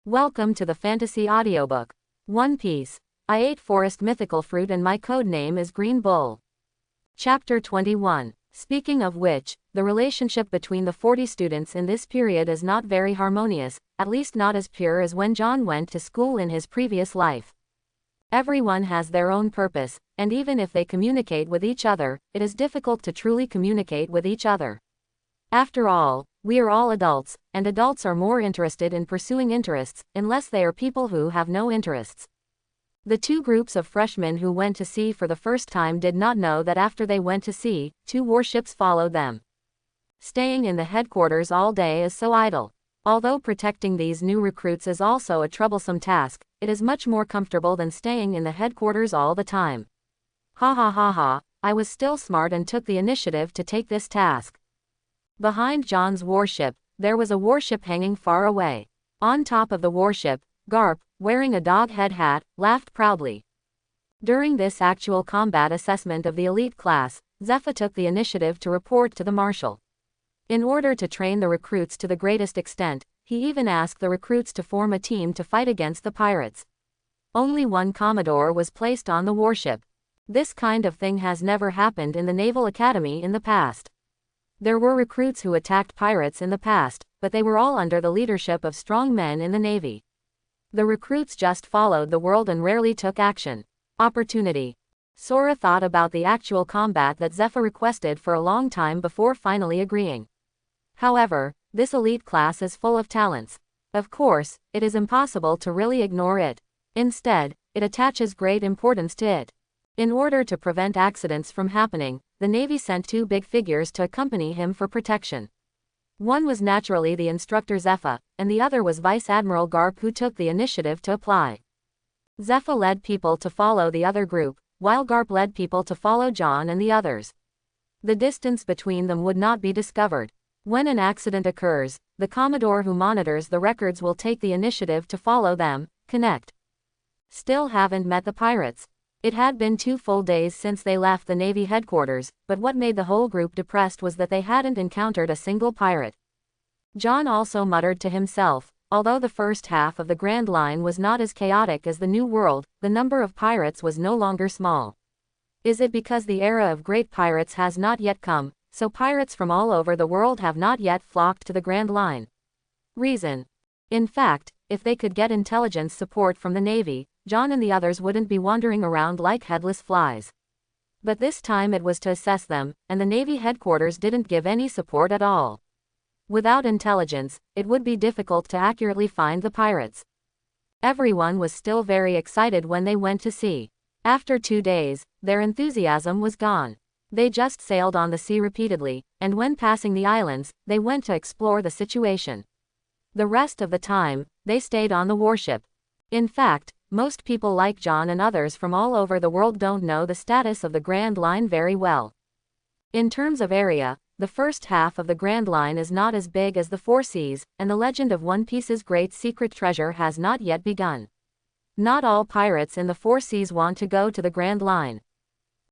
Welcome to the fantasy audiobook. One Piece. I ate forest mythical fruit and my code name is Green Bull. Chapter 21. Speaking of which, the relationship between the 40 students in this period is not very harmonious, at least not as pure as when John went to school in his previous life. Everyone has their own purpose, and even if they communicate with each other, it is difficult to truly communicate with each other. After all, we are all adults, and adults are more interested in pursuing interests, unless they are people who have no interests. The two groups of freshmen who went to sea for the first time did not know that after they went to sea, two warships followed them. Staying in the headquarters all day is so idle. Although protecting these new recruits is also a troublesome task, it is much more comfortable than staying in the headquarters all the time. Ha ha ha ha, I was still smart and took the initiative to take this task. Behind John's warship, there was a warship hanging far away. On top of the warship, Garp, wearing a dog head hat, laughed proudly. During this actual combat assessment of the elite class, Zephyr took the initiative to report to the marshal. In order to train the recruits to the greatest extent, he even asked the recruits to form a team to fight against the pirates. Only one Commodore was placed on the warship. This kind of thing has never happened in the Naval Academy in the past. There were recruits who attacked pirates in the past, but they were all under the leadership of strong men in the Navy. The recruits just followed the world and rarely took action. Opportunity. Sora thought about the actual combat that Zephyr requested for a long time before finally agreeing. However, this elite class is full of talents. Of course, it is impossible to really ignore it. Instead, it attaches great importance to it. In order to prevent accidents from happening, the Navy sent two big figures to accompany him for protection. One was naturally the instructor Zephyr, and the other was Vice Admiral Garp, who took the initiative to apply. Zephyr led people to follow the other group, while Garp led people to follow John and the others. The distance between them would not be discovered. When an accident occurs, the Commodore who monitors the records will take the initiative to follow them, connect. Still haven't met the pirates. It had been 2 full days since they left the Navy headquarters, but what made the whole group depressed was that they hadn't encountered a single pirate. John also muttered to himself, although the first half of the Grand Line was not as chaotic as the New World, the number of pirates was no longer small. Is it because the era of great pirates has not yet come, so pirates from all over the world have not yet flocked to the Grand Line? Reason. In fact, if they could get intelligence support from the Navy, John and the others wouldn't be wandering around like headless flies. But this time it was to assess them, and the Navy headquarters didn't give any support at all. Without intelligence, it would be difficult to accurately find the pirates. Everyone was still very excited when they went to sea. After 2 days, their enthusiasm was gone. They just sailed on the sea repeatedly, and when passing the islands, they went to explore the situation. The rest of the time, they stayed on the warship. In fact, most people like John and others from all over the world don't know the status of the Grand Line very well. In terms of area, the first half of the Grand Line is not as big as the Four Seas, and the legend of One Piece's great secret treasure has not yet begun. Not all pirates in the Four Seas want to go to the Grand Line.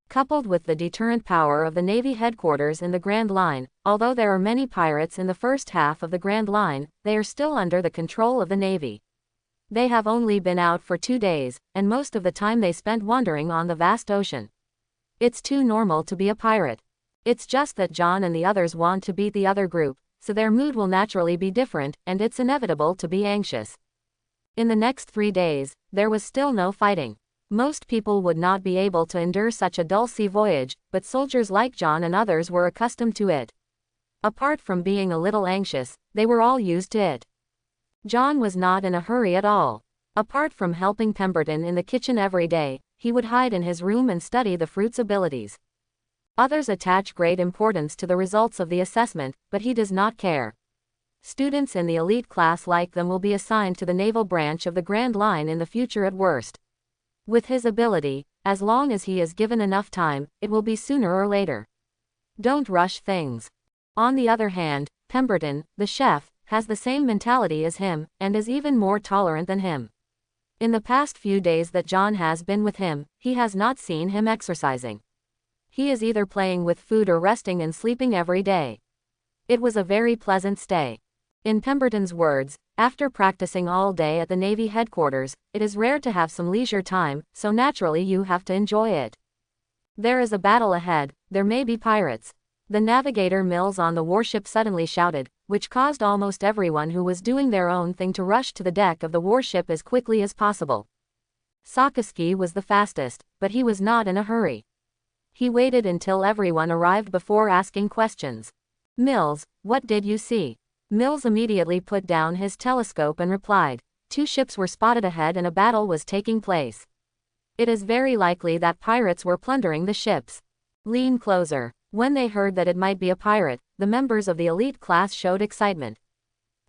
Coupled with the deterrent power of the Navy headquarters in the Grand Line, although there are many pirates in the first half of the Grand Line, they are still under the control of the Navy. They have only been out for 2 days, and most of the time they spent wandering on the vast ocean. It's too normal to be a pirate. It's just that John and the others want to beat the other group, so their mood will naturally be different, and it's inevitable to be anxious. In the next 3 days, there was still no fighting. Most people would not be able to endure such a dull sea voyage, but soldiers like John and others were accustomed to it. Apart from being a little anxious, they were all used to it. John was not in a hurry at all. Apart from helping Pemberton in the kitchen every day, he would hide in his room and study the fruit's abilities. Others attach great importance to the results of the assessment, but he does not care. Students in the elite class like them will be assigned to the naval branch of the Grand Line in the future at worst. With his ability, as long as he is given enough time, it will be sooner or later. Don't rush things. On the other hand, Pemberton, the chef, has the same mentality as him, and is even more tolerant than him. In the past few days that John has been with him, he has not seen him exercising. He is either playing with food or resting and sleeping every day. It was a very pleasant stay. In Pemberton's words, After practicing all day at the Navy headquarters, it is rare to have some leisure time, so naturally you have to enjoy it. There is a battle ahead, there may be pirates. The navigator Mills on the warship suddenly shouted, which caused almost everyone who was doing their own thing to rush to the deck of the warship as quickly as possible. Sakasi was the fastest, but he was not in a hurry. He waited until everyone arrived before asking questions. Mills, what did you see? Mills immediately put down his telescope and replied, 2 ships were spotted ahead and a battle was taking place. It is very likely that pirates were plundering the ships. Lean closer. When they heard that it might be a pirate, the members of the elite class showed excitement.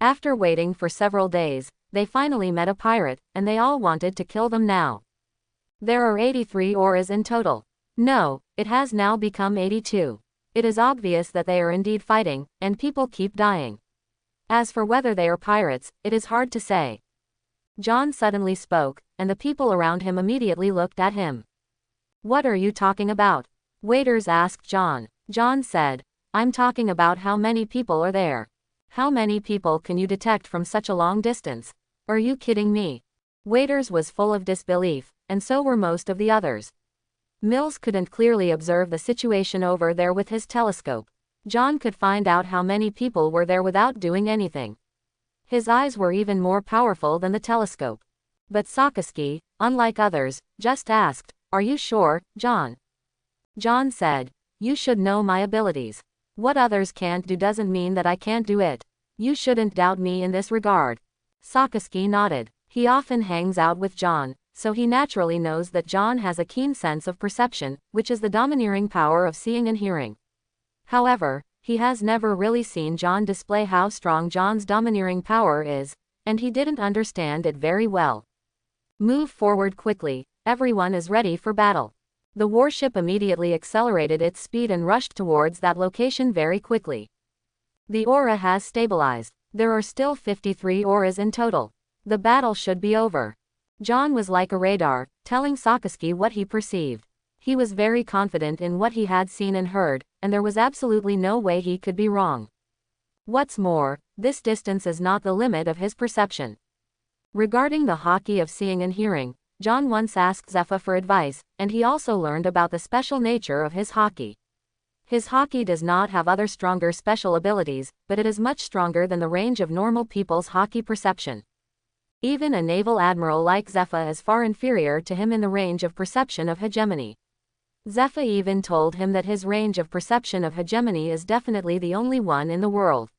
After waiting for several days, they finally met a pirate, and they all wanted to kill them now. There are 83 auras in total. No, it has now become 82. It is obvious that they are indeed fighting, and people keep dying. As for whether they are pirates, it is hard to say. John suddenly spoke, and the people around him immediately looked at him. What are you talking about? Waiters asked John. John said, I'm talking about how many people are there. How many people can you detect from such a long distance? Are you kidding me? Waiters was full of disbelief, and so were most of the others. Mills couldn't clearly observe the situation over there with his telescope. John could find out how many people were there without doing anything. His eyes were even more powerful than the telescope. But Sakasi, unlike others, just asked, Are you sure, John? John said, You should know my abilities. What others can't do doesn't mean that I can't do it. You shouldn't doubt me in this regard. Sakasi nodded. He often hangs out with John, so he naturally knows that John has a keen sense of perception, which is the domineering power of seeing and hearing. However, he has never really seen John display how strong John's domineering power is, and he didn't understand it very well. Move forward quickly, everyone is ready for battle. The warship immediately accelerated its speed and rushed towards that location very quickly. The aura has stabilized. There are still 53 auras in total. The battle should be over. John was like a radar, telling Sakasi what he perceived. He was very confident in what he had seen and heard, and there was absolutely no way he could be wrong. What's more, this distance is not the limit of his perception. Regarding the hockey of seeing and hearing, John once asked Zephyr for advice, and he also learned about the special nature of his hockey. His hockey does not have other stronger special abilities, but it is much stronger than the range of normal people's hockey perception. Even a naval admiral like Zephyr is far inferior to him in the range of perception of hegemony. Zephyr even told him that his range of perception of hegemony is definitely the only one in the world.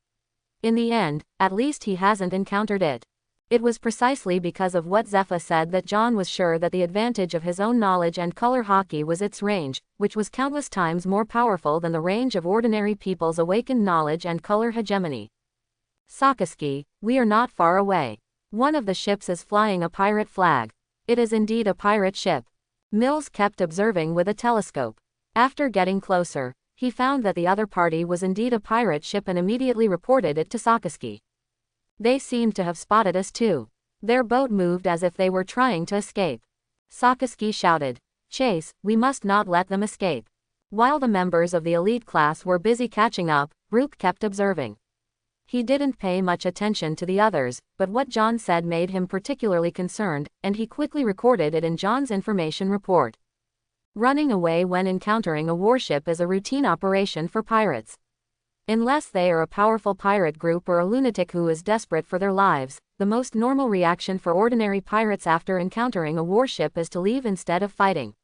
In the end, at least he hasn't encountered it. It was precisely because of what Zephyr said that John was sure that the advantage of his own knowledge and color hockey was its range, which was countless times more powerful than the range of ordinary people's awakened knowledge and color hegemony. Sakasi, we are not far away. One of the ships is flying a pirate flag. It is indeed a pirate ship. Mills kept observing with a telescope. After getting closer, he found that the other party was indeed a pirate ship and immediately reported it to Sakasi. They seemed to have spotted us too. Their boat moved as if they were trying to escape. Sakasi shouted, Chase, we must not let them escape. While the members of the elite class were busy catching up, Rook kept observing. He didn't pay much attention to the others, but what John said made him particularly concerned, and he quickly recorded it in John's information report. Running away when encountering a warship is a routine operation for pirates. Unless they are a powerful pirate group or a lunatic who is desperate for their lives, the most normal reaction for ordinary pirates after encountering a warship is to leave instead of fighting.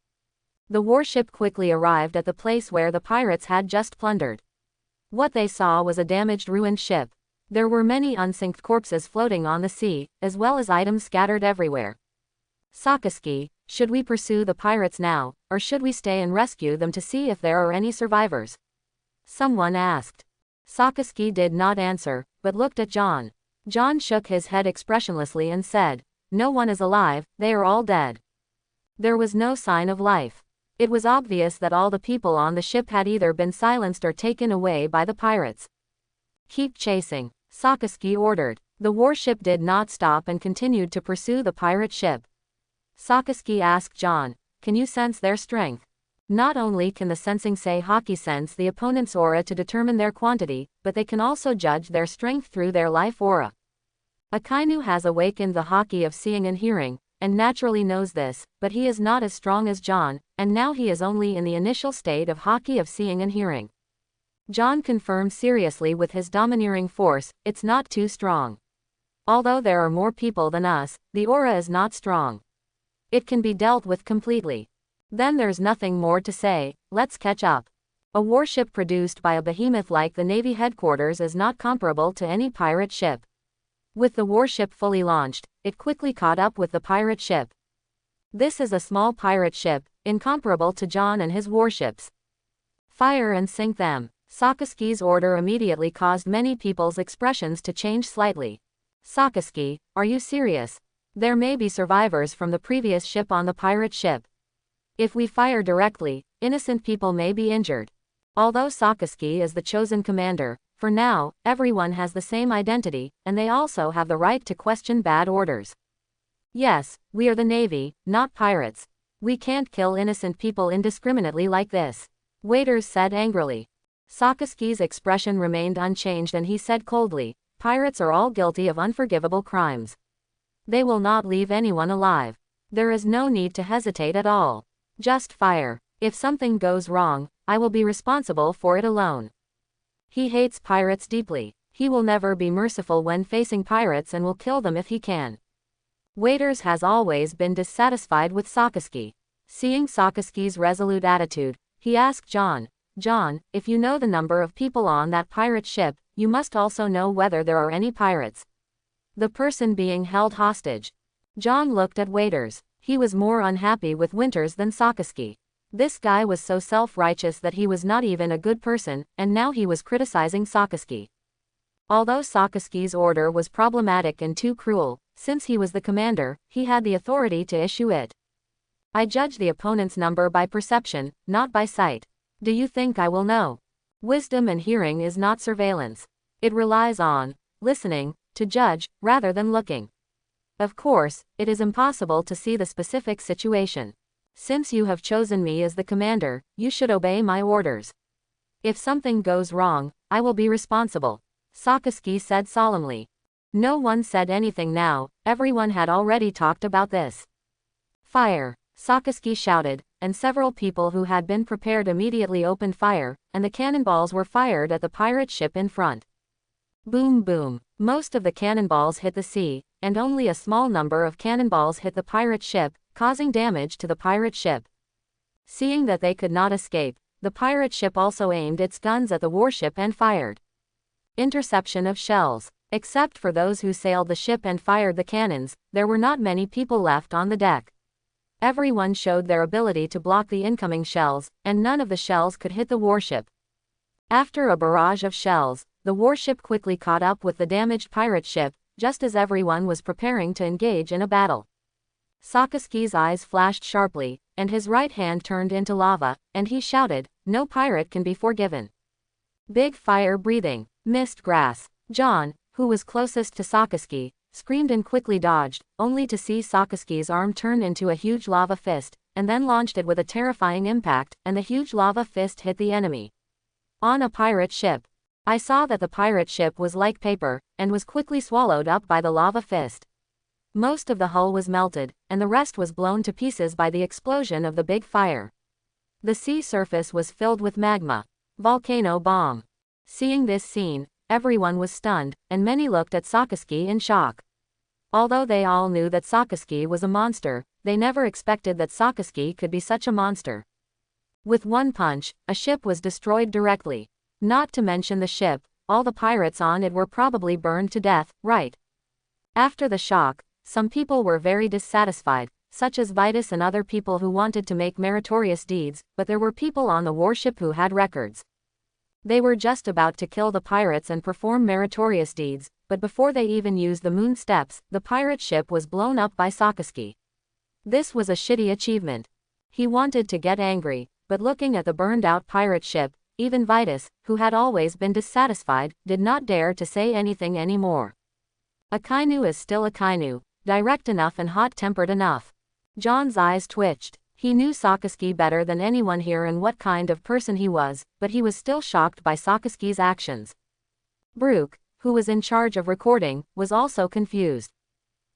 The warship quickly arrived at the place where the pirates had just plundered. What they saw was a damaged, ruined ship. There were many unsynced corpses floating on the sea, as well as items scattered everywhere. Sakasi, should we pursue the pirates now, or should we stay and rescue them to see if there are any survivors? Someone asked. Sakasi did not answer, but looked at John. John shook his head expressionlessly and said, No one is alive, they are all dead. There was no sign of life. It was obvious that all the people on the ship had either been silenced or taken away by the pirates. Keep chasing, Sakasi ordered. The warship did not stop and continued to pursue the pirate ship. Sakasi asked John, Can you sense their strength? Not only can the sensing say hockey sense the opponent's aura to determine their quantity, but they can also judge their strength through their life aura. Akainu has awakened the haki of seeing and hearing, and naturally knows this, but he is not as strong as John, and now he is only in the initial state of haki of seeing and hearing. John confirmed seriously with his domineering force, it's not too strong. Although there are more people than us, the aura is not strong. It can be dealt with completely. Then there's nothing more to say, let's catch up. A warship produced by a behemoth like the Navy headquarters is not comparable to any pirate ship. With the warship fully launched, it quickly caught up with the pirate ship. This is a small pirate ship, incomparable to John and his warships. Fire and sink them. Sakasi's order immediately caused many people's expressions to change slightly. Sakasi, are you serious? There may be survivors from the previous ship on the pirate ship. If we fire directly, innocent people may be injured. Although Sakasi is the chosen commander, for now, everyone has the same identity, and they also have the right to question bad orders. Yes, we are the Navy, not pirates. We can't kill innocent people indiscriminately like this. Waiters said angrily. Sakasi's expression remained unchanged and he said coldly, pirates are all guilty of unforgivable crimes. They will not leave anyone alive. There is no need to hesitate at all. Just fire. If something goes wrong, I will be responsible for it alone. He hates pirates deeply. He will never be merciful when facing pirates and will kill them if he can. Waiters has always been dissatisfied with Sakasi. Seeing Sakasi's resolute attitude, he asked John, if you know the number of people on that pirate ship, you must also know whether there are any pirates. The person being held hostage. John looked at Waiters. He was more unhappy with Winters than Sakasi. This guy was so self-righteous that he was not even a good person, and now he was criticizing Sakasi. Although Sakasi's order was problematic and too cruel, since he was the commander, he had the authority to issue it. I judge the opponent's number by perception, not by sight. Do you think I will know? Wisdom and hearing is not surveillance. It relies on listening to judge, rather than looking. Of course, it is impossible to see the specific situation. Since you have chosen me as the commander, you should obey my orders. If something goes wrong, I will be responsible, Sakasi said solemnly. No one said anything now, everyone had already talked about this. Fire, Sakasi shouted, and several people who had been prepared immediately opened fire, and the cannonballs were fired at the pirate ship in front. Boom boom. Most of the cannonballs hit the sea, and only a small number of cannonballs hit the pirate ship, causing damage to the pirate ship. Seeing that they could not escape, the pirate ship also aimed its guns at the warship and fired. Interception of shells. Except for those who sailed the ship and fired the cannons, there were not many people left on the deck. Everyone showed their ability to block the incoming shells, and none of the shells could hit the warship. After a barrage of shells, the warship quickly caught up with the damaged pirate ship, just as everyone was preparing to engage in a battle. Sakasi's eyes flashed sharply, and his right hand turned into lava, and he shouted, no pirate can be forgiven. Big fire breathing, mist grass. John, who was closest to Sakasi, screamed and quickly dodged, only to see Sakasi's arm turn into a huge lava fist, and then launched it with a terrifying impact, and the huge lava fist hit the enemy. On a pirate ship. I saw that the pirate ship was like paper, and was quickly swallowed up by the lava fist. Most of the hull was melted, and the rest was blown to pieces by the explosion of the big fire. The sea surface was filled with magma. Volcano bomb. Seeing this scene, everyone was stunned, and many looked at Sakasi in shock. Although they all knew that Sakasi was a monster, they never expected that Sakasi could be such a monster. With one punch, a ship was destroyed directly. Not to mention the ship, all the pirates on it were probably burned to death, right? After the shock, some people were very dissatisfied, such as Vitus and other people who wanted to make meritorious deeds, but there were people on the warship who had records. They were just about to kill the pirates and perform meritorious deeds, but before they even used the moon steps, the pirate ship was blown up by Sakasi. This was a shitty achievement. He wanted to get angry, but looking at the burned-out pirate ship, even Vitus, who had always been dissatisfied, did not dare to say anything anymore. Akainu is still Akainu, direct enough and hot-tempered enough. John's eyes twitched. He knew Sakasi better than anyone here and what kind of person he was, but he was still shocked by Sakasi's actions. Brooke, who was in charge of recording, was also confused.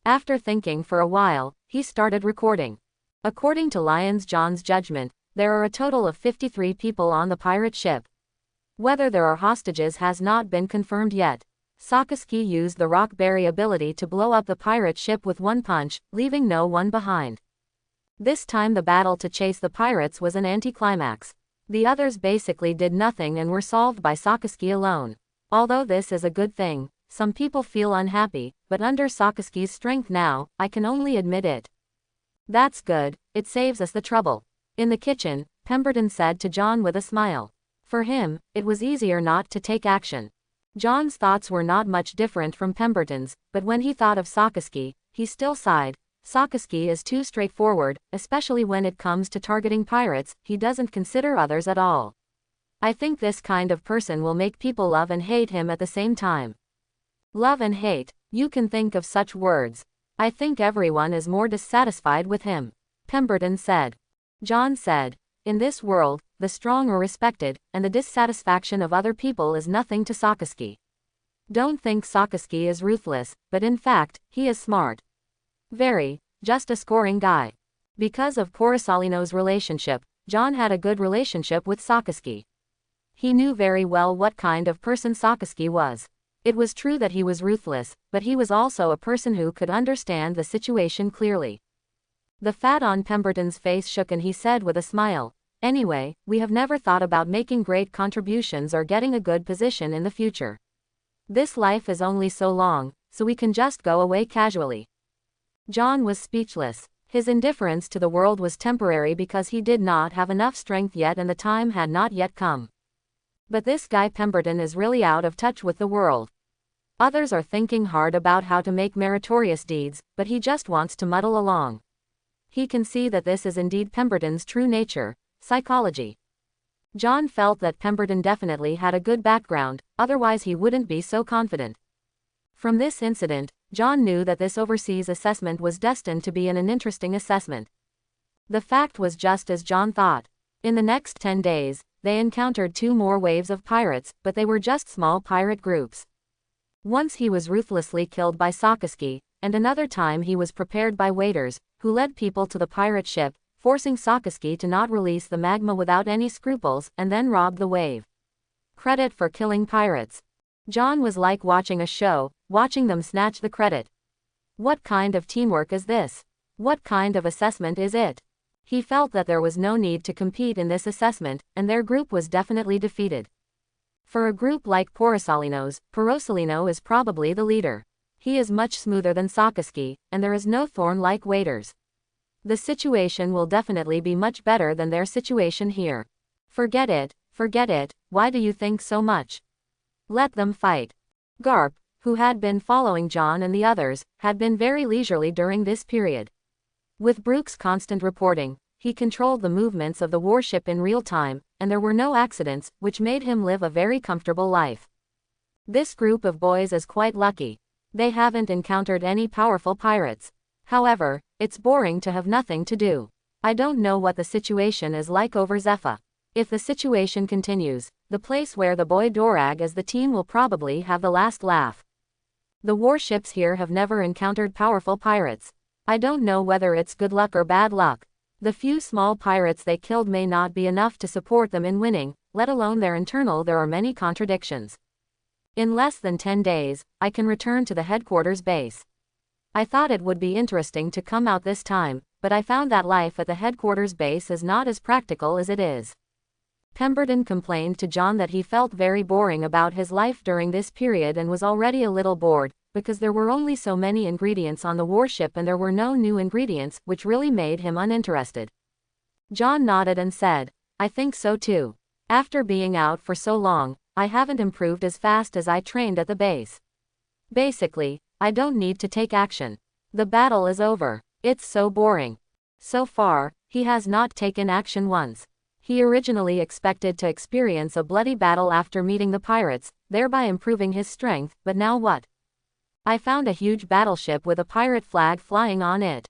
After thinking for a while, he started recording. According to Lyons John's judgment, there are a total of 53 people on the pirate ship. Whether there are hostages has not been confirmed yet. Sakasi used the rockberry ability to blow up the pirate ship with one punch, leaving no one behind. This time the battle to chase the pirates was an anticlimax. The others basically did nothing and were solved by Sakasi alone. Although this is a good thing, some people feel unhappy, but under Sakasi's strength now, I can only admit it. That's good, it saves us the trouble. In the kitchen, Pemberton said to John with a smile. For him, it was easier not to take action. John's thoughts were not much different from Pemberton's, but when he thought of Sakasi, he still sighed. Sakasi is too straightforward, especially when it comes to targeting pirates, he doesn't consider others at all. I think this kind of person will make people love and hate him at the same time. Love and hate, you can think of such words. I think everyone is more dissatisfied with him, Pemberton said. John said, in this world, the strong are respected, and the dissatisfaction of other people is nothing to Sakasi. Don't think Sakasi is ruthless, but in fact, he is smart. Very, just a scoring guy. Because of Corisolino's relationship, John had a good relationship with Sakasi. He knew very well what kind of person Sakasi was. It was true that he was ruthless, but he was also a person who could understand the situation clearly. The fat on Pemberton's face shook and he said with a smile, anyway, we have never thought about making great contributions or getting a good position in the future. This life is only so long, so we can just go away casually. John was speechless. His indifference to the world was temporary because he did not have enough strength yet and the time had not yet come. But this guy Pemberton is really out of touch with the world. Others are thinking hard about how to make meritorious deeds, but he just wants to muddle along. He can see that this is indeed Pemberton's true nature, psychology. John felt that Pemberton definitely had a good background, otherwise he wouldn't be so confident. From this incident, John knew that this overseas assessment was destined to be an interesting assessment. The fact was just as John thought. In the next 10 days, they encountered 2 more waves of pirates, but they were just small pirate groups. Once he was ruthlessly killed by Sakasi, and another time he was prepared by waiters, who led people to the pirate ship, forcing Sakasi to not release the magma without any scruples, and then rob the wave. Credit for killing pirates. John was like watching a show, watching them snatch the credit. What kind of teamwork is this? What kind of assessment is it? He felt that there was no need to compete in this assessment, and their group was definitely defeated. For a group like Corisolino's, Corisolino is probably the leader. He is much smoother than Sakasi, and there is no thorn like waiters. The situation will definitely be much better than their situation here. Forget it, why do you think so much? Let them fight. Garp, who had been following John and the others, had been very leisurely during this period. With Brooke's constant reporting, he controlled the movements of the warship in real time, and there were no accidents, which made him live a very comfortable life. This group of boys is quite lucky. They haven't encountered any powerful pirates. However, it's boring to have nothing to do. I don't know what the situation is like over Zephyr. If the situation continues, the place where the boy Dorag is the team will probably have the last laugh. The warships here have never encountered powerful pirates. I don't know whether it's good luck or bad luck. The few small pirates they killed may not be enough to support them in winning, let alone their internal. There are many contradictions. In less than 10 days, I can return to the headquarters base. I thought it would be interesting to come out this time, but I found that life at the headquarters base is not as practical as it is. Pemberton complained to John that he felt very boring about his life during this period and was already a little bored, because there were only so many ingredients on the warship and there were no new ingredients, which really made him uninterested. John nodded and said, I think so too. After being out for so long, I haven't improved as fast as I trained at the base. Basically, I don't need to take action. The battle is over. It's so boring. So far, he has not taken action once. He originally expected to experience a bloody battle after meeting the pirates, thereby improving his strength, but now what? I found a huge battleship with a pirate flag flying on it.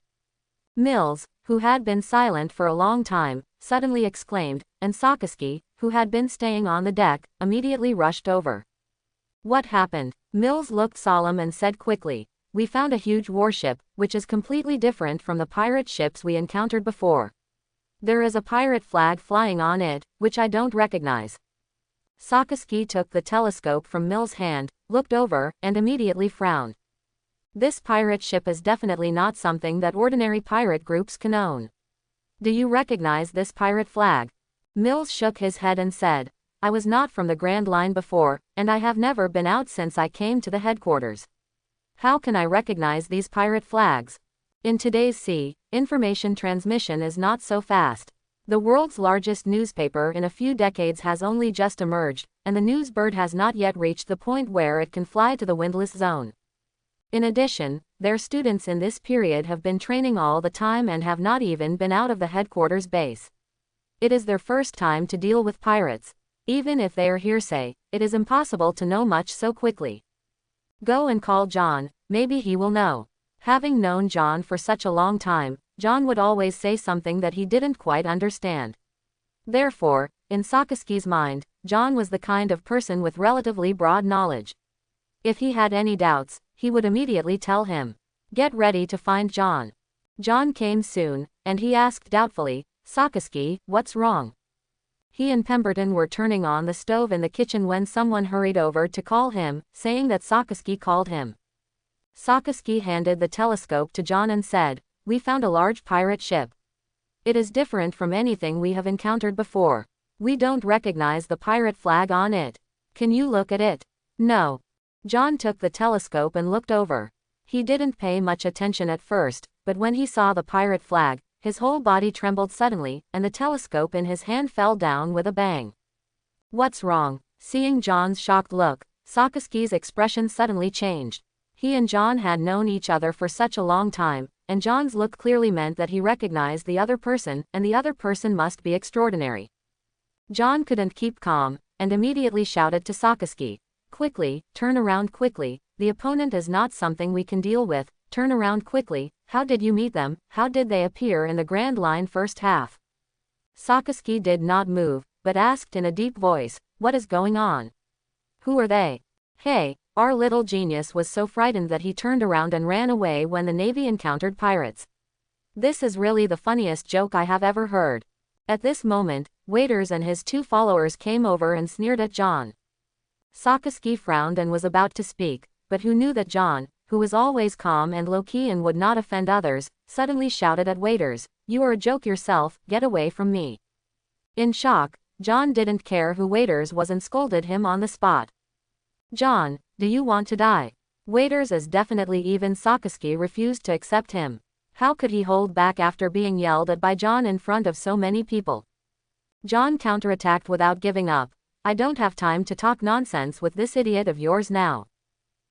Mills, who had been silent for a long time, suddenly exclaimed, and Sakasi, who had been staying on the deck, immediately rushed over. What happened? Mills looked solemn and said quickly, "We found a huge warship, which is completely different from the pirate ships we encountered before. There is a pirate flag flying on it, which I don't recognize." Sakasi took the telescope from Mills' hand, looked over, and immediately frowned. "This pirate ship is definitely not something that ordinary pirate groups can own. Do you recognize this pirate flag?" Mills shook his head and said, "I was not from the Grand Line before, and I have never been out since I came to the headquarters. How can I recognize these pirate flags? In today's sea, information transmission is not so fast. The world's largest newspaper in a few decades has only just emerged, and the news bird has not yet reached the point where it can fly to the windless zone. In addition, their students in this period have been training all the time and have not even been out of the headquarters base. It is their first time to deal with pirates. Even if they are hearsay, it is impossible to know much so quickly. Go and call John, maybe he will know." Having known John for such a long time, John would always say something that he didn't quite understand. Therefore, in Sakasi's mind, John was the kind of person with relatively broad knowledge. If he had any doubts, he would immediately tell him. "Get ready to find John." John came soon, and he asked doubtfully, "Sakasi, what's wrong?" He and Pemberton were turning on the stove in the kitchen when someone hurried over to call him, saying that Sakasi called him. Sakasi handed the telescope to John and said, "We found a large pirate ship. It is different from anything we have encountered before. We don't recognize the pirate flag on it. Can you look at it?" "No." John took the telescope and looked over. He didn't pay much attention at first, but when he saw the pirate flag, his whole body trembled suddenly, and the telescope in his hand fell down with a bang. "What's wrong?" Seeing John's shocked look, Sakasi's expression suddenly changed. He and John had known each other for such a long time, and John's look clearly meant that he recognized the other person, and the other person must be extraordinary. John couldn't keep calm, and immediately shouted to Sakasi, "Quickly, turn around quickly, the opponent is not something we can deal with, turn around quickly. How did you meet them? How did they appear in the Grand Line first half?" Sakasi did not move, but asked in a deep voice, "What is going on? Who are they?" "Hey." Our little genius was so frightened that he turned around and ran away when the Navy encountered pirates. This is really the funniest joke I have ever heard. At this moment, Waiters and his two followers came over and sneered at John. Sakasi frowned and was about to speak, but who knew that John, who was always calm and low-key and would not offend others, suddenly shouted at Waiters, "You are a joke yourself, get away from me." In shock, John didn't care who Waiters was and scolded him on the spot. "John, do you want to die?" Waiters is definitely even Sakasi refused to accept him. How could he hold back after being yelled at by John in front of so many people? John counterattacked without giving up. "I don't have time to talk nonsense with this idiot of yours now.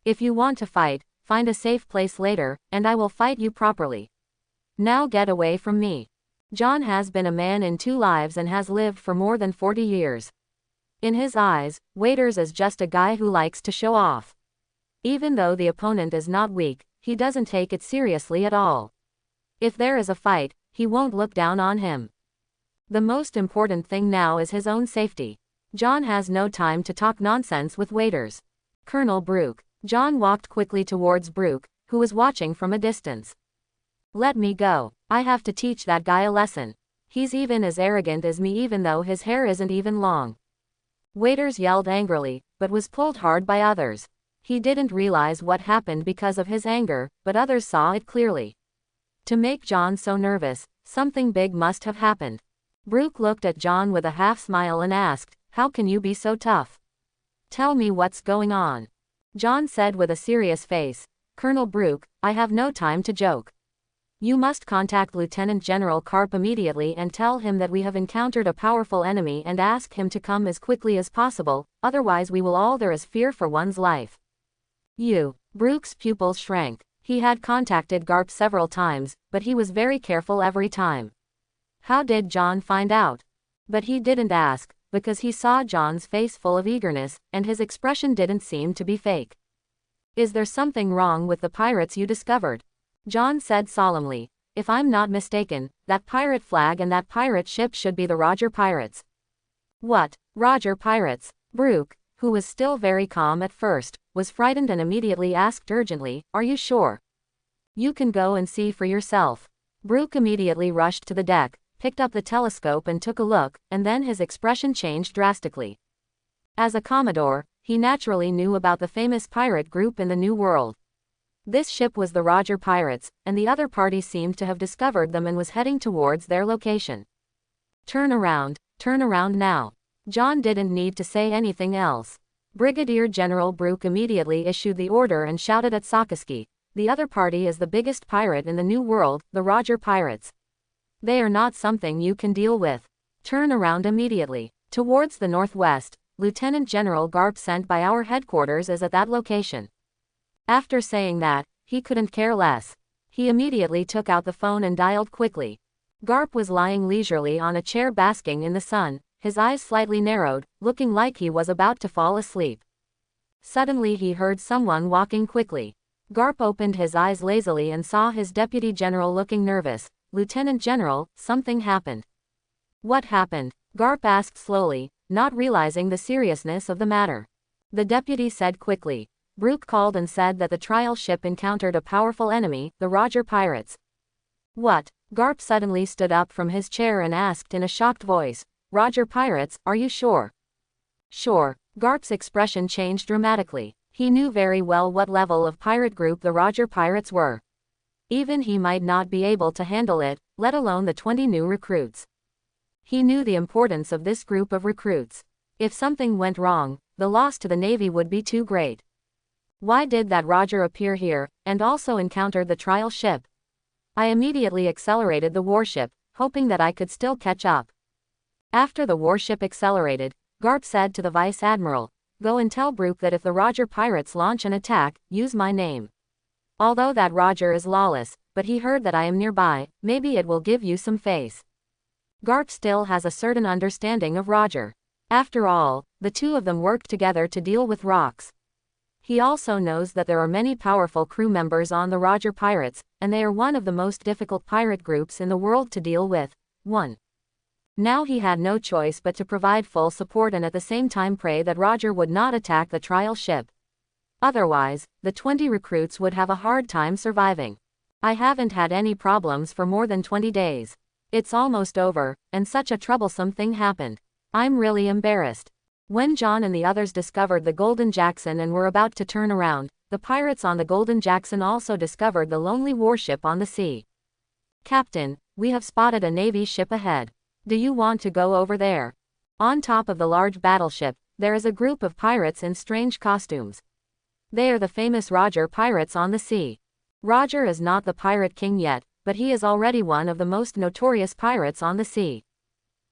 If you want to fight, find a safe place later, and I will fight you properly. Now get away from me." John has been a man in two lives and has lived for more than 40 years. In his eyes, Waiters is just a guy who likes to show off. Even though the opponent is not weak, he doesn't take it seriously at all. If there is a fight, he won't look down on him. The most important thing now is his own safety. John has no time to talk nonsense with Waiters. "Colonel Brooke." John walked quickly towards Brooke, who was watching from a distance. "Let me go. I have to teach that guy a lesson. He's even as arrogant as me even though his hair isn't even long." Waiters yelled angrily, but was pulled hard by others. He didn't realize what happened because of his anger, but others saw it clearly. To make John so nervous, something big must have happened. Brooke looked at John with a half smile and asked, "How can you be so tough? Tell me what's going on." John said with a serious face, "Colonel Brooke, I have no time to joke. You must contact Lieutenant General Garp immediately and tell him that we have encountered a powerful enemy and ask him to come as quickly as possible, otherwise we will all there is fear for one's life." Brooke's pupils shrank. He had contacted Garp several times, but he was very careful every time. How did John find out? But he didn't ask, because he saw John's face full of eagerness, and his expression didn't seem to be fake. "Is there something wrong with the pirates you discovered?" John said solemnly, "If I'm not mistaken, that pirate flag and that pirate ship should be the Roger Pirates." "What, Roger Pirates?" Brooke, who was still very calm at first, was frightened and immediately asked urgently, "Are you sure? You can go and see for yourself." Brooke immediately rushed to the deck, picked up the telescope and took a look, and then his expression changed drastically. As a Commodore, he naturally knew about the famous pirate group in the New World. This ship was the Roger Pirates, and the other party seemed to have discovered them and was heading towards their location. Turn around now." John didn't need to say anything else. Brigadier General Brooke immediately issued the order and shouted at Sakasi, "The other party is the biggest pirate in the New World, the Roger Pirates. They are not something you can deal with. Turn around immediately." Towards the northwest, Lieutenant General Garp sent by our headquarters is at that location. After saying that, he couldn't care less. He immediately took out the phone and dialed quickly. Garp was lying leisurely on a chair basking in the sun, his eyes slightly narrowed, looking like he was about to fall asleep. Suddenly he heard someone walking quickly. Garp opened his eyes lazily and saw his deputy general looking nervous. "Lieutenant General, something happened." "What happened?" Garp asked slowly, not realizing the seriousness of the matter. The deputy said quickly. "Brooke called and said that the trial ship encountered a powerful enemy, the Roger Pirates." "What?" Garp suddenly stood up from his chair and asked in a shocked voice, "Roger Pirates, are you sure?" "Sure." Garp's expression changed dramatically. He knew very well what level of pirate group the Roger Pirates were. Even he might not be able to handle it, let alone the 20 new recruits. He knew the importance of this group of recruits. If something went wrong, the loss to the Navy would be too great. Why did that Roger appear here, and also encounter the trial ship? I immediately accelerated the warship, hoping that I could still catch up. After the warship accelerated, Garp said to the Vice Admiral, "Go and tell Brooke that if the Roger Pirates launch an attack, use my name. Although that Roger is lawless, but he heard that I am nearby, maybe it will give you some face." Garp still has a certain understanding of Roger. After all, the two of them worked together to deal with rocks. He also knows that there are many powerful crew members on the Roger Pirates, and they are one of the most difficult pirate groups in the world to deal with. 1. Now he had no choice but to provide full support and at the same time pray that Roger would not attack the trial ship. Otherwise, the 20 recruits would have a hard time surviving. I haven't had any problems for more than 20 days. It's almost over, and such a troublesome thing happened. I'm really embarrassed. When John and the others discovered the Golden Jackson and were about to turn around, the pirates on the Golden Jackson also discovered the lonely warship on the sea. "Captain, we have spotted a Navy ship ahead. Do you want to go over there?" On top of the large battleship, there is a group of pirates in strange costumes. They are the famous Roger Pirates on the sea. Roger is not the Pirate King yet, but he is already one of the most notorious pirates on the sea.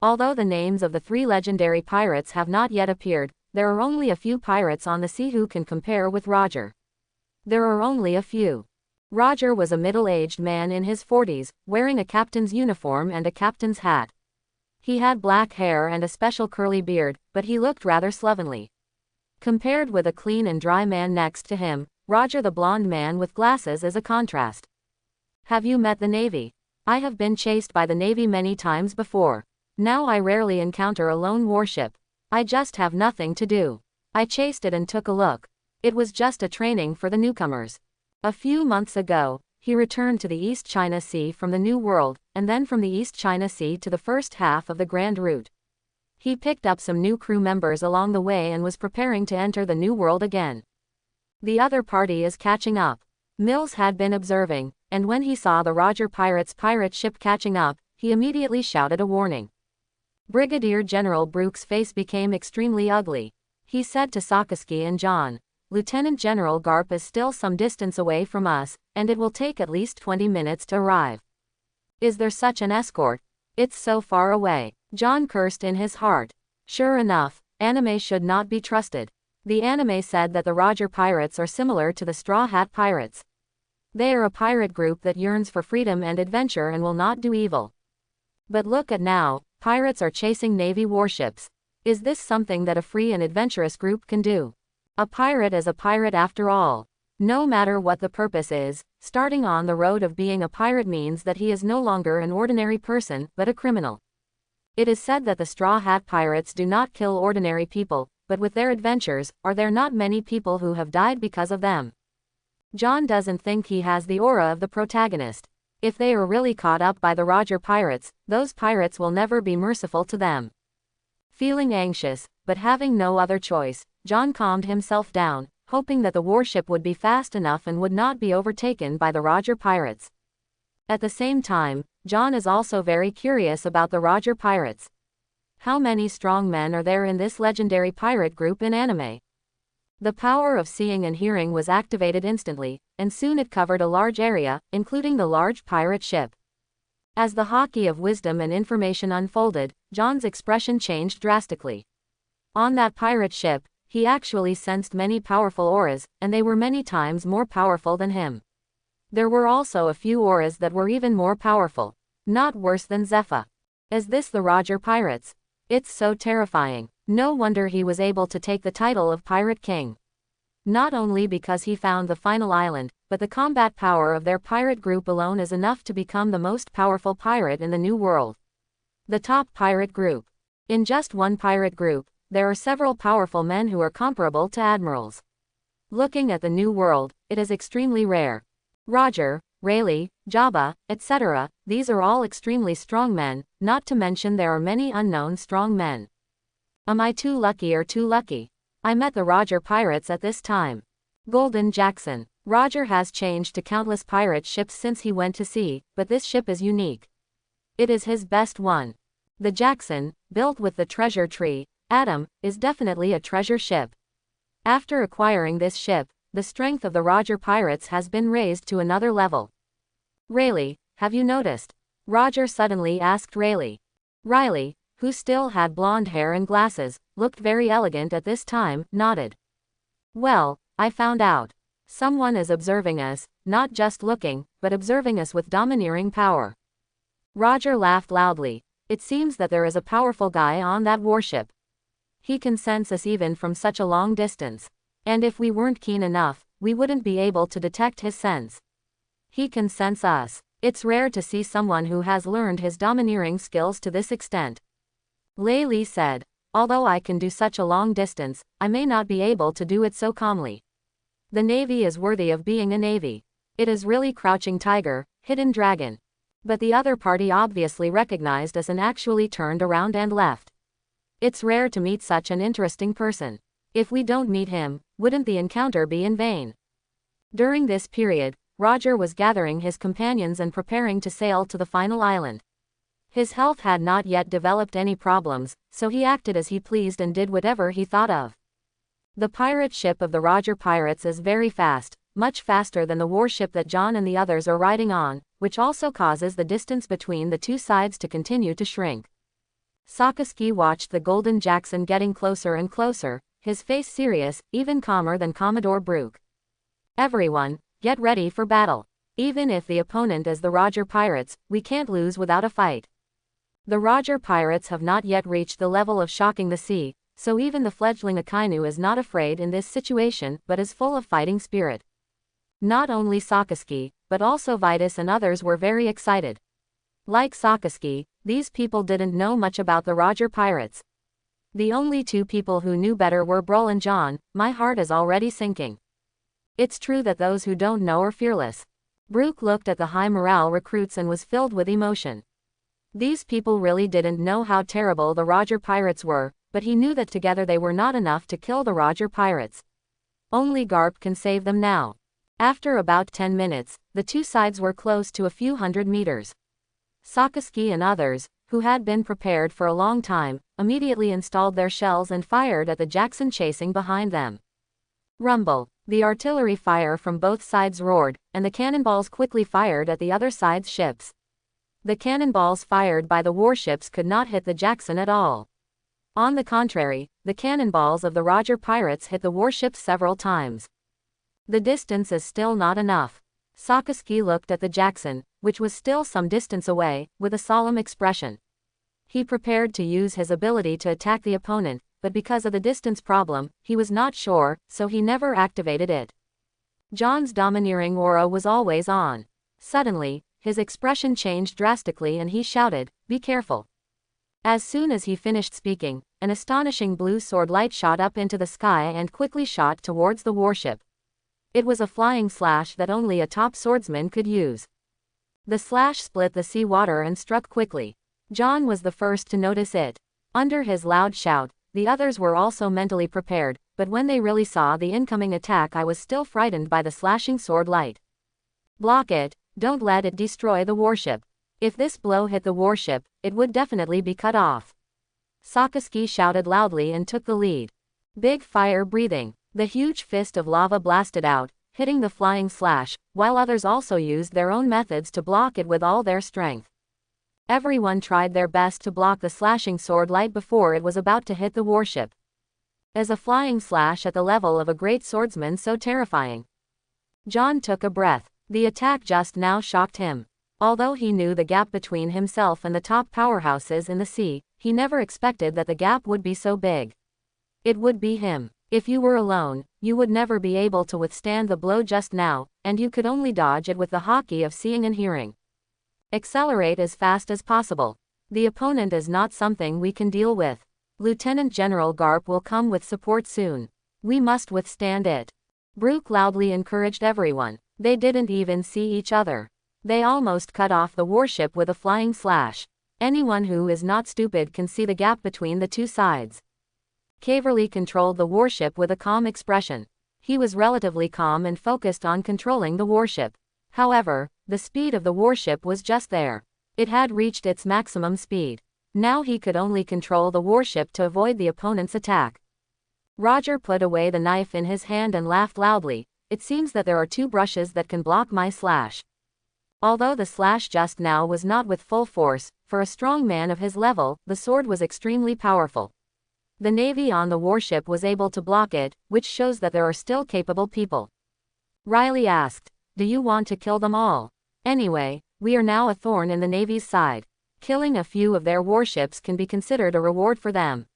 Although the names of the 3 legendary pirates have not yet appeared, there are only a few pirates on the sea who can compare with Roger. There are only a few. Roger was a middle-aged man in his 40s, wearing a captain's uniform and a captain's hat. He had black hair and a special curly beard, but he looked rather slovenly. Compared with a clean and dry man next to him, Roger the blonde man with glasses is a contrast. "Have you met the Navy?" "I have been chased by the Navy many times before. Now I rarely encounter a lone warship. I just have nothing to do. I chased it and took a look. It was just a training for the newcomers." A few months ago, he returned to the East China Sea from the New World, and then from the East China Sea to the first half of the Grand Route. He picked up some new crew members along the way and was preparing to enter the New World again. The other party is catching up. Mills had been observing, and when he saw the Roger Pirates' pirate ship catching up, he immediately shouted a warning. Brigadier General Brooke's face became extremely ugly. He said to Sakasi and John, "Lieutenant General Garp is still some distance away from us, and it will take at least 20 minutes to arrive. Is there such an escort? It's so far away." John cursed in his heart. Sure enough, anime should not be trusted. The anime said that the Roger Pirates are similar to the Straw Hat Pirates. They are a pirate group that yearns for freedom and adventure and will not do evil. But look at now, pirates are chasing Navy warships. Is this something that a free and adventurous group can do? A pirate is a pirate after all. No matter what the purpose is, starting on the road of being a pirate means that he is no longer an ordinary person, but a criminal. It is said that the Straw Hat Pirates do not kill ordinary people, but with their adventures, are there not many people who have died because of them? John doesn't think he has the aura of the protagonist. If they are really caught up by the Roger pirates, those pirates will never be merciful to them. Feeling anxious, but having no other choice, John calmed himself down, hoping that the warship would be fast enough and would not be overtaken by the Roger pirates. At the same time, John is also very curious about the Roger pirates. How many strong men are there in this legendary pirate group in anime? The power of seeing and hearing was activated instantly, and soon it covered a large area, including the large pirate ship. As the hockey of wisdom and information unfolded, John's expression changed drastically. On that pirate ship, he actually sensed many powerful auras, and they were many times more powerful than him. There were also a few auras that were even more powerful, not worse than Zephyr. Is this the Roger pirates? It's so terrifying. No wonder he was able to take the title of Pirate King. Not only because he found the final island, but the combat power of their pirate group alone is enough to become the most powerful pirate in the New World. The top pirate group. In just one pirate group, there are several powerful men who are comparable to admirals. Looking at the New World, it is extremely rare. Roger, Rayleigh, Jabba, etc., these are all extremely strong men, not to mention there are many unknown strong men. Am I too lucky or too lucky? I met the Roger pirates at this time. Golden Jackson. Roger has changed to countless pirate ships since he went to sea, but this ship is unique. It is his best one. The Jackson, built with the treasure tree, Adam, is definitely a treasure ship. After acquiring this ship, the strength of the Roger pirates has been raised to another level. Rayleigh, have you noticed? Roger suddenly asked Rayleigh. Riley, who still had blonde hair and glasses, looked very elegant at this time, nodded. Well, I found out. Someone is observing us, not just looking, but observing us with domineering power. Roger laughed loudly. It seems that there is a powerful guy on that warship. He can sense us even from such a long distance. And if we weren't keen enough, we wouldn't be able to detect his sense. He can sense us. It's rare to see someone who has learned his domineering skills to this extent. Rayleigh said, although I can do such a long distance, I may not be able to do it so calmly. The Navy is worthy of being a Navy. It is really Crouching Tiger, Hidden Dragon. But the other party obviously recognized us and actually turned around and left. It's rare to meet such an interesting person. If we don't meet him, wouldn't the encounter be in vain? During this period, Roger was gathering his companions and preparing to sail to the final island. His health had not yet developed any problems, so he acted as he pleased and did whatever he thought of. The pirate ship of the Roger pirates is very fast, much faster than the warship that John and the others are riding on, which also causes the distance between the two sides to continue to shrink. Sakasi watched the Golden Jackson getting closer and closer, his face serious, even calmer than Commodore Brooke. Everyone, get ready for battle. Even if the opponent is the Roger pirates, we can't lose without a fight. The Roger pirates have not yet reached the level of shocking the sea, so even the fledgling Akainu is not afraid in this situation but is full of fighting spirit. Not only Sakasi, but also Vitus and others were very excited. Like Sakasi, these people didn't know much about the Roger pirates. The only two people who knew better were Brol and John. My heart is already sinking. It's true that those who don't know are fearless. Brooke looked at the high morale recruits and was filled with emotion. These people really didn't know how terrible the Roger pirates were, but he knew that together they were not enough to kill the Roger pirates. Only Garp can save them now. After about 10 minutes, the two sides were close to a few hundred meters. Sakasi and others, who had been prepared for a long time, immediately installed their shells and fired at the Jackson chasing behind them. Rumble. The artillery fire from both sides roared, and the cannonballs quickly fired at the other side's ships. The cannonballs fired by the warships could not hit the Jackson at all. On the contrary, the cannonballs of the Roger pirates hit the warships several times. The distance is still not enough. Sakasi looked at the Jackson, which was still some distance away, with a solemn expression. He prepared to use his ability to attack the opponent, but because of the distance problem, he was not sure, so he never activated it. John's domineering aura was always on. Suddenly, his expression changed drastically and he shouted, "Be careful." As soon as he finished speaking, an astonishing blue sword light shot up into the sky and quickly shot towards the warship. It was a flying slash that only a top swordsman could use. The slash split the sea water and struck quickly. John was the first to notice it. Under his loud shout, the others were also mentally prepared, but when they really saw the incoming attack, I was still frightened by the slashing sword light. Block it, don't let it destroy the warship. If this blow hit the warship, it would definitely be cut off. Sakasi shouted loudly and took the lead. Big fire breathing. The huge fist of lava blasted out, hitting the flying slash, while others also used their own methods to block it with all their strength. Everyone tried their best to block the slashing sword light before it was about to hit the warship. As a flying slash at the level of a great swordsman, so terrifying. John took a breath. The attack just now shocked him. Although he knew the gap between himself and the top powerhouses in the sea, he never expected that the gap would be so big. It would be him. If you were alone, you would never be able to withstand the blow just now, and you could only dodge it with the hockey of seeing and hearing. Accelerate as fast as possible. The opponent is not something we can deal with. Lieutenant General Garp will come with support soon. We must withstand it. Brooke loudly encouraged everyone. They didn't even see each other. They almost cut off the warship with a flying slash. Anyone who is not stupid can see the gap between the two sides. Caverly controlled the warship with a calm expression. He was relatively calm and focused on controlling the warship. However, the speed of the warship was just there. It had reached its maximum speed. Now he could only control the warship to avoid the opponent's attack. Roger put away the knife in his hand and laughed loudly. It seems that there are two brushes that can block my slash. Although the slash just now was not with full force, for a strong man of his level, the sword was extremely powerful. The Navy on the warship was able to block it, which shows that there are still capable people. Riley asked, "Do you want to kill them all? Anyway, we are now a thorn in the Navy's side. Killing a few of their warships can be considered a reward for them."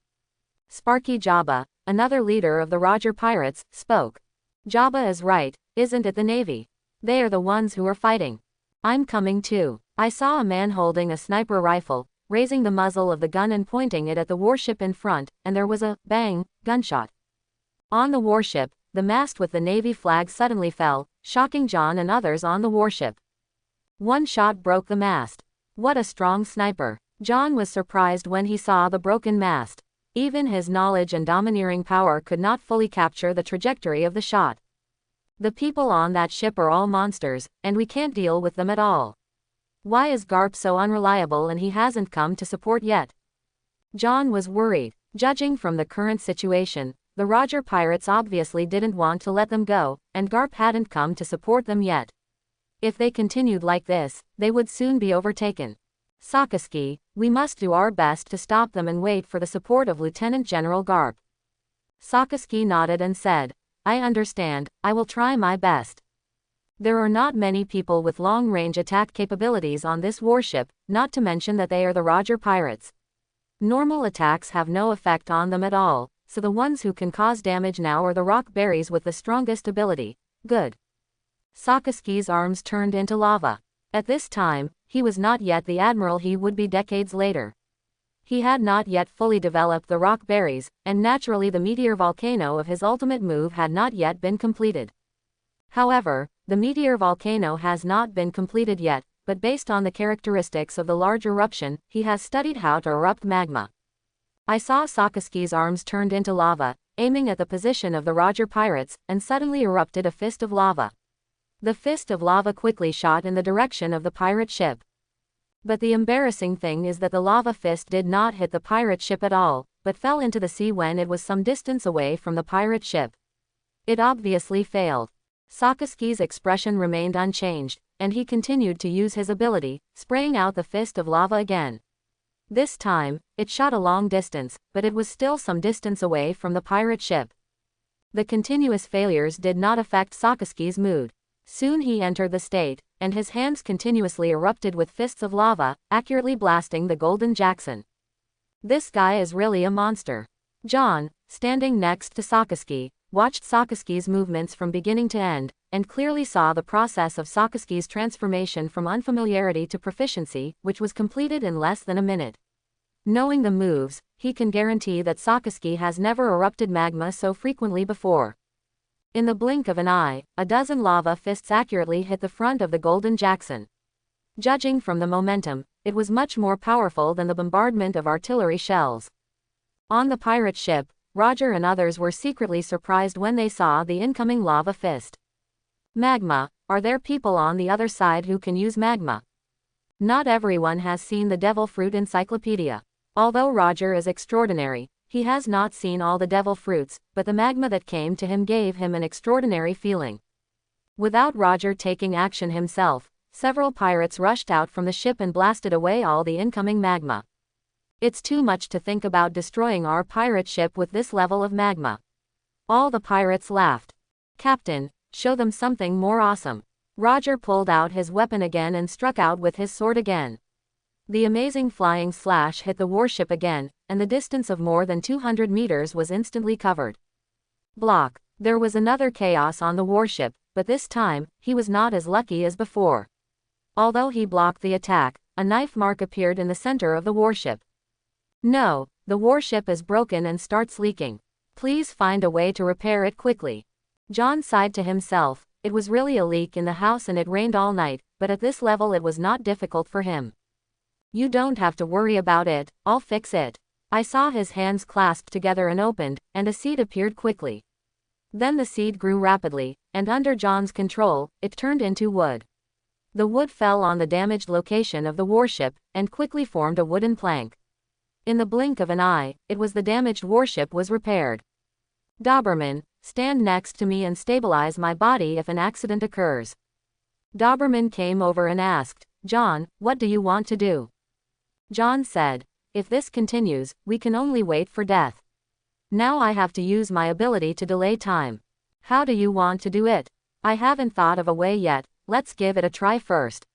Sparky Jabba, another leader of the Roger Pirates, spoke. "Jabba is right, isn't it? The Navy. They are the ones who are fighting. I'm coming too." I saw a man holding a sniper rifle, raising the muzzle of the gun and pointing it at the warship in front, and there was a bang gunshot. On the warship, the mast with the Navy flag suddenly fell, shocking John and others on the warship. One shot broke the mast. What a strong sniper. John was surprised when he saw the broken mast. Even his knowledge and domineering power could not fully capture the trajectory of the shot. The people on that ship are all monsters, and we can't deal with them at all. Why is Garp so unreliable and he hasn't come to support yet? John was worried. Judging from the current situation, the Roger Pirates obviously didn't want to let them go, and Garp hadn't come to support them yet. If they continued like this, they would soon be overtaken. Sakasi, we must do our best to stop them and wait for the support of Lieutenant General Garp. Sakasi nodded and said, "I understand, I will try my best." There are not many people with long-range attack capabilities on this warship, not to mention that they are the Roger Pirates. Normal attacks have no effect on them at all, so the ones who can cause damage now are the rock berries with the strongest ability. Good. Sakasi's arms turned into lava. At this time, he was not yet the admiral he would be decades later. He had not yet fully developed the rock berries, and naturally the meteor volcano of his ultimate move had not yet been completed. However, the meteor volcano has not been completed yet, but based on the characteristics of the large eruption, he has studied how to erupt magma. I saw Sakasi's arms turned into lava, aiming at the position of the Roger Pirates, and suddenly erupted a fist of lava. The fist of lava quickly shot in the direction of the pirate ship. But the embarrassing thing is that the lava fist did not hit the pirate ship at all, but fell into the sea when it was some distance away from the pirate ship. It obviously failed. Sakasi's expression remained unchanged, and he continued to use his ability, spraying out the fist of lava again. This time, it shot a long distance, but it was still some distance away from the pirate ship. The continuous failures did not affect Sakasi's mood. Soon he entered the state, and his hands continuously erupted with fists of lava, accurately blasting the Golden Jackson. This guy is really a monster. John, standing next to Sakasi, watched Sakasi's movements from beginning to end, and clearly saw the process of Sakasi's transformation from unfamiliarity to proficiency, which was completed in less than a minute. Knowing the moves, he can guarantee that Sakasi has never erupted magma so frequently before. In the blink of an eye, a dozen lava fists accurately hit the front of the Golden Jackson. Judging from the momentum, it was much more powerful than the bombardment of artillery shells. On the pirate ship, Roger and others were secretly surprised when they saw the incoming lava fist. Magma. Are there people on the other side who can use magma? Not everyone has seen the Devil Fruit Encyclopedia. Although Roger is extraordinary, he has not seen all the devil fruits, but the magma that came to him gave him an extraordinary feeling. Without Roger taking action himself, several pirates rushed out from the ship and blasted away all the incoming magma. It's too much to think about destroying our pirate ship with this level of magma. All the pirates laughed. Captain, show them something more awesome. Roger pulled out his weapon again and struck out with his sword again. The amazing flying slash hit the warship again, and the distance of more than 200 meters was instantly covered. Block. There was another chaos on the warship, but this time, he was not as lucky as before. Although he blocked the attack, a knife mark appeared in the center of the warship. No, the warship is broken and starts leaking. Please find a way to repair it quickly. John sighed to himself. It was really a leak in the house and it rained all night, but at this level it was not difficult for him. You don't have to worry about it, I'll fix it. I saw his hands clasped together and opened, and a seed appeared quickly. Then the seed grew rapidly, and under John's control, it turned into wood. The wood fell on the damaged location of the warship, and quickly formed a wooden plank. In the blink of an eye, it was the damaged warship was repaired. Doberman, stand next to me and stabilize my body if an accident occurs. Doberman came over and asked, John, what do you want to do? John said, if this continues, we can only wait for death. Now I have to use my ability to delay time. How do you want to do it? I haven't thought of a way yet, let's give it a try first.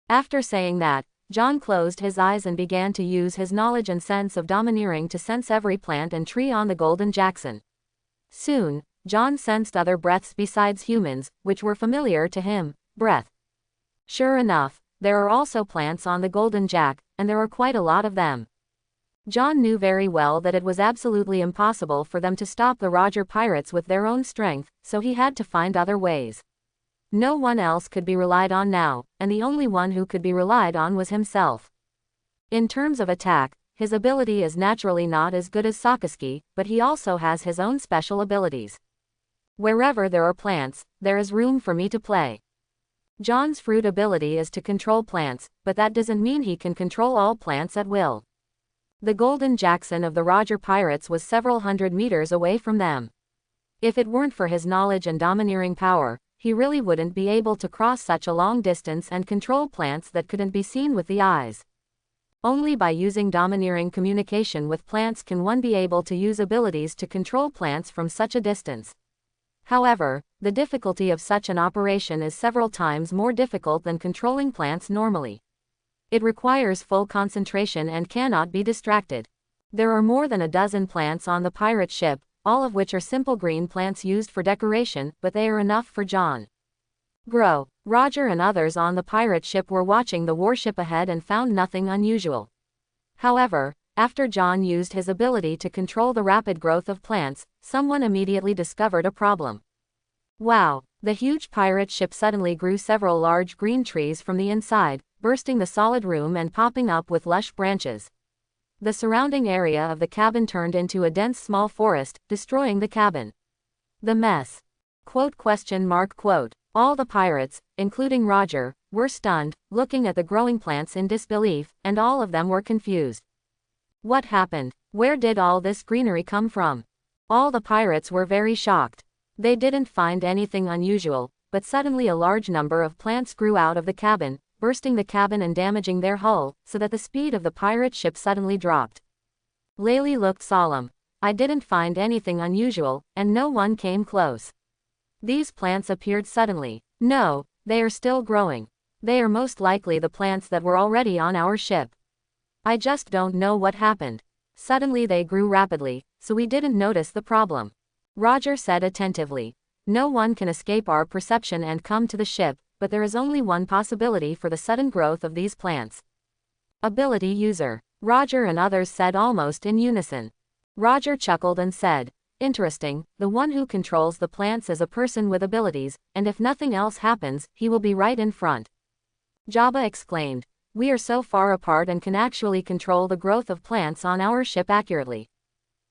After saying that, John closed his eyes and began to use his knowledge and sense of domineering to sense every plant and tree on the Golden Jackson. Soon, John sensed other breaths besides humans, which were familiar to him. Breath. Sure enough, there are also plants on the Golden Jack, and there are quite a lot of them. John knew very well that it was absolutely impossible for them to stop the Roger pirates with their own strength, so he had to find other ways. No one else could be relied on now, and the only one who could be relied on was himself. In terms of attack, his ability is naturally not as good as Sakasi, but he also has his own special abilities. Wherever there are plants, there is room for me to play. John's fruit ability is to control plants, but that doesn't mean he can control all plants at will. The Golden Jackson of the Roger pirates was several hundred meters away from them. If it weren't for his knowledge and domineering power, he really wouldn't be able to cross such a long distance and control plants that couldn't be seen with the eyes. Only by using domineering communication with plants can one be able to use abilities to control plants from such a distance. However, the difficulty of such an operation is several times more difficult than controlling plants normally. It requires full concentration and cannot be distracted. There are more than a dozen plants on the pirate ship, all of which are simple green plants used for decoration, but they are enough for John. Grow. Roger and others on the pirate ship were watching the warship ahead and found nothing unusual. However, after John used his ability to control the rapid growth of plants, someone immediately discovered a problem. Wow! The huge pirate ship suddenly grew several large green trees from the inside, bursting the solid room and popping up with lush branches. The surrounding area of the cabin turned into a dense small forest, destroying the cabin. The mess. Quote. All the pirates, including Roger, were stunned, looking at the growing plants in disbelief, and all of them were confused. What happened? Where did all this greenery come from? All the pirates were very shocked. They didn't find anything unusual, but suddenly a large number of plants grew out of the cabin, bursting the cabin and damaging their hull, so that the speed of the pirate ship suddenly dropped. Laylee looked solemn. I didn't find anything unusual, and no one came close. These plants appeared suddenly. No, they are still growing. They are most likely the plants that were already on our ship. I just don't know what happened. Suddenly they grew rapidly, so we didn't notice the problem. Roger said attentively. No one can escape our perception and come to the ship, but there is only one possibility for the sudden growth of these plants. Ability user. Roger and others said almost in unison. Roger chuckled and said, "Interesting, the one who controls the plants is a person with abilities, and if nothing else happens, he will be right in front." Jabba exclaimed, "We are so far apart and can actually control the growth of plants on our ship accurately.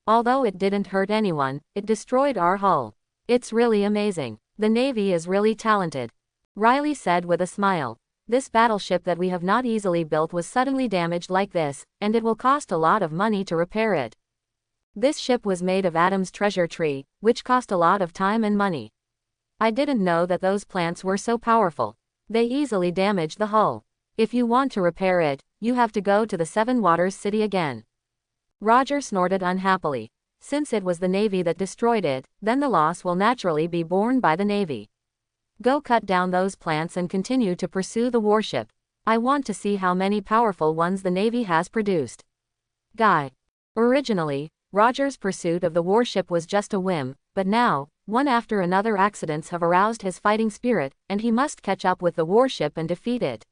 Although it didn't hurt anyone, it destroyed our hull. It's really amazing. The Navy is really talented." Riley said with a smile. "This battleship that we have not easily built was suddenly damaged like this, and it will cost a lot of money to repair it. This ship was made of Adam's treasure tree, which cost a lot of time and money. I didn't know that those plants were so powerful. They easily damaged the hull. If you want to repair it, you have to go to the Seven Waters City again." Roger snorted unhappily. Since it was the Navy that destroyed it, then the loss will naturally be borne by the Navy. Go cut down those plants and continue to pursue the warship. I want to see how many powerful ones the Navy has produced. Guy. Originally, Roger's pursuit of the warship was just a whim, but now, one after another accidents have aroused his fighting spirit, and he must catch up with the warship and defeat it.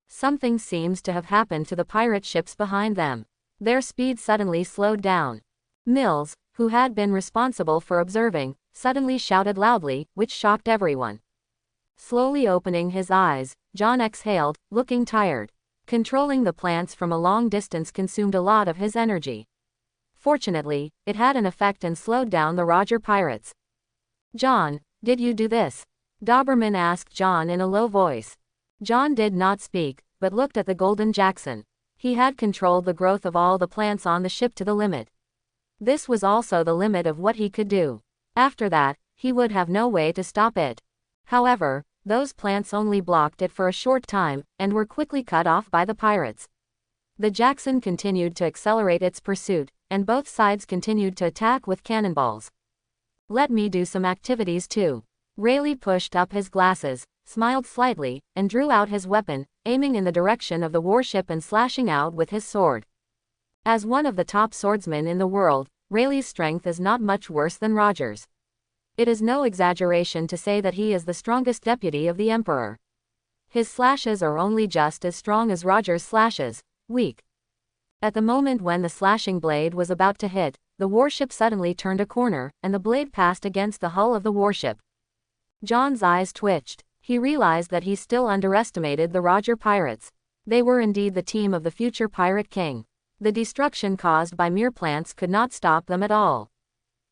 Something seems to have happened to the pirate ships behind them. Their speed suddenly slowed down. Mills, who had been responsible for observing, suddenly shouted loudly, which shocked everyone. Slowly opening his eyes, John exhaled, looking tired. Controlling the plants from a long distance consumed a lot of his energy. Fortunately, it had an effect and slowed down the Roger pirates. "John, did you do this?" Doberman asked John in a low voice. John did not speak, but looked at the Golden Jackson. He had controlled the growth of all the plants on the ship to the limit. This was also the limit of what he could do. After that, he would have no way to stop it. However, those plants only blocked it for a short time, and were quickly cut off by the pirates. The Jackson continued to accelerate its pursuit, and both sides continued to attack with cannonballs. "Let me do some activities too." Rayleigh pushed up his glasses, smiled slightly, and drew out his weapon, aiming in the direction of the warship and slashing out with his sword. As one of the top swordsmen in the world, Rayleigh's strength is not much worse than Roger's. It is no exaggeration to say that he is the strongest deputy of the Emperor. His slashes are only just as strong as Roger's slashes, weak. At the moment when the slashing blade was about to hit, the warship suddenly turned a corner, and the blade passed against the hull of the warship. John's eyes twitched. He realized that he still underestimated the Roger pirates. They were indeed the team of the future Pirate King. The destruction caused by mere plants could not stop them at all.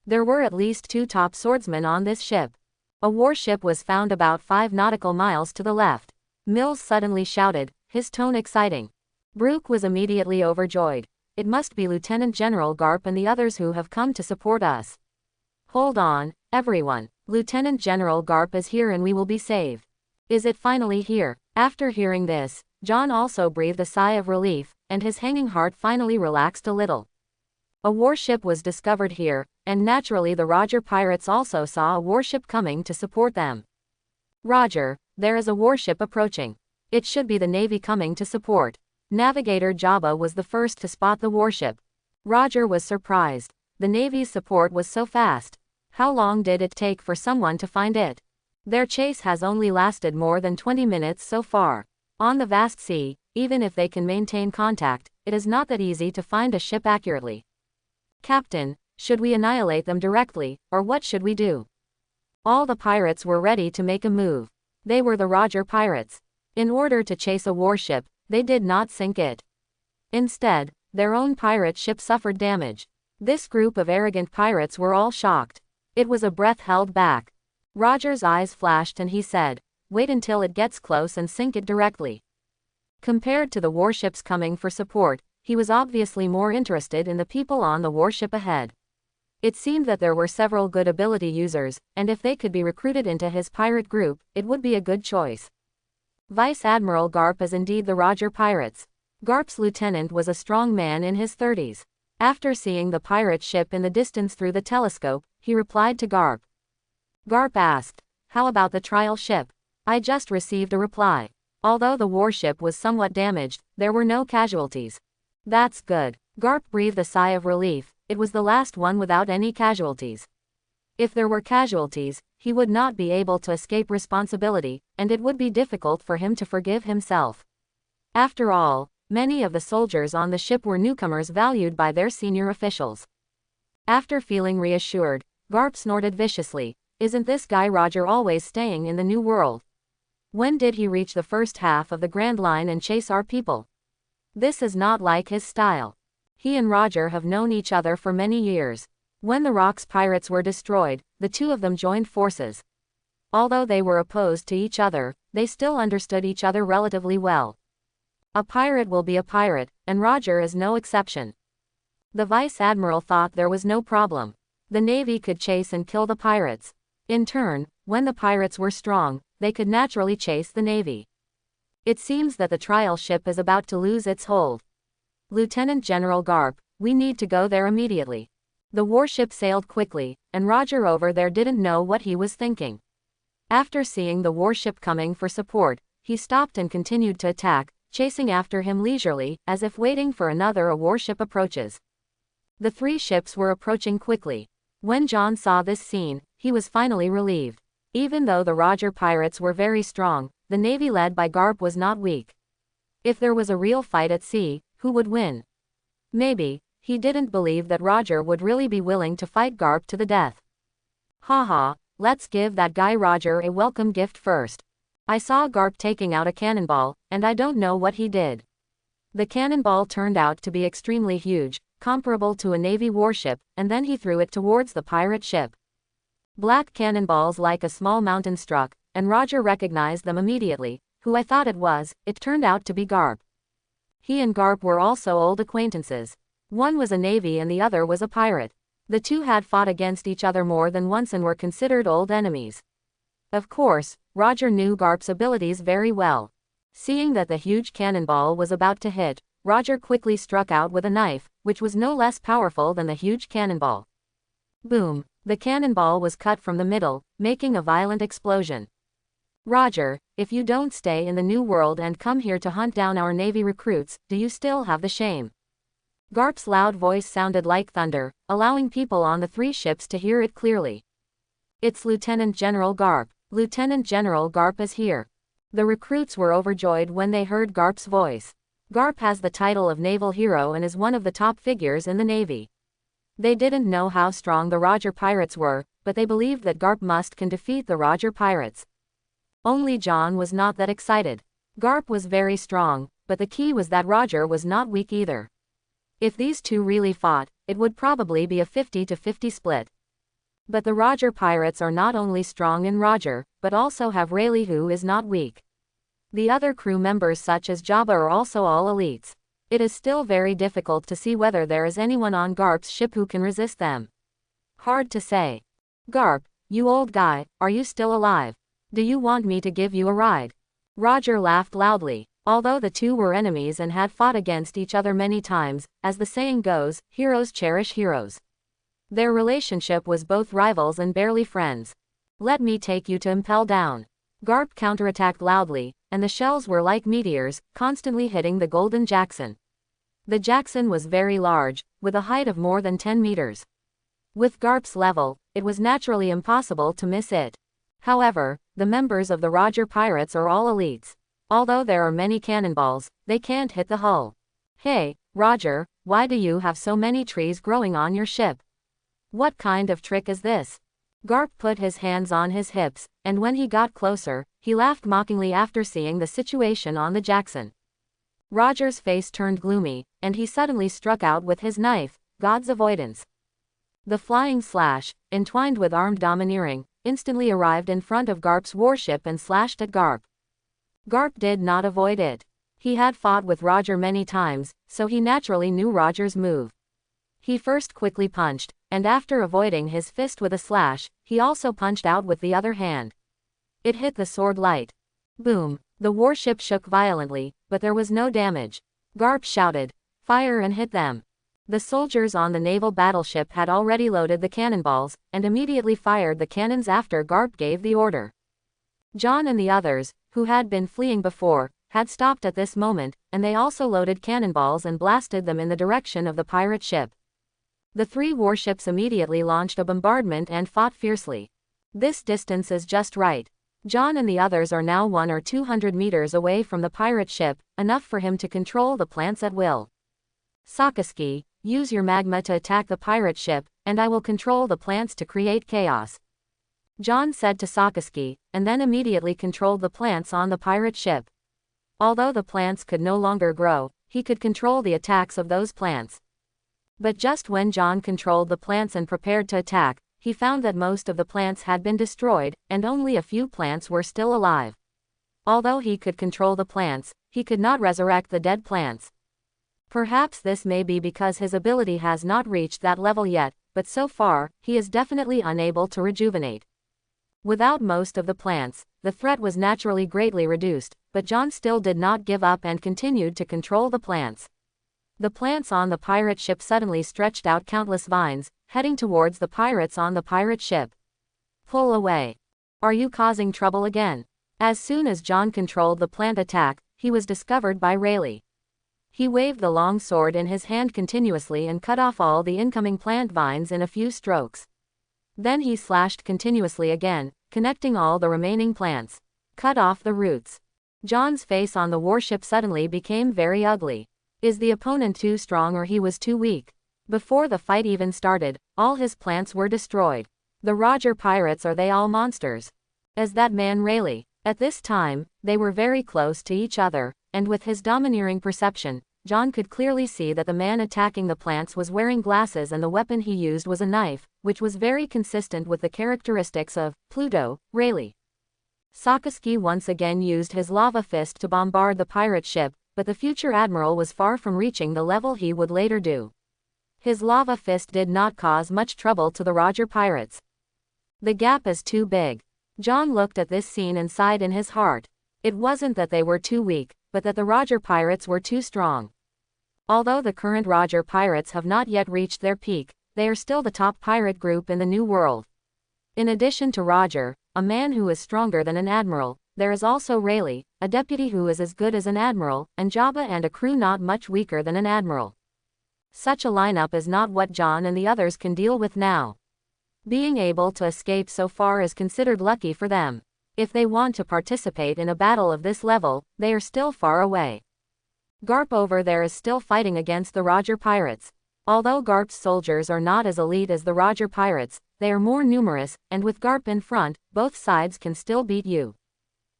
There were at least 2 top swordsmen on this ship. A warship was found about 5 nautical miles to the left. Mills suddenly shouted, his tone exciting. Brooke was immediately overjoyed. "It must be Lieutenant General Garp and the others who have come to support us. Hold on, everyone. Lieutenant General Garp is here and we will be saved." Is it finally here? After hearing this, John also breathed a sigh of relief, and his hanging heart finally relaxed a little. A warship was discovered here, and naturally the Roger pirates also saw a warship coming to support them. "Roger, there is a warship approaching. It should be the Navy coming to support." Navigator Jabba was the first to spot the warship. Roger was surprised. The Navy's support was so fast. How long did it take for someone to find it? Their chase has only lasted more than 20 minutes so far. On the vast sea, even if they can maintain contact, it is not that easy to find a ship accurately. "Captain, should we annihilate them directly, or what should we do?" All the pirates were ready to make a move. They were the Roger pirates. In order to chase a warship, they did not sink it. Instead, their own pirate ship suffered damage. This group of arrogant pirates were all shocked. It was a breath held back. Roger's eyes flashed and he said, "Wait until it gets close and sink it directly." Compared to the warships coming for support, he was obviously more interested in the people on the warship ahead. It seemed that there were several good ability users, and if they could be recruited into his pirate group, it would be a good choice. Vice Admiral Garp is indeed the Roger pirates. Garp's lieutenant was a strong man in his 30s. After seeing the pirate ship in the distance through the telescope, he replied to Garp. Garp asked, "How about the trial ship?" "I just received a reply. Although the warship was somewhat damaged, there were no casualties." "That's good." Garp breathed a sigh of relief. It was the last one without any casualties. If there were casualties, he would not be able to escape responsibility, and it would be difficult for him to forgive himself. After all, Many of the soldiers on the ship were newcomers valued by their senior officials. After feeling reassured, Garp snorted viciously. Isn't this guy Roger always staying in the New World? When did he reach the first half of the Grand Line and chase our people? This is not like his style. He and Roger have known each other for many years. When the Rock's pirates were destroyed, the two of them joined forces. Although they were opposed to each other, they still understood each other relatively well. A pirate will be a pirate, and Roger is no exception. The Vice Admiral thought there was no problem. The Navy could chase and kill the pirates. In turn, when the pirates were strong, they could naturally chase the Navy. It seems that the trial ship is about to lose its hold. Lieutenant General Garp, we need to go there immediately. The warship sailed quickly, and Roger over there didn't know what he was thinking. After seeing the warship coming for support, he stopped and continued to attack, chasing after him leisurely, as if waiting for another warship approaches. The three ships were approaching quickly. When John saw this scene, he was finally relieved. Even though the Roger pirates were very strong, the Navy led by Garp was not weak. If there was a real fight at sea, who would win? Maybe, he didn't believe that Roger would really be willing to fight Garp to the death. Haha, let's give that guy Roger a welcome gift first. I saw Garp taking out a cannonball, and I don't know what he did. The cannonball turned out to be extremely huge, comparable to a Navy warship, and then he threw it towards the pirate ship. Black cannonballs like a small mountain struck, and Roger recognized them immediately. Who I thought it was, it turned out to be Garp. He and Garp were also old acquaintances. One was a Navy and the other was a pirate. The two had fought against each other more than once and were considered old enemies. Of course, Roger knew Garp's abilities very well. Seeing that the huge cannonball was about to hit, Roger quickly struck out with a knife, which was no less powerful than the huge cannonball. Boom! The cannonball was cut from the middle, making a violent explosion. Roger, if you don't stay in the New World and come here to hunt down our Navy recruits, do you still have the shame? Garp's loud voice sounded like thunder, allowing people on the three ships to hear it clearly. It's Lieutenant General Garp. Lieutenant General Garp is here. The recruits were overjoyed when they heard Garp's voice. Garp has the title of Naval Hero and is one of the top figures in the Navy. They didn't know how strong the Roger pirates were, but they believed that Garp can defeat the Roger pirates. Only John was not that excited. Garp was very strong, but the key was that Roger was not weak either. If these two really fought, it would probably be a 50-50 split. But the Roger pirates are not only strong in Roger, but also have Rayleigh, who is not weak. The other crew members such as Jabba are also all elites. It is still very difficult to see whether there is anyone on Garp's ship who can resist them. Hard to say. Garp, you old guy, are you still alive? Do you want me to give you a ride? Roger laughed loudly. Although the two were enemies and had fought against each other many times, as the saying goes, heroes cherish heroes. Their relationship was both rivals and barely friends. Let me take you to Impel Down. Garp counterattacked loudly, and the shells were like meteors, constantly hitting the Golden Jackson. The Jackson was very large, with a height of more than 10 meters. With Garp's level, it was naturally impossible to miss it. However, the members of the Roger pirates are all elites. Although there are many cannonballs, they can't hit the hull. Hey, Roger, why do you have so many trees growing on your ship? What kind of trick is this? Garp put his hands on his hips, and when he got closer, he laughed mockingly after seeing the situation on the Jackson. Roger's face turned gloomy, and he suddenly struck out with his knife, God's avoidance. The flying slash, entwined with armed domineering, instantly arrived in front of Garp's warship and slashed at Garp. Garp did not avoid it. He had fought with Roger many times, so he naturally knew Roger's move. He first quickly punched, and after avoiding his fist with a slash, he also punched out with the other hand. It hit the sword light. Boom! The warship shook violently, but there was no damage. Garp shouted, "Fire," and hit them. The soldiers on the naval battleship had already loaded the cannonballs, and immediately fired the cannons after Garp gave the order. John and the others, who had been fleeing before, had stopped at this moment, and they also loaded cannonballs and blasted them in the direction of the pirate ship. The three warships immediately launched a bombardment and fought fiercely. This distance is just right. John and the others are now 100 or 200 meters away from the pirate ship, enough for him to control the plants at will. Sakasi, use your magma to attack the pirate ship, and I will control the plants to create chaos. John said to Sakasi, and then immediately controlled the plants on the pirate ship. Although the plants could no longer grow, he could control the attacks of those plants. But just when John controlled the plants and prepared to attack, he found that most of the plants had been destroyed, and only a few plants were still alive. Although he could control the plants, he could not resurrect the dead plants. Perhaps this may be because his ability has not reached that level yet, but so far, he is definitely unable to rejuvenate. Without most of the plants, the threat was naturally greatly reduced, but John still did not give up and continued to control the plants. The plants on the pirate ship suddenly stretched out countless vines, heading towards the pirates on the pirate ship. Pull away. Are you causing trouble again? As soon as John controlled the plant attack, he was discovered by Rayleigh. He waved the long sword in his hand continuously and cut off all the incoming plant vines in a few strokes. Then he slashed continuously again, connecting all the remaining plants. Cut off the roots. John's face on the warship suddenly became very ugly. Is the opponent too strong or he was too weak? Before the fight even started, all his plants were destroyed. The Roger pirates, are they all monsters? As that man Rayleigh. At this time, they were very close to each other, and with his domineering perception, John could clearly see that the man attacking the plants was wearing glasses and the weapon he used was a knife, which was very consistent with the characteristics of Pluto, Rayleigh. Sakasi once again used his lava fist to bombard the pirate ship, but the future admiral was far from reaching the level he would later do. His lava fist did not cause much trouble to the Roger pirates. The gap is too big. John looked at this scene and sighed in his heart. It wasn't that they were too weak, but that the Roger pirates were too strong. Although the current Roger pirates have not yet reached their peak, they are still the top pirate group in the New World. In addition to Roger, a man who is stronger than an admiral, there is also Rayleigh, a deputy who is as good as an admiral, and Jabba and a crew not much weaker than an admiral. Such a lineup is not what John and the others can deal with now. Being able to escape so far is considered lucky for them. If they want to participate in a battle of this level, they are still far away. Garp over there is still fighting against the Roger pirates. Although Garp's soldiers are not as elite as the Roger pirates, they are more numerous, and with Garp in front, both sides can still beat you.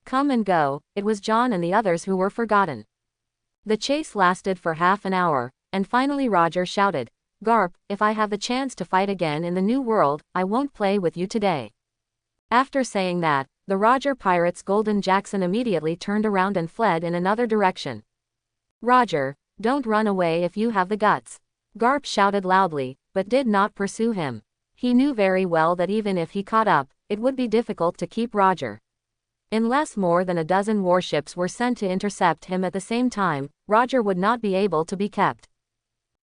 Come and go, it was John and the others who were forgotten. The chase lasted for half an hour, and finally Roger shouted, "Garp, if I have the chance to fight again in the New World, I won't play with you today." After saying that, the Roger pirates Golden Jackson immediately turned around and fled in another direction. "Roger, don't run away if you have the guts." Garp shouted loudly, but did not pursue him. He knew very well that even if he caught up, it would be difficult to keep Roger. Unless more than a dozen warships were sent to intercept him at the same time, Roger would not be able to be kept.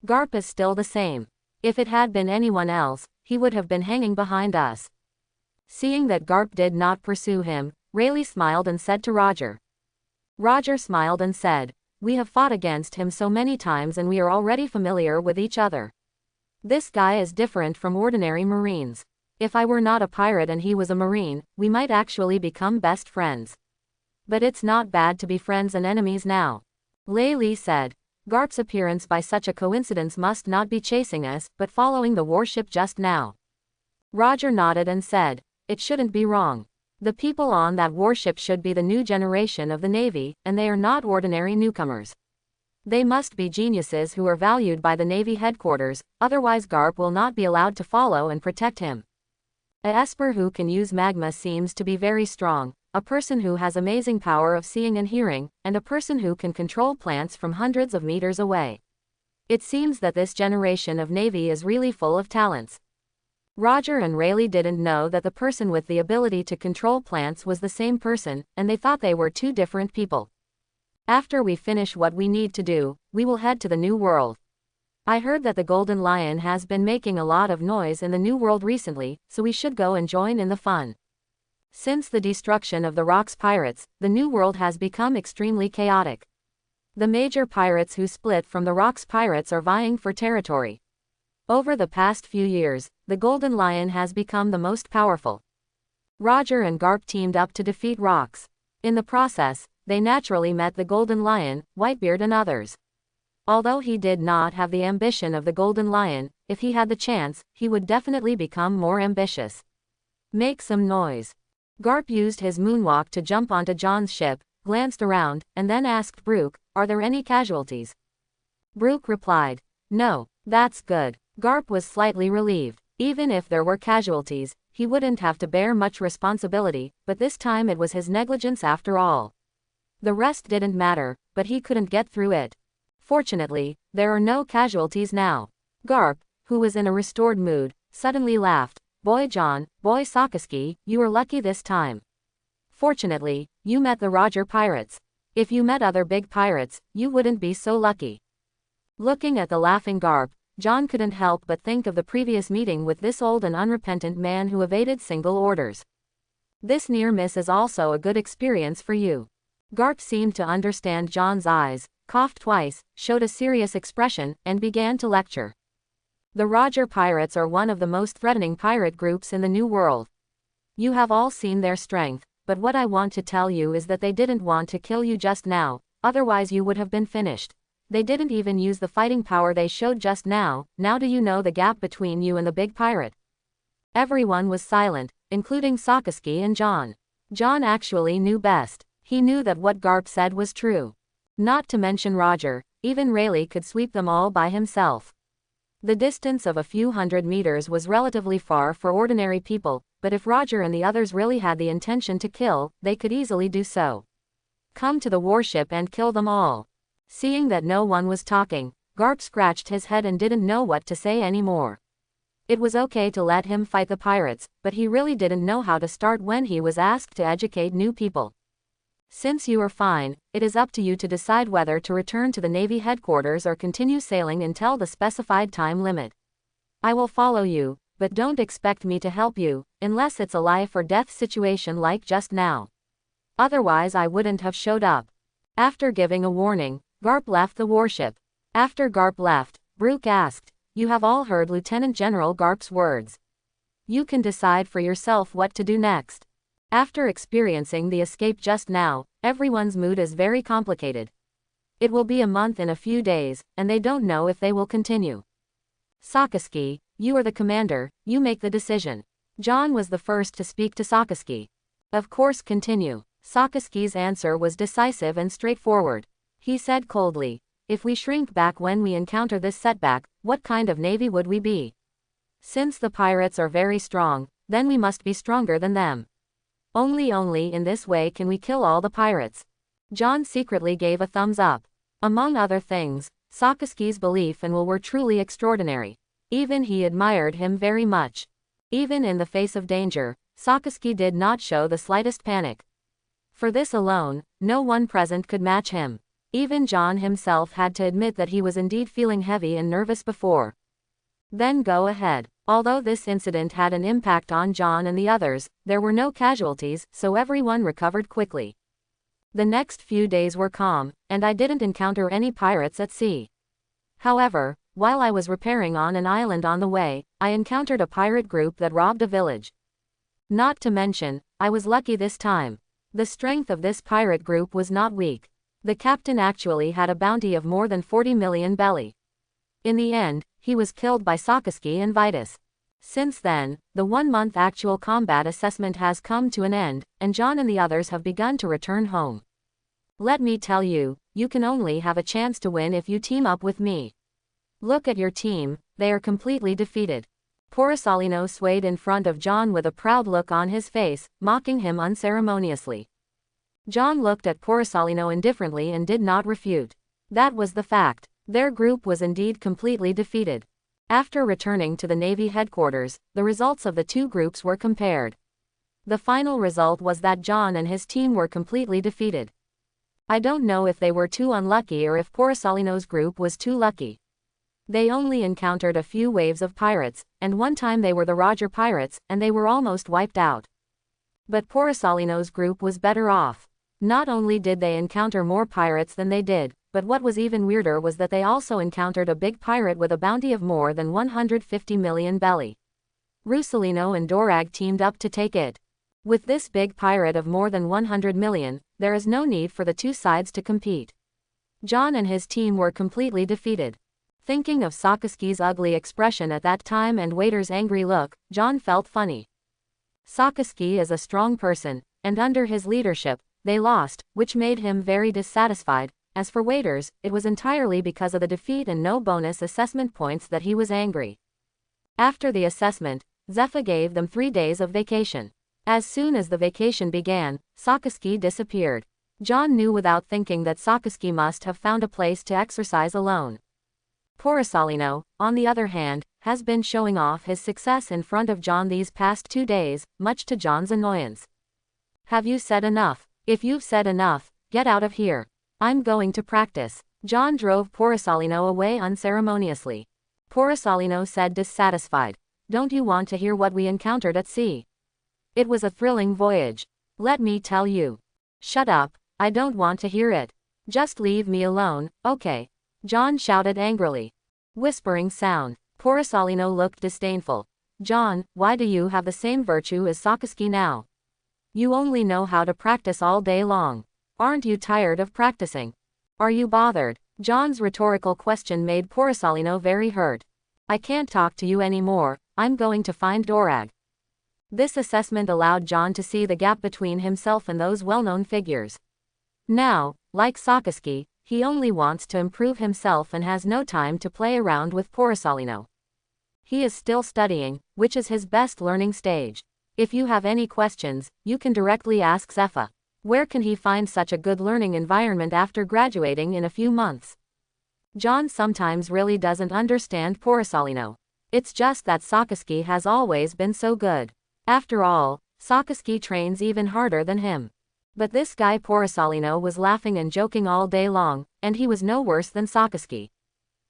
Garp is still the same. If it had been anyone else, he would have been hanging behind us. Seeing that Garp did not pursue him, Rayleigh smiled and said to Roger. Roger smiled and said, "We have fought against him so many times and we are already familiar with each other. This guy is different from ordinary Marines. If I were not a pirate and he was a Marine, we might actually become best friends. But it's not bad to be friends and enemies now." Rayleigh said. Garp's appearance by such a coincidence must not be chasing us, but following the warship just now. Roger nodded and said, "It shouldn't be wrong. The people on that warship should be the new generation of the Navy, and they are not ordinary newcomers. They must be geniuses who are valued by the Navy headquarters, otherwise Garp will not be allowed to follow and protect him. A Esper who can use magma seems to be very strong, a person who has amazing power of seeing and hearing, and a person who can control plants from hundreds of meters away. It seems that this generation of Navy is really full of talents." Roger and Rayleigh didn't know that the person with the ability to control plants was the same person, and they thought they were two different people. "After we finish what we need to do, we will head to the New World. I heard that the Golden Lion has been making a lot of noise in the New World recently, so we should go and join in the fun. Since the destruction of the Rocks pirates, the New World has become extremely chaotic. The major pirates who split from the Rocks pirates are vying for territory. Over the past few years, the Golden Lion has become the most powerful. Roger and Garp teamed up to defeat Rox. In the process, they naturally met the Golden Lion, Whitebeard and others. Although he did not have the ambition of the Golden Lion, if he had the chance, he would definitely become more ambitious. Make some noise. Garp used his moonwalk to jump onto John's ship, glanced around, and then asked Brooke, "Are there any casualties?" Brooke replied, "No." "That's good." Garp was slightly relieved. Even if there were casualties, he wouldn't have to bear much responsibility, but this time it was his negligence after all. The rest didn't matter, but he couldn't get through it. Fortunately, there are no casualties now. Garp, who was in a restored mood, suddenly laughed. "Boy John, boy Sakasi, you were lucky this time. Fortunately, you met the Roger pirates. If you met other big pirates, you wouldn't be so lucky." Looking at the laughing Garp, John couldn't help but think of the previous meeting with this old and unrepentant man who evaded single orders. "This near miss is also a good experience for you." Garp seemed to understand John's eyes, coughed twice, showed a serious expression, and began to lecture. "The Roger pirates are one of the most threatening pirate groups in the New World. You have all seen their strength, but what I want to tell you is that they didn't want to kill you just now, otherwise you would have been finished. They didn't even use the fighting power they showed just now. Now do you know the gap between you and the big pirate?" Everyone was silent, including Sakasi and John. John actually knew best. He knew that what Garp said was true. Not to mention Roger, even Rayleigh could sweep them all by himself. The distance of a few hundred meters was relatively far for ordinary people, but if Roger and the others really had the intention to kill, they could easily do so. Come to the warship and kill them all. Seeing that no one was talking, Garp scratched his head and didn't know what to say anymore. It was okay to let him fight the pirates, but he really didn't know how to start when he was asked to educate new people. "Since you are fine, it is up to you to decide whether to return to the Navy headquarters or continue sailing until the specified time limit. I will follow you, but don't expect me to help you, unless it's a life or death situation like just now. Otherwise I wouldn't have showed up." After giving a warning, Garp left the warship. After Garp left, Brooke asked, "You have all heard Lieutenant General Garp's words. You can decide for yourself what to do next." After experiencing the escape just now, everyone's mood is very complicated. It will be a month in a few days, and they don't know if they will continue. "Sakasi, you are the commander, you make the decision." John was the first to speak to Sakasi. "Of course, continue." Sakasi's answer was decisive and straightforward. He said coldly, "If we shrink back when we encounter this setback, what kind of navy would we be? Since the pirates are very strong, then we must be stronger than them. Only in this way can we kill all the pirates." John secretly gave a thumbs up. Among other things, Sakasi's belief and will were truly extraordinary. Even he admired him very much. Even in the face of danger, Sakasi did not show the slightest panic. For this alone, no one present could match him. Even John himself had to admit that he was indeed feeling heavy and nervous before. Then go ahead. Although this incident had an impact on John and the others, there were no casualties, so everyone recovered quickly. The next few days were calm, and I didn't encounter any pirates at sea. However, while I was repairing on an island on the way, I encountered a pirate group that robbed a village. Not to mention, I was lucky this time. The strength of this pirate group was not weak. The captain actually had a bounty of more than 40 million belly. In the end, he was killed by Sakasi and Vitus. Since then, the 1-month actual combat assessment has come to an end, and John and the others have begun to return home. Let me tell you, you can only have a chance to win if you team up with me. Look at your team, they are completely defeated. Porosalino swayed in front of John with a proud look on his face, mocking him unceremoniously. John looked at Porosalino indifferently and did not refute. That was the fact. Their group was indeed completely defeated. After returning to the Navy headquarters, the results of the two groups were compared. The final result was that John and his team were completely defeated. I don't know if they were too unlucky or if Porosalino's group was too lucky. They only encountered a few waves of pirates, and one time they were the Roger pirates, and they were almost wiped out. But Porosalino's group was better off. Not only did they encounter more pirates than they did, but what was even weirder was that they also encountered a big pirate with a bounty of more than 150 million belly. Russolino and Dorag teamed up to take it. With this big pirate of more than 100 million, there is no need for the two sides to compete. John and his team were completely defeated. Thinking of Sakasi's ugly expression at that time and Waiter's angry look, John felt funny. Sakasi is a strong person, and under his leadership, they lost, which made him very dissatisfied. As for Waiters, it was entirely because of the defeat and no bonus assessment points that he was angry. After the assessment, Zephyr gave them 3 days of vacation. As soon as the vacation began, Sakasi disappeared. John knew without thinking that Sakasi must have found a place to exercise alone. Porosalino, on the other hand, has been showing off his success in front of John these past 2 days, much to John's annoyance. Have you said enough? If you've said enough, get out of here. I'm going to practice. John drove Porosalino away unceremoniously. Porosalino said dissatisfied. Don't you want to hear what we encountered at sea? It was a thrilling voyage. Let me tell you. Shut up, I don't want to hear it. Just leave me alone, okay? John shouted angrily. Whispering sound. Porosalino looked disdainful. John, why do you have the same virtue as Sakasi now? You only know how to practice all day long. Aren't you tired of practicing? Are you bothered? John's rhetorical question made Porosalino very hurt. I can't talk to you anymore, I'm going to find Dorag. This assessment allowed John to see the gap between himself and those well-known figures. Now, like Sakasi, he only wants to improve himself and has no time to play around with Porosalino. He is still studying, which is his best learning stage. If you have any questions, you can directly ask Zephyr. Where can he find such a good learning environment after graduating in a few months? John sometimes really doesn't understand Porosalino. It's just that Sakasi has always been so good. After all, Sakasi trains even harder than him. But this guy Porosalino was laughing and joking all day long, and he was no worse than Sakasi.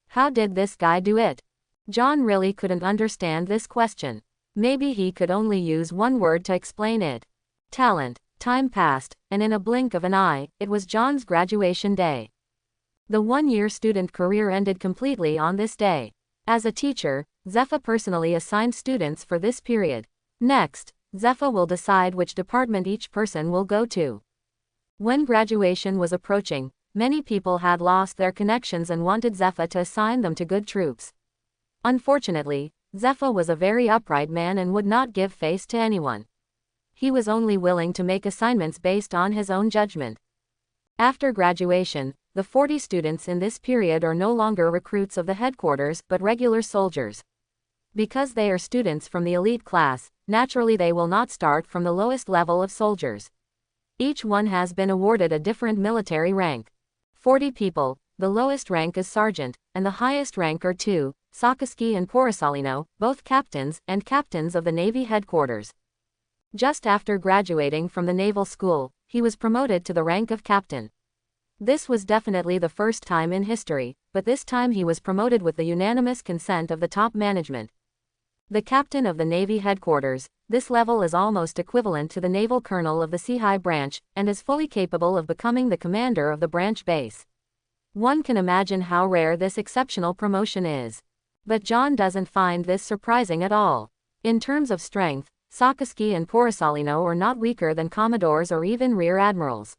How did this guy do it? John really couldn't understand this question. Maybe he could only use one word to explain it. Talent. Time passed, and in a blink of an eye, it was John's graduation day. The one-year student career ended completely on this day. As a teacher, Zephyr personally assigned students for this period. Next, Zephyr will decide which department each person will go to. When graduation was approaching, many people had lost their connections and wanted Zephyr to assign them to good troops. Unfortunately, Zephyr was a very upright man and would not give face to anyone. He was only willing to make assignments based on his own judgment. After graduation, the 40 students in this period are no longer recruits of the headquarters but regular soldiers. Because they are students from the elite class, naturally they will not start from the lowest level of soldiers. Each one has been awarded a different military rank. 40 people, the lowest rank is sergeant, and the highest rank are 2, Sakasi and Porosalino, both captains and captains of the Navy headquarters. Just after graduating from the naval school, he was promoted to the rank of captain. This was definitely the first time in history, but this time he was promoted with the unanimous consent of the top management. The captain of the Navy headquarters, this level is almost equivalent to the naval colonel of the Sea High branch, and is fully capable of becoming the commander of the branch base. One can imagine how rare this exceptional promotion is. But John doesn't find this surprising at all. In terms of strength, Sakasi and Porosalino are not weaker than commodores or even rear admirals.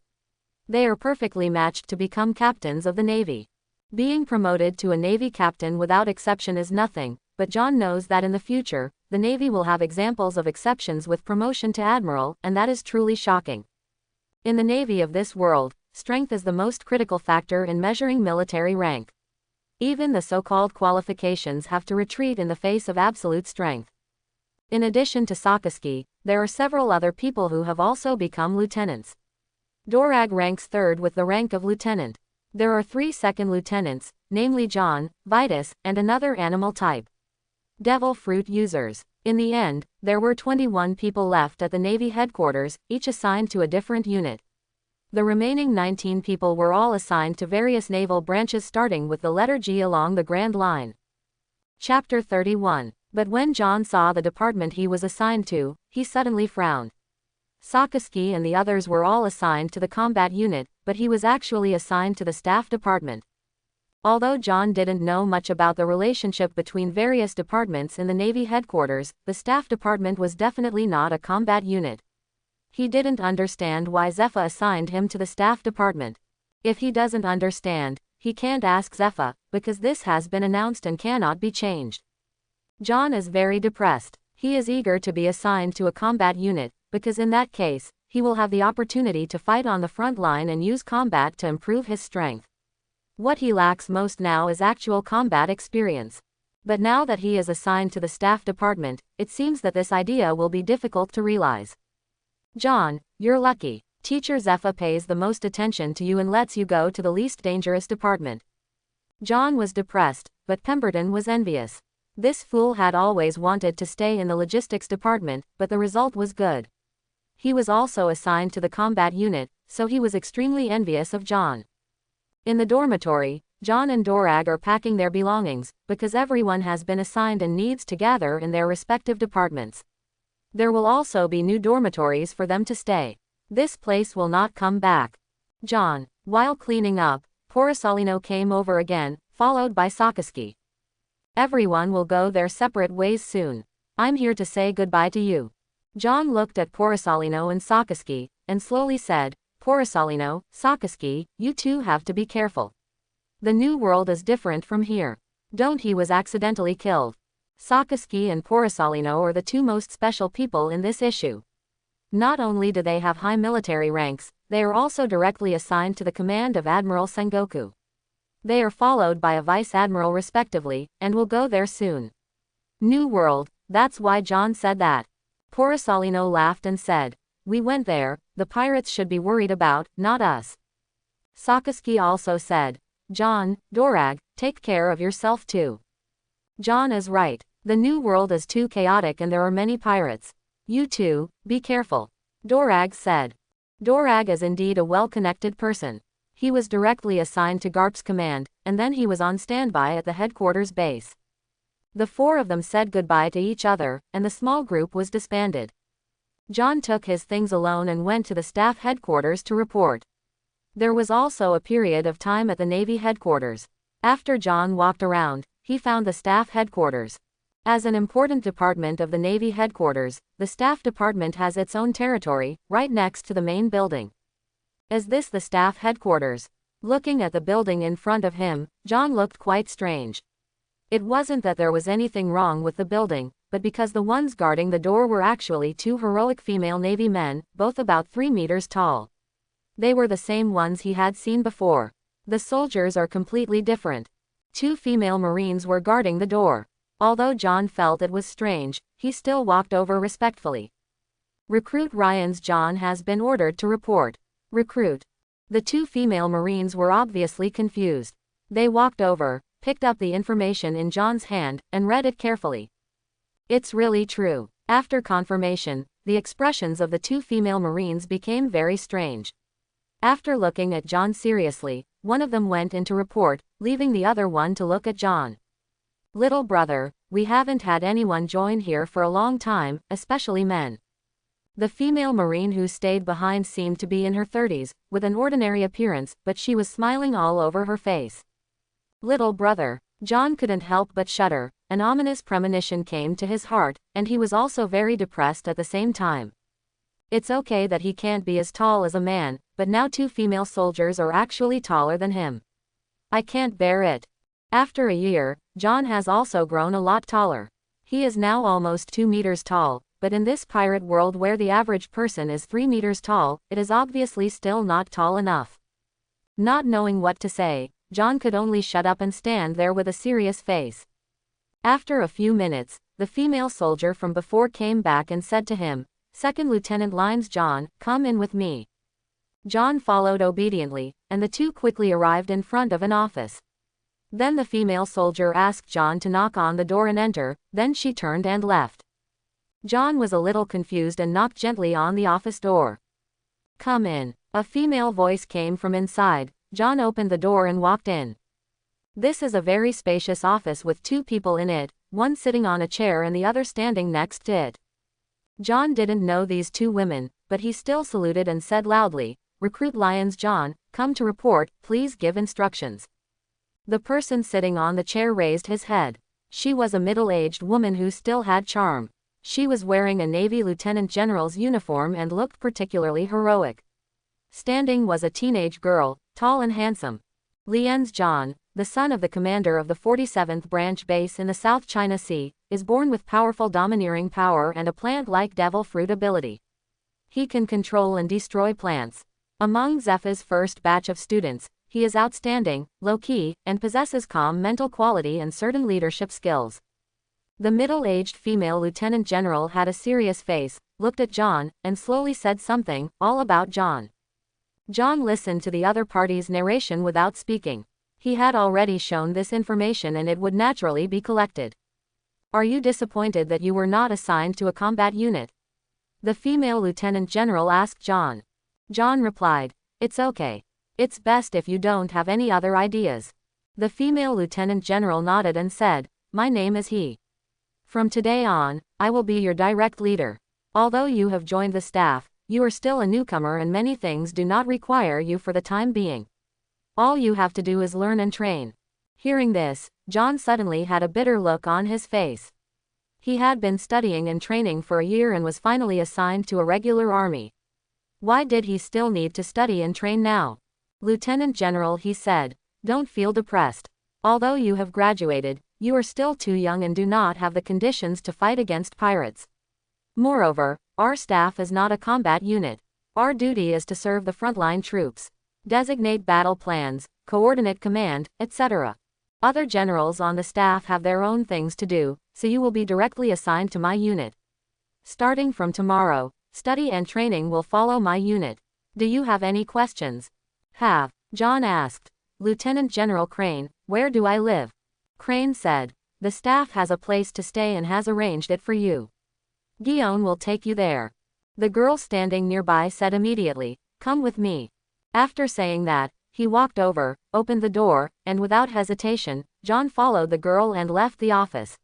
They are perfectly matched to become captains of the Navy. Being promoted to a Navy captain without exception is nothing, but John knows that in the future, the Navy will have examples of exceptions with promotion to admiral, and that is truly shocking. In the Navy of this world, strength is the most critical factor in measuring military rank. Even the so-called qualifications have to retreat in the face of absolute strength. In addition to Sakasi, there are several other people who have also become lieutenants. Dorag ranks third with the rank of lieutenant. There are 3 second lieutenants, namely John, Vitus, and another animal type. Devil fruit users. In the end, there were 21 people left at the Navy headquarters, each assigned to a different unit. The remaining 19 people were all assigned to various naval branches starting with the letter G along the Grand Line. Chapter 31. But when John saw the department he was assigned to, he suddenly frowned. Sakasi and the others were all assigned to the combat unit, but he was actually assigned to the staff department. Although John didn't know much about the relationship between various departments in the Navy headquarters, the staff department was definitely not a combat unit. He didn't understand why Zepha assigned him to the staff department. If he doesn't understand, he can't ask Zepha, because this has been announced and cannot be changed. John is very depressed. He is eager to be assigned to a combat unit, because in that case, he will have the opportunity to fight on the front line and use combat to improve his strength. What he lacks most now is actual combat experience. But now that he is assigned to the staff department, it seems that this idea will be difficult to realize. John, you're lucky. Teacher Zepha pays the most attention to you and lets you go to the least dangerous department. John was depressed, but Pemberton was envious. This fool had always wanted to stay in the logistics department, but the result was good. He was also assigned to the combat unit, so he was extremely envious of John. In the dormitory, John and Dorag are packing their belongings, because everyone has been assigned and needs to gather in their respective departments. There will also be new dormitories for them to stay. This place will not come back. John, while cleaning up, Porosalino came over again, followed by Sakasi. Everyone will go their separate ways soon. I'm here to say goodbye to you. John looked at Porosalino and Sakasi, and slowly said, Porosalino, Sakasi, you two have to be careful. The new world is different from here. Don't he was accidentally killed. Sakasi and Porosalino are the two most special people in this issue. Not only do they have high military ranks, they are also directly assigned to the command of Admiral Sengoku. They are followed by a vice admiral respectively, and will go there soon. New world, that's why John said that. Porosalino laughed and said, we went there, the pirates should be worried about, not us. Sakasi also said, John, Dorag, take care of yourself too. John is right. The new world is too chaotic and there are many pirates. You too, be careful. Dorag said. Dorag is indeed a well-connected person. He was directly assigned to Garp's command, and then he was on standby at the headquarters base. The four of them said goodbye to each other, and the small group was disbanded. John took his things alone and went to the staff headquarters to report. There was also a period of time at the Navy headquarters. After John walked around, he found the staff headquarters. As an important department of the Navy headquarters, the staff department has its own territory, right next to the main building. Is this the staff headquarters? Looking at the building in front of him, John looked quite strange. It wasn't that there was anything wrong with the building, but because the ones guarding the door were actually two heroic female Navy men, both about 3 meters tall. They were the same ones he had seen before. The soldiers are completely different. 2 female Marines were guarding the door. Although John felt it was strange, he still walked over respectfully. Recruit Ryan's John has been ordered to report. Recruit. The 2 female Marines were obviously confused. They walked over, picked up the information in John's hand, and read it carefully. It's really true. After confirmation, the expressions of the 2 female Marines became very strange. After looking at John seriously, one of them went in to report, leaving the other one to look at John. Little brother, we haven't had anyone join here for a long time, especially men. The female Marine who stayed behind seemed to be in her 30s, with an ordinary appearance, but she was smiling all over her face. Little brother, John couldn't help but shudder. An ominous premonition came to his heart, and he was also very depressed at the same time. It's okay that he can't be as tall as a man, but now 2 female soldiers are actually taller than him. I can't bear it. After a year, John has also grown a lot taller. He is now almost 2 meters tall, but in this pirate world where the average person is 3 meters tall, it is obviously still not tall enough. Not knowing what to say, John could only shut up and stand there with a serious face. After a few minutes, the female soldier from before came back and said to him, Second Lieutenant Lyons John, come in with me. John followed obediently, and the 2 quickly arrived in front of an office. Then the female soldier asked John to knock on the door and enter, then she turned and left. John was a little confused and knocked gently on the office door. Come in. A female voice came from inside. John opened the door and walked in. This is a very spacious office with 2 people in it, one sitting on a chair and the other standing next to it. John didn't know these 2 women, but he still saluted and said loudly, Recruit Lyons John, come to report, please give instructions. The person sitting on the chair raised his head. She was a middle-aged woman who still had charm. She was wearing a Navy lieutenant general's uniform and looked particularly heroic. Standing was a teenage girl, tall and handsome. Lien's John, the son of the commander of the 47th Branch Base in the South China Sea, is born with powerful domineering power and a plant-like devil fruit ability. He can control and destroy plants. Among Zepha's first batch of students, he is outstanding, low-key, and possesses calm mental quality and certain leadership skills. The middle-aged female lieutenant general had a serious face, looked at John, and slowly said something, all about John. John listened to the other party's narration without speaking. He had already shown this information and it would naturally be collected. Are you disappointed that you were not assigned to a combat unit? The female lieutenant general asked John. John replied, "It's okay. It's best if you don't have any other ideas." The female lieutenant general nodded and said, "My name is He. From today on, I will be your direct leader. Although you have joined the staff, you are still a newcomer and many things do not require you for the time being. All you have to do is learn and train." Hearing this, John suddenly had a bitter look on his face. He had been studying and training for a year and was finally assigned to a regular army. Why did he still need to study and train now? "Lieutenant General," he said, "don't feel depressed. Although you have graduated, you are still too young and do not have the conditions to fight against pirates. Moreover, our staff is not a combat unit. Our duty is to serve the frontline troops, designate battle plans, coordinate command, etc. Other generals on the staff have their own things to do, so you will be directly assigned to my unit. Starting from tomorrow, study and training will follow my unit. Do you have any questions?" "Have," John asked. "Lieutenant General Crane, where do I live?" Crane said, "The staff has a place to stay and has arranged it for you. Guillaume will take you there." The girl standing nearby said immediately, "Come with me." After saying that, he walked over, opened the door, and without hesitation, John followed the girl and left the office.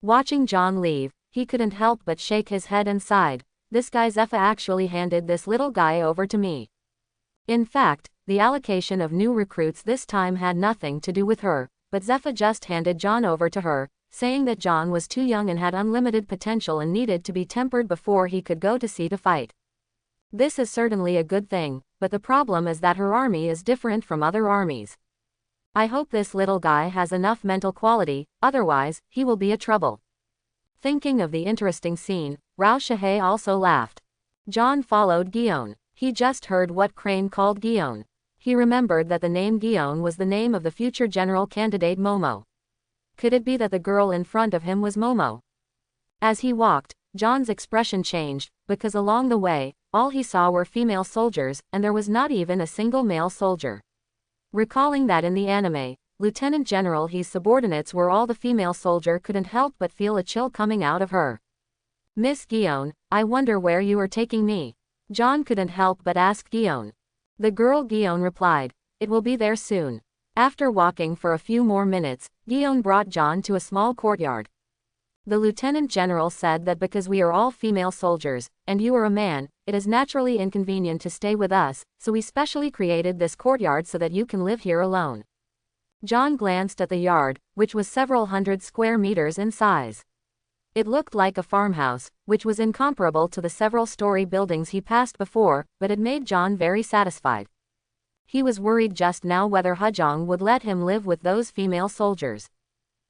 Watching John leave, he couldn't help but shake his head and sighed, "This guy Zepha actually handed this little guy over to me." In fact, the allocation of new recruits this time had nothing to do with her, but Zepha just handed John over to her, saying that John was too young and had unlimited potential and needed to be tempered before he could go to sea to fight. This is certainly a good thing, but the problem is that her army is different from other armies. I hope this little guy has enough mental quality, otherwise, he will be a trouble. Thinking of the interesting scene, Rao Shahei also laughed. John followed Guillaume. He just heard what Crane called Guillaume. He remembered that the name Guillaume was the name of the future general candidate Momo. Could it be that the girl in front of him was Momo? As he walked, John's expression changed, because along the way, all he saw were female soldiers, and there was not even a single male soldier. Recalling that in the anime, Lieutenant General He's subordinates were all the female soldier couldn't help but feel a chill coming out of her. "Miss Guillaume, I wonder where you are taking me?" John couldn't help but ask Guillaume. The girl Guillaume replied, "It will be there soon." After walking for a few more minutes, Guillaume brought John to a small courtyard. The lieutenant general said that because we are all female soldiers, and you are a man, it is naturally inconvenient to stay with us, so we specially created this courtyard so that you can live here alone. John glanced at the yard, which was several hundred square meters in size. It looked like a farmhouse, which was incomparable to the several-story buildings he passed before, but it made John very satisfied. He was worried just now whether Hajong would let him live with those female soldiers.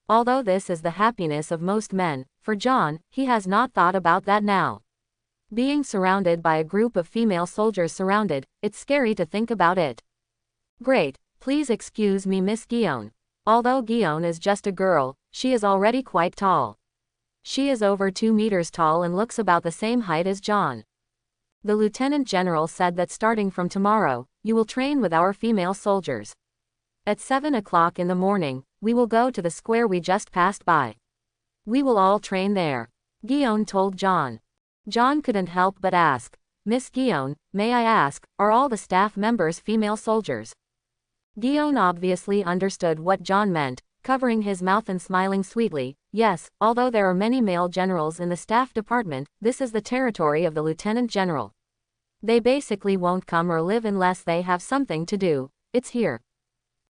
Although this is the happiness of most men, for John, he has not thought about that now. Being surrounded by a group of female soldiers it's scary to think about it. "Great, please excuse me, Miss Guillaume. Although Guillaume is just a girl, she is already quite tall. She is over 2 meters tall and looks about the same height as John." The lieutenant general said that starting from tomorrow, you will train with our female soldiers. At 7 o'clock in the morning, we will go to the square we just passed by. We will all train there, Guillaume told John. John couldn't help but ask, "Miss Guillaume, may I ask, are all the staff members female soldiers?" Guillaume obviously understood what John meant, covering his mouth and smiling sweetly, "Yes, although there are many male generals in the staff department, this is the territory of the lieutenant general. They basically won't come or live unless they have something to do. It's here.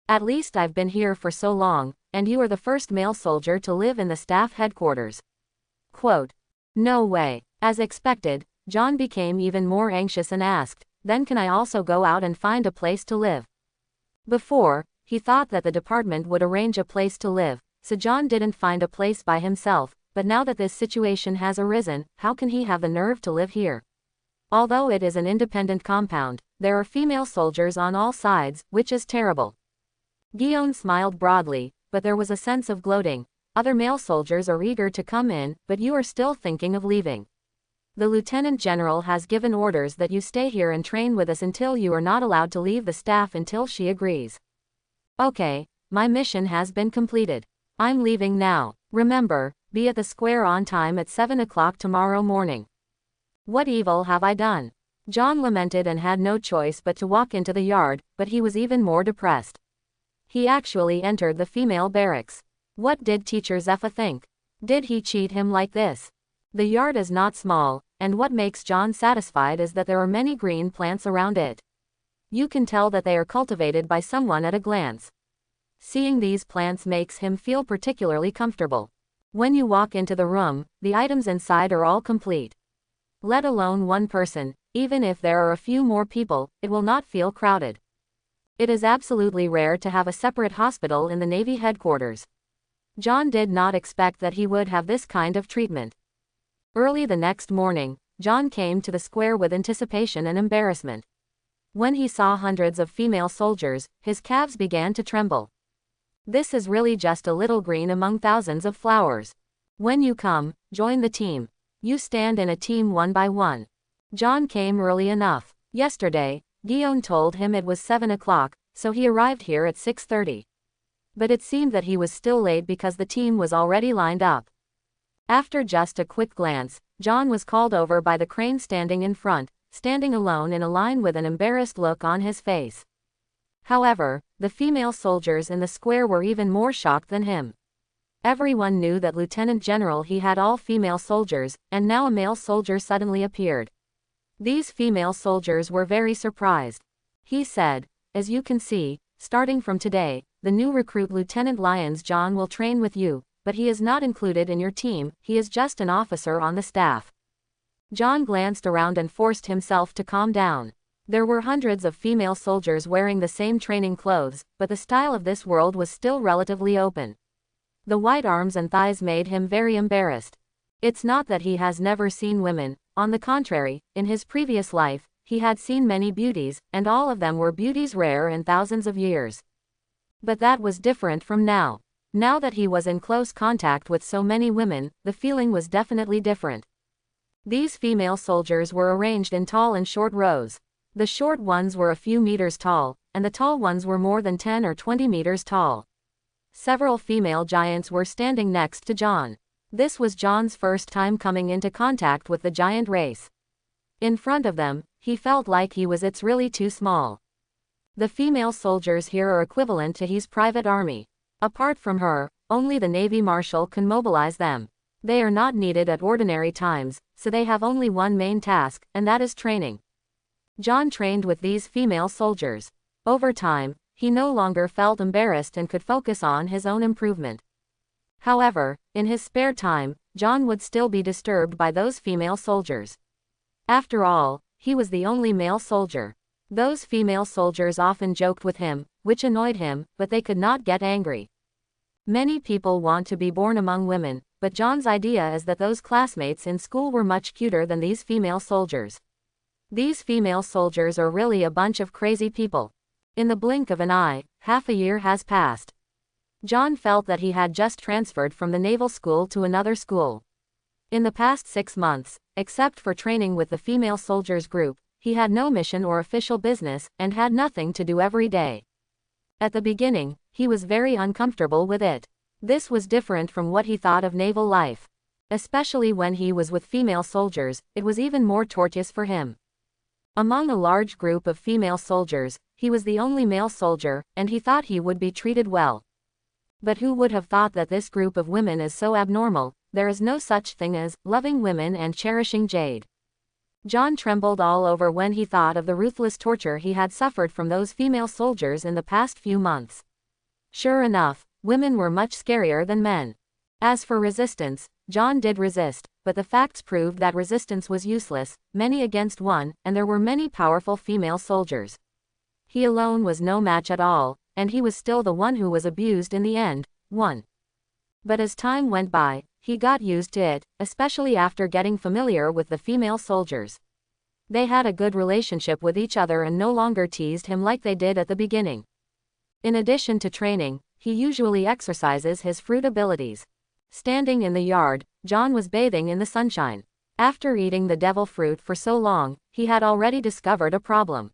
At least I've been here for so long, and you are the first male soldier to live in the staff headquarters." Quote, No way. As expected, John became even more anxious and asked, then can I also go out and find a place to live? Before, he thought that the department would arrange a place to live, so John didn't find a place by himself, but now that this situation has arisen, how can he have the nerve to live here? Although it is an independent compound, there are female soldiers on all sides, which is terrible. Guillaume smiled broadly, but there was a sense of gloating. Other male soldiers are eager to come in, but you are still thinking of leaving. The Lieutenant General has given orders that you stay here and train with us until you are not allowed to leave the staff until she agrees. Okay, my mission has been completed. I'm leaving now. Remember, be at the square on time at 7 o'clock tomorrow morning. What evil have I done? John lamented and had no choice but to walk into the yard, but he was even more depressed. He actually entered the female barracks. What did Teacher Zepha think? Did he cheat him like this? The yard is not small, and what makes John satisfied is that there are many green plants around it. You can tell that they are cultivated by someone at a glance. Seeing these plants makes him feel particularly comfortable. When you walk into the room, the items inside are all complete. Let alone one person, even if there are a few more people, it will not feel crowded. It is absolutely rare to have a separate hospital in the Navy headquarters. John did not expect that he would have this kind of treatment. Early the next morning, John came to the square with anticipation and embarrassment. When he saw hundreds of female soldiers, his calves began to tremble. This is really just a little green among thousands of flowers. When you come, join the team. You stand in a team one by one. John came early enough. Yesterday, Guillaume told him it was 7 o'clock, so he arrived here at 6:30. But it seemed that he was still late because the team was already lined up. After just a quick glance, John was called over by the crane standing in front, standing alone in a line with an embarrassed look on his face. However, the female soldiers in the square were even more shocked than him. Everyone knew that Lieutenant General he had all female soldiers, and now a male soldier suddenly appeared. These female soldiers were very surprised. He said, as you can see, starting from today, the new recruit Lieutenant Lyons John will train with you, but he is not included in your team, he is just an officer on the staff. John glanced around and forced himself to calm down. There were hundreds of female soldiers wearing the same training clothes, but the style of this world was still relatively open. The white arms and thighs made him very embarrassed. It's not that he has never seen women, on the contrary, in his previous life, he had seen many beauties, and all of them were beauties rare in thousands of years. But that was different from now. Now that he was in close contact with so many women, the feeling was definitely different. These female soldiers were arranged in tall and short rows. The short ones were a few meters tall, and the tall ones were more than 10 or 20 meters tall. Several female giants were standing next to John. This was John's first time coming into contact with the giant race. In front of them, he felt like he was it's really too small. The female soldiers here are equivalent to his private army. Apart from her, only the Navy Marshal can mobilize them. They are not needed at ordinary times, so they have only one main task, and that is training. John trained with these female soldiers. Over time, he no longer felt embarrassed and could focus on his own improvement. However, in his spare time, John would still be disturbed by those female soldiers. After all, he was the only male soldier. Those female soldiers often joked with him, which annoyed him, but they could not get angry. Many people want to be born among women, but John's idea is that those classmates in school were much cuter than these female soldiers. These female soldiers are really a bunch of crazy people. In the blink of an eye, half a year has passed. John felt that he had just transferred from the naval school to another school. In the past 6 months, except for training with the female soldiers group, he had no mission or official business, and had nothing to do every day. At the beginning, he was very uncomfortable with it. This was different from what he thought of naval life. Especially when he was with female soldiers, it was even more torturous for him. Among a large group of female soldiers, he was the only male soldier, and he thought he would be treated well. But who would have thought that this group of women is so abnormal? There is no such thing as loving women and cherishing jade. John trembled all over when he thought of the ruthless torture he had suffered from those female soldiers in the past few months. Sure enough, women were much scarier than men. As for resistance, John did resist, but the facts proved that resistance was useless, many against one, and there were many powerful female soldiers. He alone was no match at all, and he was still the one who was abused in the end. 1. But as time went by, he got used to it, especially after getting familiar with the female soldiers. They had a good relationship with each other and no longer teased him like they did at the beginning. In addition to training, he usually exercises his fruit abilities. Standing in the yard, John was bathing in the sunshine. After eating the devil fruit for so long, he had already discovered a problem.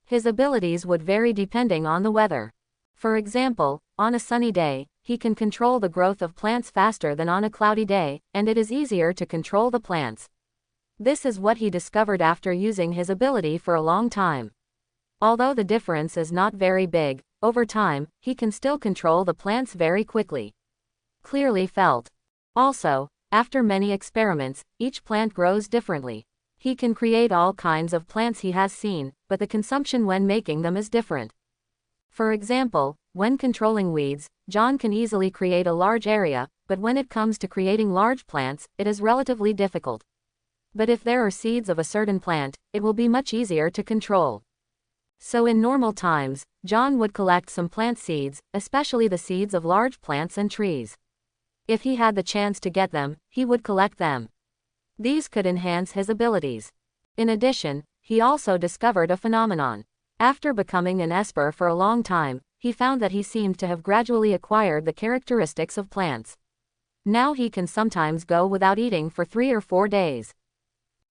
His abilities would vary depending on the weather. For example, on a sunny day, he can control the growth of plants faster than on a cloudy day, and it is easier to control the plants. This is what he discovered after using his ability for a long time. Although the difference is not very big, over time, he can still control the plants very quickly. Clearly felt. Also, after many experiments, each plant grows differently. He can create all kinds of plants he has seen, but the consumption when making them is different. For example, when controlling weeds, John can easily create a large area, but when it comes to creating large plants, it is relatively difficult. But if there are seeds of a certain plant, it will be much easier to control. So in normal times, John would collect some plant seeds, especially the seeds of large plants and trees. If he had the chance to get them, he would collect them. These could enhance his abilities. In addition, he also discovered a phenomenon. After becoming an esper for a long time, he found that he seemed to have gradually acquired the characteristics of plants. Now he can sometimes go without eating for 3 or 4 days.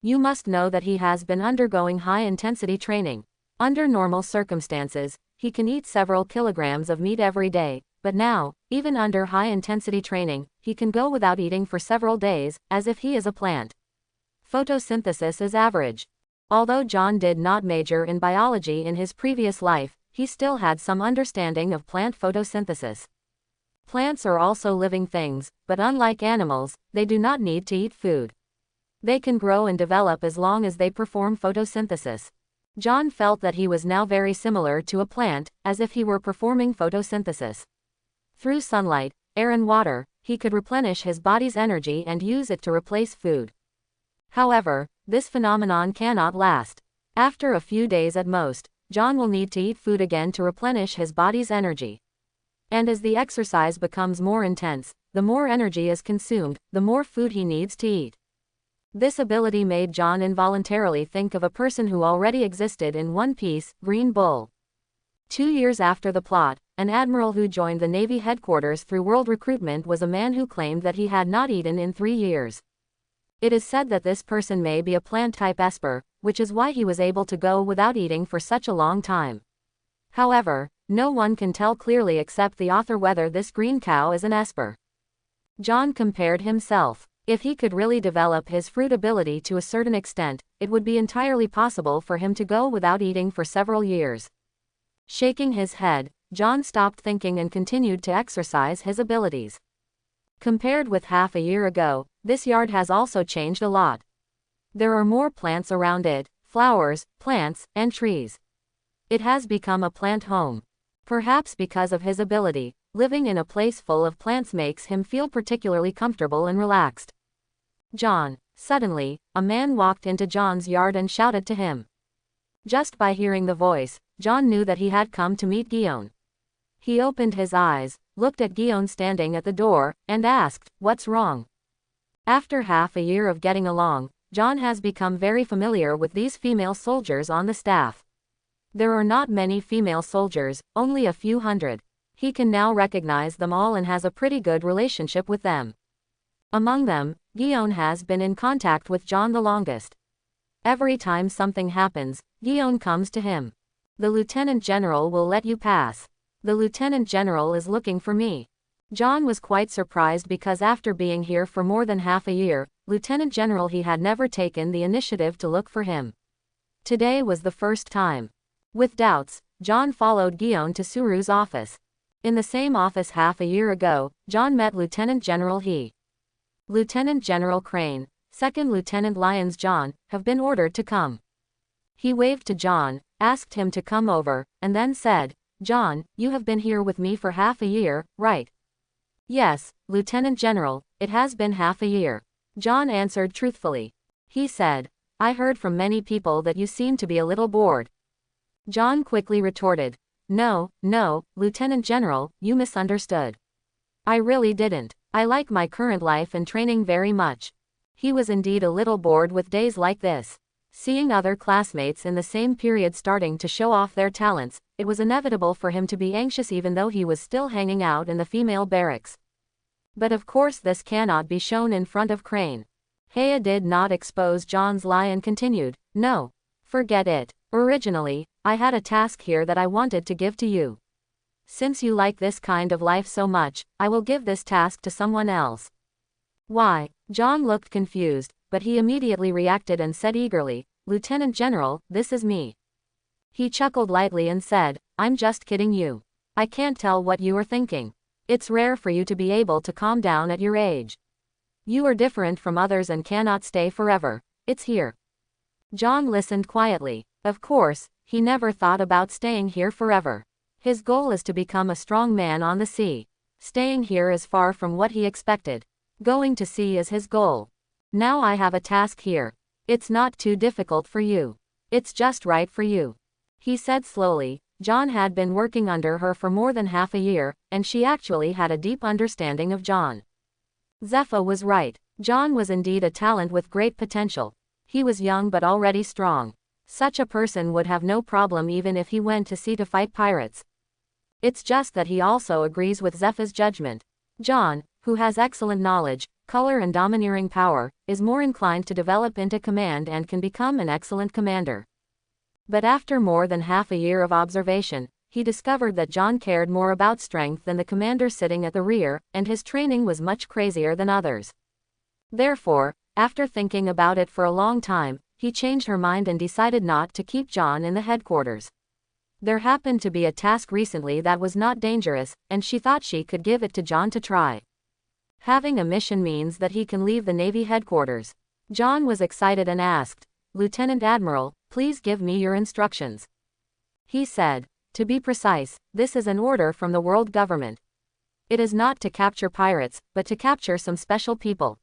You must know that he has been undergoing high-intensity training. Under normal circumstances, he can eat several kilograms of meat every day, but now, even under high-intensity training, he can go without eating for several days, as if he is a plant. Photosynthesis is average. Although John did not major in biology in his previous life, he still had some understanding of plant photosynthesis. Plants are also living things, but unlike animals, they do not need to eat food. They can grow and develop as long as they perform photosynthesis. John felt that he was now very similar to a plant, as if he were performing photosynthesis. Through sunlight, air and water, he could replenish his body's energy and use it to replace food. However, this phenomenon cannot last. After a few days at most, John will need to eat food again to replenish his body's energy. And as the exercise becomes more intense, the more energy is consumed, the more food he needs to eat. This ability made John involuntarily think of a person who already existed in One Piece, Green Bull. 2 years after the plot, an admiral who joined the Navy headquarters through world recruitment was a man who claimed that he had not eaten in 3 years. It is said that this person may be a plant-type esper, which is why he was able to go without eating for such a long time. However, no one can tell clearly except the author whether this green cow is an esper. John compared himself. If he could really develop his fruit ability to a certain extent, it would be entirely possible for him to go without eating for several years. Shaking his head, John stopped thinking and continued to exercise his abilities. Compared with half a year ago, this yard has also changed a lot. There are more plants around it, flowers, plants, and trees. It has become a plant home. Perhaps because of his ability, living in a place full of plants makes him feel particularly comfortable and relaxed. John. Suddenly, a man walked into John's yard and shouted to him. Just by hearing the voice, John knew that he had come to meet Guillaume. He opened his eyes, looked at Guillaume standing at the door, and asked, "What's wrong?" After half a year of getting along, John has become very familiar with these female soldiers on the staff. There are not many female soldiers, only a few hundred. He can now recognize them all and has a pretty good relationship with them. Among them, Guillaume has been in contact with John the longest. Every time something happens, Guillaume comes to him. "The Lieutenant General will let you pass. The Lieutenant General is looking for me." John was quite surprised because after being here for more than half a year, Lieutenant General he had never taken the initiative to look for him. Today was the first time. With doubts, John followed Guillaume to Suru's office. In the same office half a year ago, John met Lieutenant General He. Lieutenant General Crane, Second Lieutenant Lyons John, have been ordered to come. He waved to John, asked him to come over, and then said, "John, you have been here with me for half a year, right?" "Yes, Lieutenant General, it has been half a year." John answered truthfully. He said, I heard from many people that you seem to be a little bored. John quickly retorted, No, Lieutenant General, you misunderstood. I really didn't. I like my current life and training very much. He was indeed a little bored with days like this. Seeing other classmates in the same period starting to show off their talents, it was inevitable for him to be anxious even though he was still hanging out in the female barracks. But of course this cannot be shown in front of Crane. Hea did not expose John's lie and continued, No. Forget it. Originally, I had a task here that I wanted to give to you. Since you like this kind of life so much, I will give this task to someone else. Why? John looked confused, but he immediately reacted and said eagerly, Lieutenant General, this is me. He chuckled lightly and said, I'm just kidding you. I can't tell what you are thinking. It's rare for you to be able to calm down at your age. You are different from others and cannot stay forever. It's here. John listened quietly. Of course, he never thought about staying here forever. His goal is to become a strong man on the sea. Staying here is far from what he expected. Going to sea is his goal. Now I have a task here. It's not too difficult for you. It's just right for you. He said slowly. John had been working under her for more than half a year, and she actually had a deep understanding of John. Zepha was right. John was indeed a talent with great potential. He was young but already strong. Such a person would have no problem even if he went to sea to fight pirates. It's just that he also agrees with Zepha's judgment. John, who has excellent knowledge, color and domineering power, is more inclined to develop into command and can become an excellent commander. But after more than half a year of observation, he discovered that John cared more about strength than the commander sitting at the rear, and his training was much crazier than others. Therefore, after thinking about it for a long time, he changed her mind and decided not to keep John in the headquarters. There happened to be a task recently that was not dangerous, and she thought she could give it to John to try. Having a mission means that he can leave the Navy headquarters. John was excited and asked, Lieutenant Admiral, please give me your instructions. He said, to be precise, this is an order from the world government. It is not to capture pirates, but to capture some special people.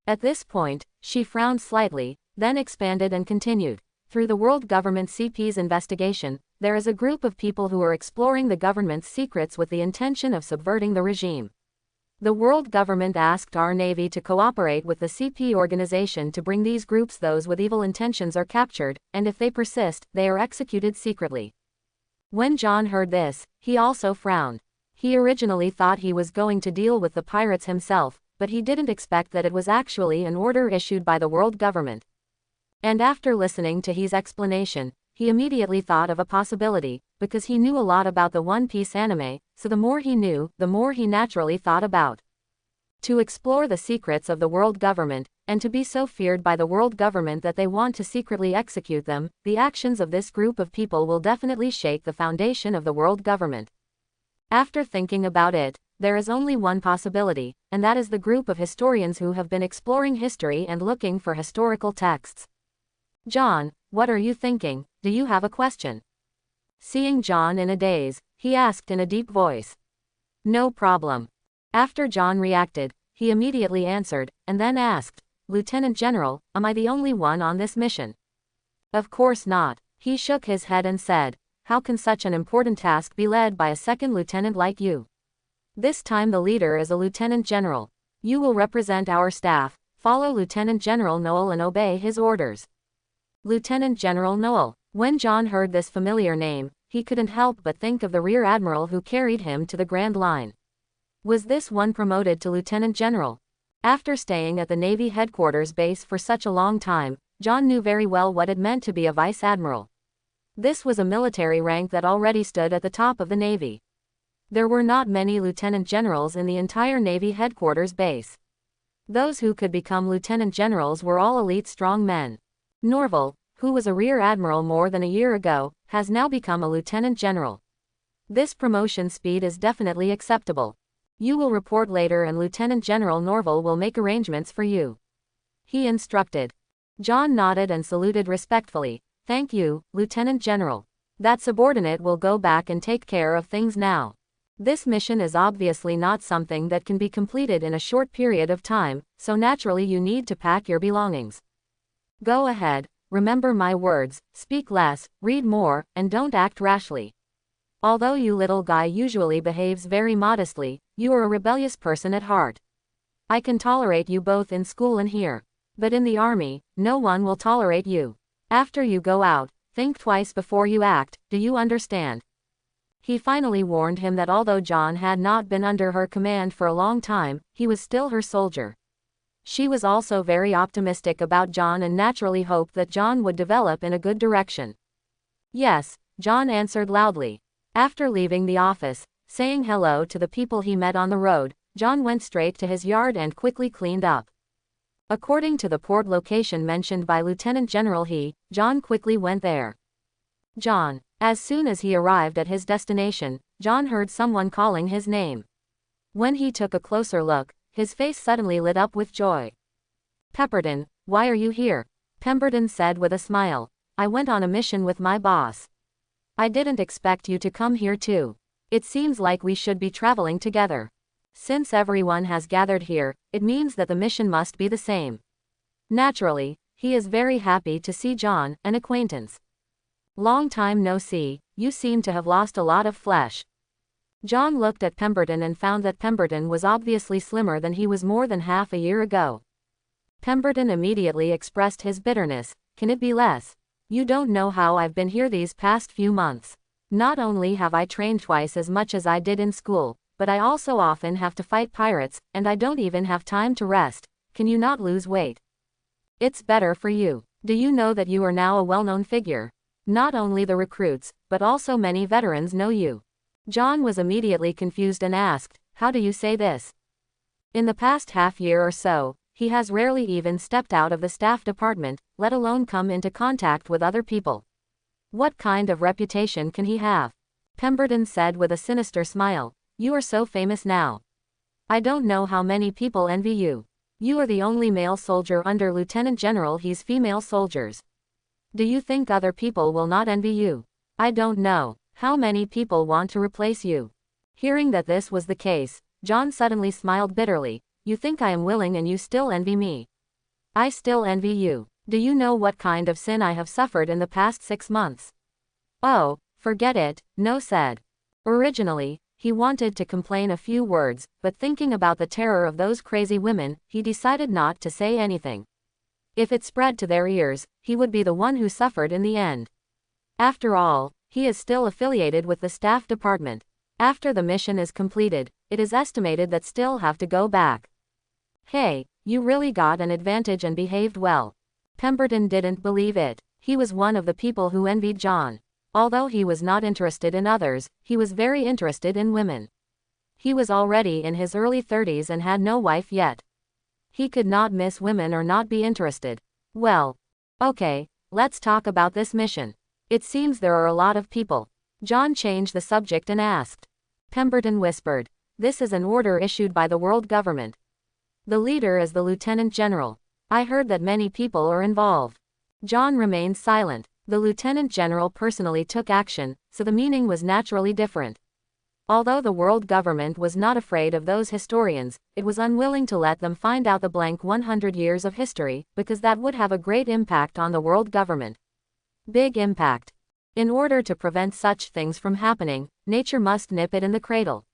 At this point, she frowned slightly, then expanded and continued. Through the world government CP's investigation, there is a group of people who are exploring the government's secrets with the intention of subverting the regime. The world government asked our Navy to cooperate with the CP organization to bring these groups. Those with evil intentions are captured, and if they persist, they are executed secretly. When John heard this, he also frowned. He originally thought he was going to deal with the pirates himself, but he didn't expect that it was actually an order issued by the world government. And after listening to his explanation, he immediately thought of a possibility, because he knew a lot about the One Piece anime, so the more he knew, the more he naturally thought about. To explore the secrets of the world government, and to be so feared by the world government that they want to secretly execute them, the actions of this group of people will definitely shake the foundation of the world government. After thinking about it, there is only one possibility, and that is the group of historians who have been exploring history and looking for historical texts. John, what are you thinking? Do you have a question? Seeing John in a daze, he asked in a deep voice. No problem. After John reacted, he immediately answered, and then asked, Lieutenant General, am I the only one on this mission? Of course not. He shook his head and said, how can such an important task be led by a second lieutenant like you? This time the leader is a lieutenant general. You will represent our staff, follow Lieutenant General Noel and obey his orders. Lieutenant General Noel. When John heard this familiar name, he couldn't help but think of the Rear Admiral who carried him to the Grand Line. Was this one promoted to Lieutenant General? After staying at the Navy headquarters base for such a long time, John knew very well what it meant to be a Vice Admiral. This was a military rank that already stood at the top of the Navy. There were not many lieutenant generals in the entire Navy headquarters base. Those who could become lieutenant generals were all elite strong men. Norval, who was a Rear Admiral more than a year ago, has now become a lieutenant general. This promotion speed is definitely acceptable. You will report later and Lieutenant General Norval will make arrangements for you. He instructed. John nodded and saluted respectfully. Thank you, Lieutenant General. That subordinate will go back and take care of things now. This mission is obviously not something that can be completed in a short period of time, so naturally you need to pack your belongings. Go ahead, remember my words, speak less, read more, and don't act rashly. Although you little guy usually behaves very modestly, you are a rebellious person at heart. I can tolerate you both in school and here. But in the army, no one will tolerate you. After you go out, think twice before you act, do you understand? He finally warned him that although John had not been under her command for a long time, he was still her soldier. She was also very optimistic about John and naturally hoped that John would develop in a good direction. Yes, John answered loudly. After leaving the office, saying hello to the people he met on the road, John went straight to his yard and quickly cleaned up. According to the port location mentioned by Lieutenant General John quickly went there. As soon as he arrived at his destination, John heard someone calling his name. When he took a closer look, his face suddenly lit up with joy. Pemberton, why are you here? Pemberton said with a smile. I went on a mission with my boss. I didn't expect you to come here too. It seems like we should be traveling together. Since everyone has gathered here, it means that the mission must be the same. Naturally, he is very happy to see John, an acquaintance. Long time no see, you seem to have lost a lot of flesh. John looked at Pemberton and found that Pemberton was obviously slimmer than he was more than half a year ago. Pemberton immediately expressed his bitterness. Can it be less? You don't know how I've been here these past few months. Not only have I trained twice as much as I did in school, but I also often have to fight pirates, and I don't even have time to rest. Can you not lose weight? It's better for you. Do you know that you are now a well-known figure? Not only the recruits, but also many veterans know you. John was immediately confused and asked, how do you say this? In the past half year or so, he has rarely even stepped out of the staff department, let alone come into contact with other people. What kind of reputation can he have? Pemberton said with a sinister smile. You are so famous now. I don't know how many people envy you. You are the only male soldier under Lieutenant General He's female soldiers. Do you think other people will not envy you? I don't know. How many people want to replace you? Hearing that this was the case, John suddenly smiled bitterly. You think I am willing and you still envy me. I still envy you. Do you know what kind of sin I have suffered in the past 6 months? Oh, forget it, no said. Originally, he wanted to complain a few words, but thinking about the terror of those crazy women, he decided not to say anything. If it spread to their ears, he would be the one who suffered in the end. After all, he is still affiliated with the staff department. After the mission is completed, it is estimated that still have to go back. Hey, you really got an advantage and behaved well. Pemberton didn't believe it. He was one of the people who envied John. Although he was not interested in others, he was very interested in women. He was already in his early 30s and had no wife yet. He could not miss women or not be interested. Well, okay, let's talk about this mission. It seems there are a lot of people. John changed the subject and asked. Pemberton whispered. This is an order issued by the world government. The leader is the Lieutenant General. I heard that many people are involved. John remained silent. The Lieutenant General personally took action, so the meaning was naturally different. Although the world government was not afraid of those historians, it was unwilling to let them find out the blank 100 years of history, because that would have a great impact on the world government. Big impact. In order to prevent such things from happening, nature must nip it in the cradle.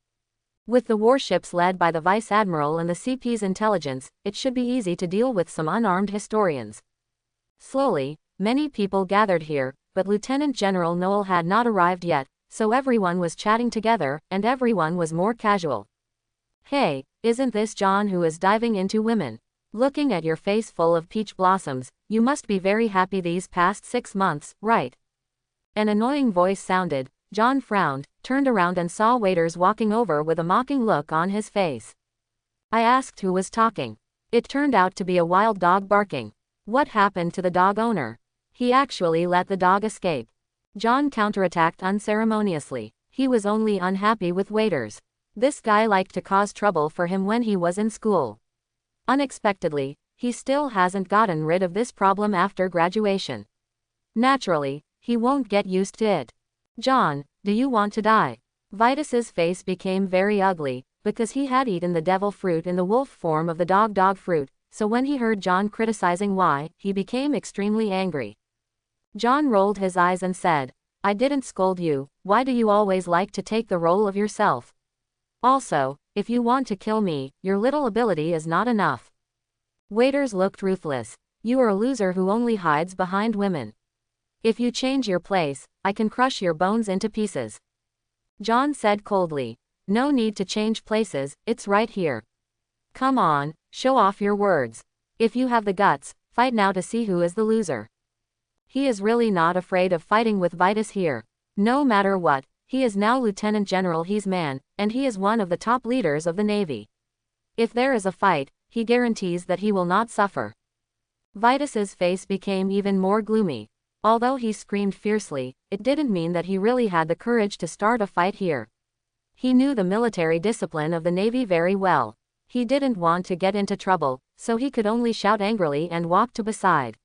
With the warships led by the Vice Admiral and the CP's intelligence, it should be easy to deal with some unarmed historians. Slowly, many people gathered here, but Lieutenant General Noel had not arrived yet, so everyone was chatting together, and everyone was more casual. Hey, isn't this John who is diving into women? Looking at your face full of peach blossoms, you must be very happy these past 6 months, right? An annoying voice sounded. John frowned, turned around and saw waiters walking over with a mocking look on his face. I asked who was talking. It turned out to be a wild dog barking. What happened to the dog owner? He actually let the dog escape. John counterattacked unceremoniously. He was only unhappy with waiters. This guy liked to cause trouble for him when he was in school. Unexpectedly, he still hasn't gotten rid of this problem after graduation. Naturally, he won't get used to it. John, do you want to die? Vitus's face became very ugly, because he had eaten the devil fruit in the wolf form of the dog fruit, so when he heard John criticizing why, he became extremely angry. John rolled his eyes and said, I didn't scold you, why do you always like to take the role of yourself? Also, if you want to kill me, your little ability is not enough. Waiters looked ruthless. You are a loser who only hides behind women. If you change your place, I can crush your bones into pieces. John said coldly, no need to change places, it's right here. Come on, show off your words. If you have the guts, fight now to see who is the loser. He is really not afraid of fighting with Vitus here. No matter what, he is now Lieutenant General He's man, and he is one of the top leaders of the Navy. If there is a fight, he guarantees that he will not suffer. Vitus's face became even more gloomy. Although he screamed fiercely, it didn't mean that he really had the courage to start a fight here. He knew the military discipline of the Navy very well. He didn't want to get into trouble, so he could only shout angrily and walk to beside.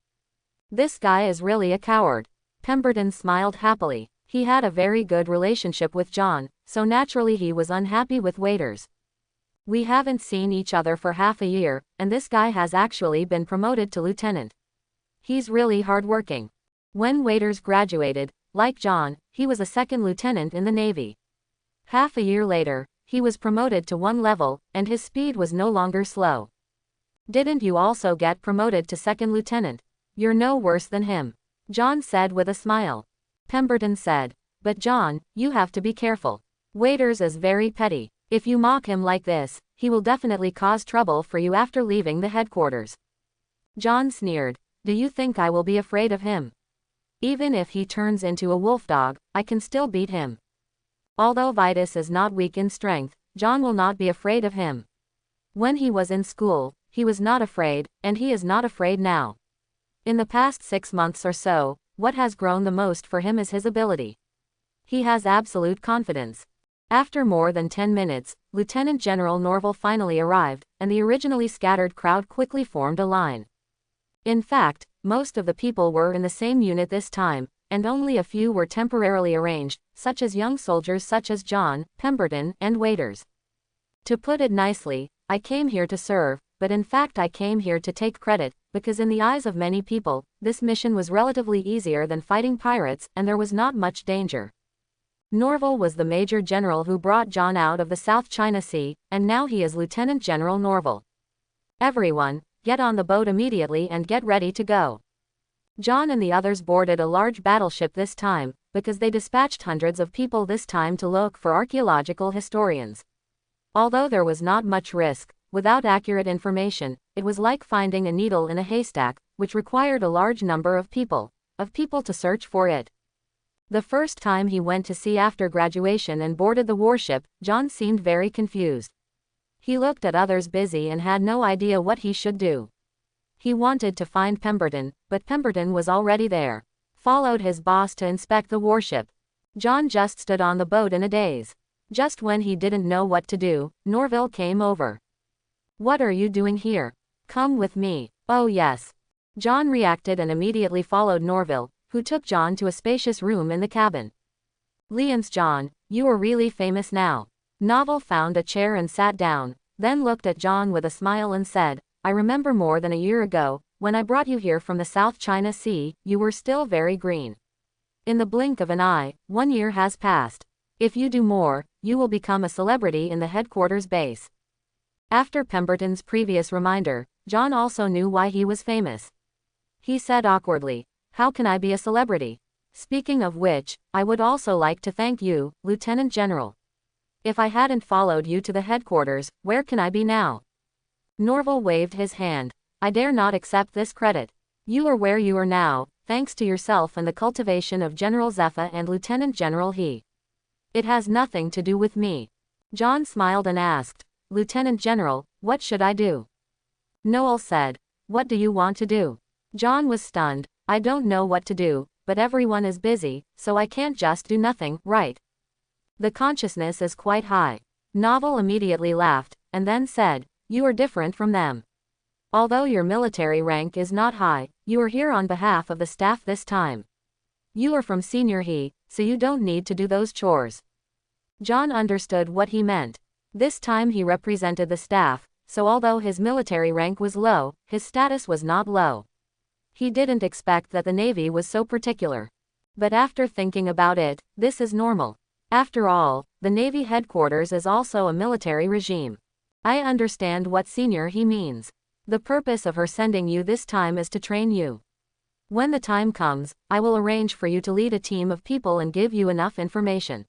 This guy is really a coward. Pemberton smiled happily. He had a very good relationship with John, so naturally he was unhappy with Waiters. We haven't seen each other for half a year, and this guy has actually been promoted to lieutenant. He's really hardworking. When Waiters graduated, like John, he was a second lieutenant in the Navy. Half a year later, he was promoted to 1 level, and his speed was no longer slow. Didn't you also get promoted to second lieutenant? You're no worse than him. John said with a smile. Pemberton said, but John, you have to be careful. Waiters is very petty. If you mock him like this, he will definitely cause trouble for you after leaving the headquarters. John sneered, do you think I will be afraid of him? Even if he turns into a wolf dog, I can still beat him. Although Vitus is not weak in strength, John will not be afraid of him. When he was in school, he was not afraid, and he is not afraid now. In the past 6 months or so, what has grown the most for him is his ability. He has absolute confidence. After more than 10 minutes, Lieutenant General Norval finally arrived, and the originally scattered crowd quickly formed a line. In fact, most of the people were in the same unit this time, and only a few were temporarily arranged, such as young soldiers such as John, Pemberton, and Waiters. To put it nicely, I came here to serve, but in fact I came here to take credit, because in the eyes of many people, this mission was relatively easier than fighting pirates, and there was not much danger. Norval was the Major General who brought John out of the South China Sea, and now he is Lieutenant General Norval. Everyone, get on the boat immediately and get ready to go. John and the others boarded a large battleship this time, because they dispatched hundreds of people this time to look for archaeological historians. Although there was not much risk, without accurate information, it was like finding a needle in a haystack, which required a large number of people to search for it. The first time he went to sea after graduation and boarded the warship, John seemed very confused. He looked at others busy and had no idea what he should do. He wanted to find Pemberton, but Pemberton was already there. Followed his boss to inspect the warship. John just stood on the boat in a daze. Just when he didn't know what to do, Norval came over. What are you doing here? Come with me. Oh yes. John reacted and immediately followed Norval, who took John to a spacious room in the cabin. Lians John, you are really famous now. Norval found a chair and sat down, then looked at John with a smile and said, I remember more than a year ago, when I brought you here from the South China Sea, you were still very green. In the blink of an eye, 1 year has passed. If you do more, you will become a celebrity in the headquarters base. After Pemberton's previous reminder, John also knew why he was famous. He said awkwardly, how can I be a celebrity? Speaking of which, I would also like to thank you, Lieutenant General. If I hadn't followed you to the headquarters, where can I be now? Norval waved his hand. I dare not accept this credit. You are where you are now, thanks to yourself and the cultivation of General Zepha and Lieutenant General He. It has nothing to do with me. John smiled and asked, Lieutenant General, what should I do? Noel said, what do you want to do? John was stunned. I don't know what to do, but everyone is busy, so I can't just do nothing, right? The consciousness is quite high. Novel immediately laughed, and then said, you are different from them. Although your military rank is not high, you are here on behalf of the staff this time. You are from Senior He, so you don't need to do those chores. John understood what he meant. This time he represented the staff, so although his military rank was low, his status was not low. He didn't expect that the Navy was so particular. But after thinking about it, this is normal. After all, the Navy headquarters is also a military regime. I understand what senior he means. The purpose of her sending you this time is to train you. When the time comes, I will arrange for you to lead a team of people and give you enough information.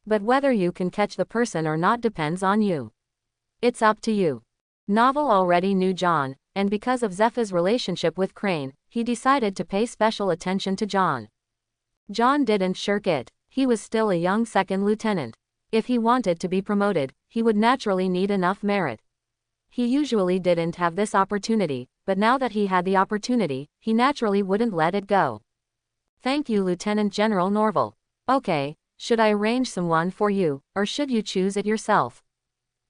But whether you can catch the person or not depends on you. It's up to you. Novel already knew John, and because of Zepha's relationship with Crane, he decided to pay special attention to John. John didn't shirk it. He was still a young second lieutenant. If he wanted to be promoted, he would naturally need enough merit. He usually didn't have this opportunity, but now that he had the opportunity, he naturally wouldn't let it go. Thank you, Lieutenant General Norval. Okay, should I arrange someone for you, or should you choose it yourself?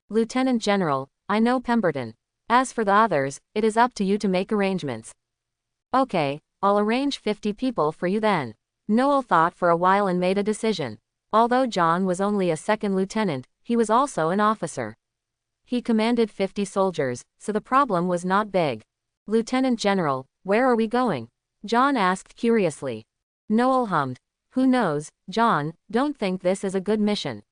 Lieutenant General, I know Pemberton. As for the others, it is up to you to make arrangements. Okay, I'll arrange 50 people for you then. Noel thought for a while and made a decision. Although John was only a second lieutenant, he was also an officer. He commanded 50 soldiers, so the problem was not big. Lieutenant General, where are we going? John asked curiously. Noel hummed. Who knows, John, don't think this is a good mission.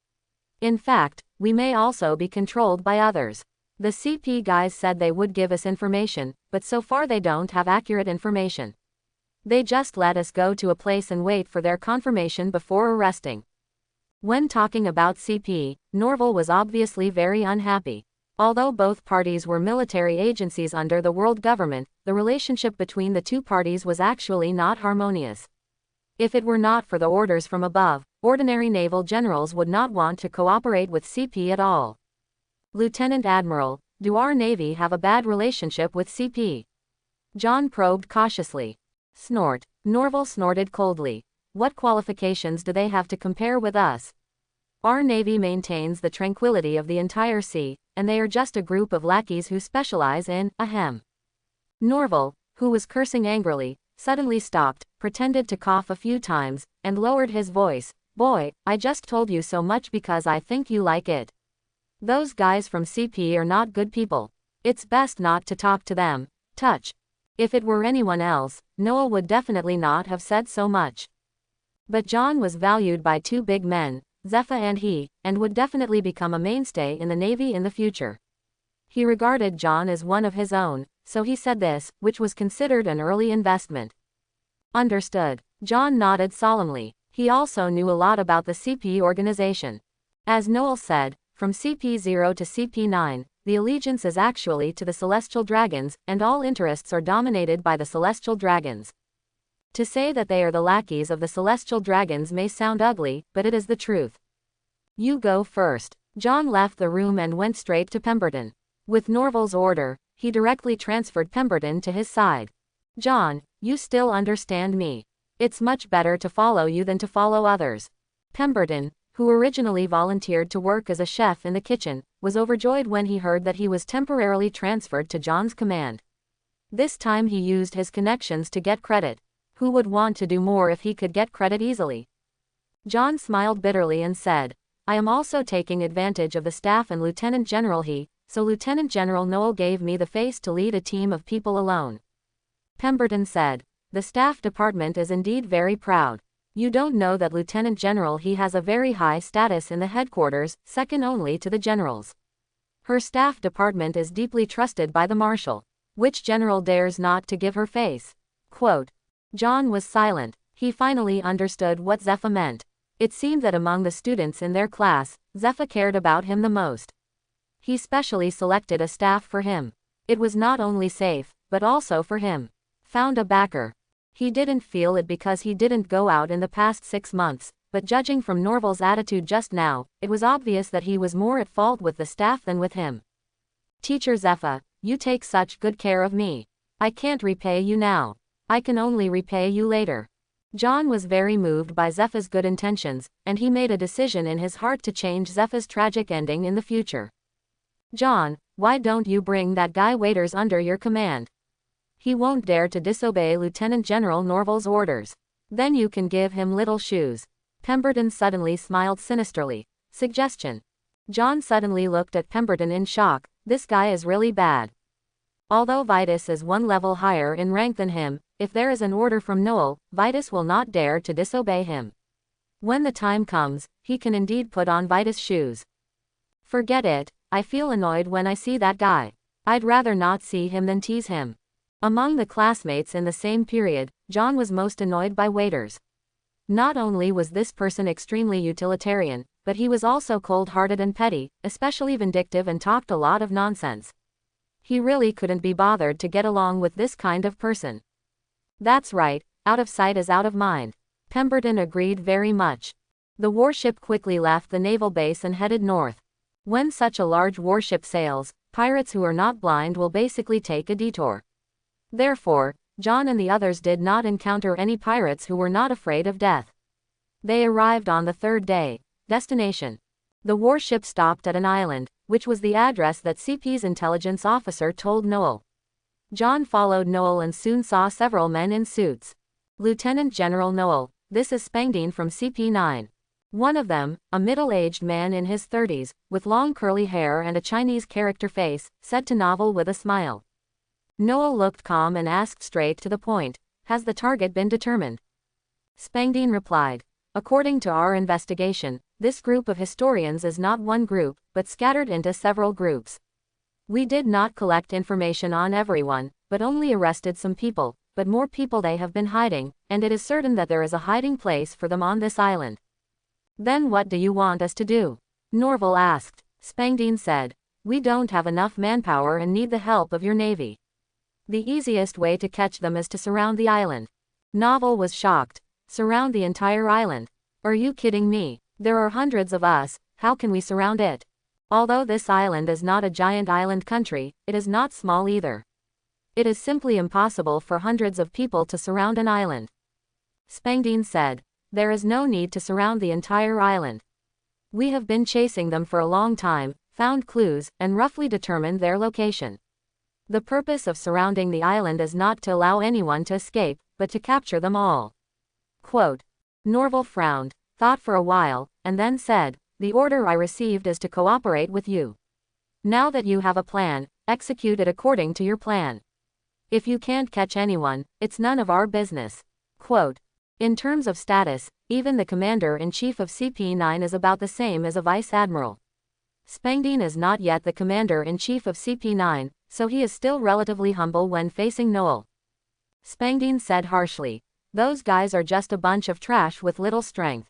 In fact, we may also be controlled by others. The CP guys said they would give us information, but so far they don't have accurate information. They just let us go to a place and wait for their confirmation before arresting. When talking about CP, Norval was obviously very unhappy. Although both parties were military agencies under the world government, the relationship between the two parties was actually not harmonious. If it were not for the orders from above, ordinary naval generals would not want to cooperate with CP at all. Lieutenant Admiral, do our Navy have a bad relationship with CP? John probed cautiously. Snort. Norval snorted coldly. What qualifications do they have to compare with us? Our Navy maintains the tranquility of the entire sea, and they are just a group of lackeys who specialize in, ahem. Norval, who was cursing angrily, suddenly stopped, pretended to cough a few times, and lowered his voice. Boy, I just told you so much because I think you like it. Those guys from CP are not good people. It's best not to talk to them. Touch. If it were anyone else, Noel would definitely not have said so much. But John was valued by two big men, Zepha and he, and would definitely become a mainstay in the Navy in the future. He regarded John as one of his own, so he said this, which was considered an early investment. Understood. John nodded solemnly. He also knew a lot about the CP organization. As Noel said, from CP0 to CP9, the allegiance is actually to the Celestial Dragons, and all interests are dominated by the Celestial Dragons. To say that they are the lackeys of the Celestial Dragons may sound ugly, but it is the truth. You go first. John left the room and went straight to Pemberton. With Norval's order, he directly transferred Pemberton to his side. John, you still understand me. It's much better to follow you than to follow others. Pemberton, who originally volunteered to work as a chef in the kitchen, was overjoyed when he heard that he was temporarily transferred to John's command. This time he used his connections to get credit. Who would want to do more if he could get credit easily? John smiled bitterly and said, I am also taking advantage of the staff and Lieutenant General so Lieutenant General Noel gave me the face to lead a team of people alone. Pemberton said, the staff department is indeed very proud. You don't know that Lieutenant General has a very high status in the headquarters, second only to the generals. Her staff department is deeply trusted by the marshal. Which general dares not to give her face? Quote. John was silent. He finally understood what Zepha meant. It seemed that among the students in their class, Zepha cared about him the most. He specially selected a staff for him. It was not only safe, but also for him. Found a backer. He didn't feel it because he didn't go out in the past 6 months, but judging from Norval's attitude just now, it was obvious that he was more at fault with the staff than with him. Teacher Zepha, you take such good care of me. I can't repay you now. I can only repay you later. John was very moved by Zepha's good intentions, and he made a decision in his heart to change Zepha's tragic ending in the future. John, why don't you bring that guy Waiters under your command? He won't dare to disobey Lieutenant General Norval's orders. Then you can give him little shoes. Pemberton suddenly smiled sinisterly. Suggestion. John suddenly looked at Pemberton in shock. This guy is really bad. Although Vitus is one level higher in rank than him, if there is an order from Noel, Vitus will not dare to disobey him. When the time comes, he can indeed put on Vitus' shoes. Forget it, I feel annoyed when I see that guy. I'd rather not see him than tease him. Among the classmates in the same period, John was most annoyed by waiters. Not only was this person extremely utilitarian, but he was also cold-hearted and petty, especially vindictive, and talked a lot of nonsense. He really couldn't be bothered to get along with this kind of person. That's right, out of sight is out of mind. Pemberton agreed very much. The warship quickly left the naval base and headed north. When such a large warship sails, pirates who are not blind will basically take a detour. Therefore, John and the others did not encounter any pirates who were not afraid of death. They arrived on the third day. Destination. The warship stopped at an island, which was the address that CP's intelligence officer told Noel. John followed Noel and soon saw several men in suits. Lieutenant General Noel, this is Spangdine from CP9. One of them, a middle-aged man in his 30s, with long curly hair and a Chinese character face, said to Noel with a smile. Noel looked calm and asked straight to the point, has the target been determined? Spangdine replied, according to our investigation, this group of historians is not one group, but scattered into several groups. We did not collect information on everyone, but only arrested some people, but more people they have been hiding, and it is certain that there is a hiding place for them on this island. Then what do you want us to do? Norval asked. Spangdine said, we don't have enough manpower and need the help of your navy. The easiest way to catch them is to surround the island. Novel was shocked. Surround the entire island? Are you kidding me? There are hundreds of us, how can we surround it? Although this island is not a giant island country, it is not small either. It is simply impossible for hundreds of people to surround an island. Spangdine said, there is no need to surround the entire island. We have been chasing them for a long time, found clues, and roughly determined their location. The purpose of surrounding the island is not to allow anyone to escape, but to capture them all. Quote. Norval frowned, thought for a while, and then said, the order I received is to cooperate with you. Now that you have a plan, execute it according to your plan. If you can't catch anyone, it's none of our business. Quote. In terms of status, even the commander-in-chief of CP9 is about the same as a vice admiral. Spangdine is not yet the commander-in-chief of CP9, so he is still relatively humble when facing Noel. Spangdine said harshly, those guys are just a bunch of trash with little strength.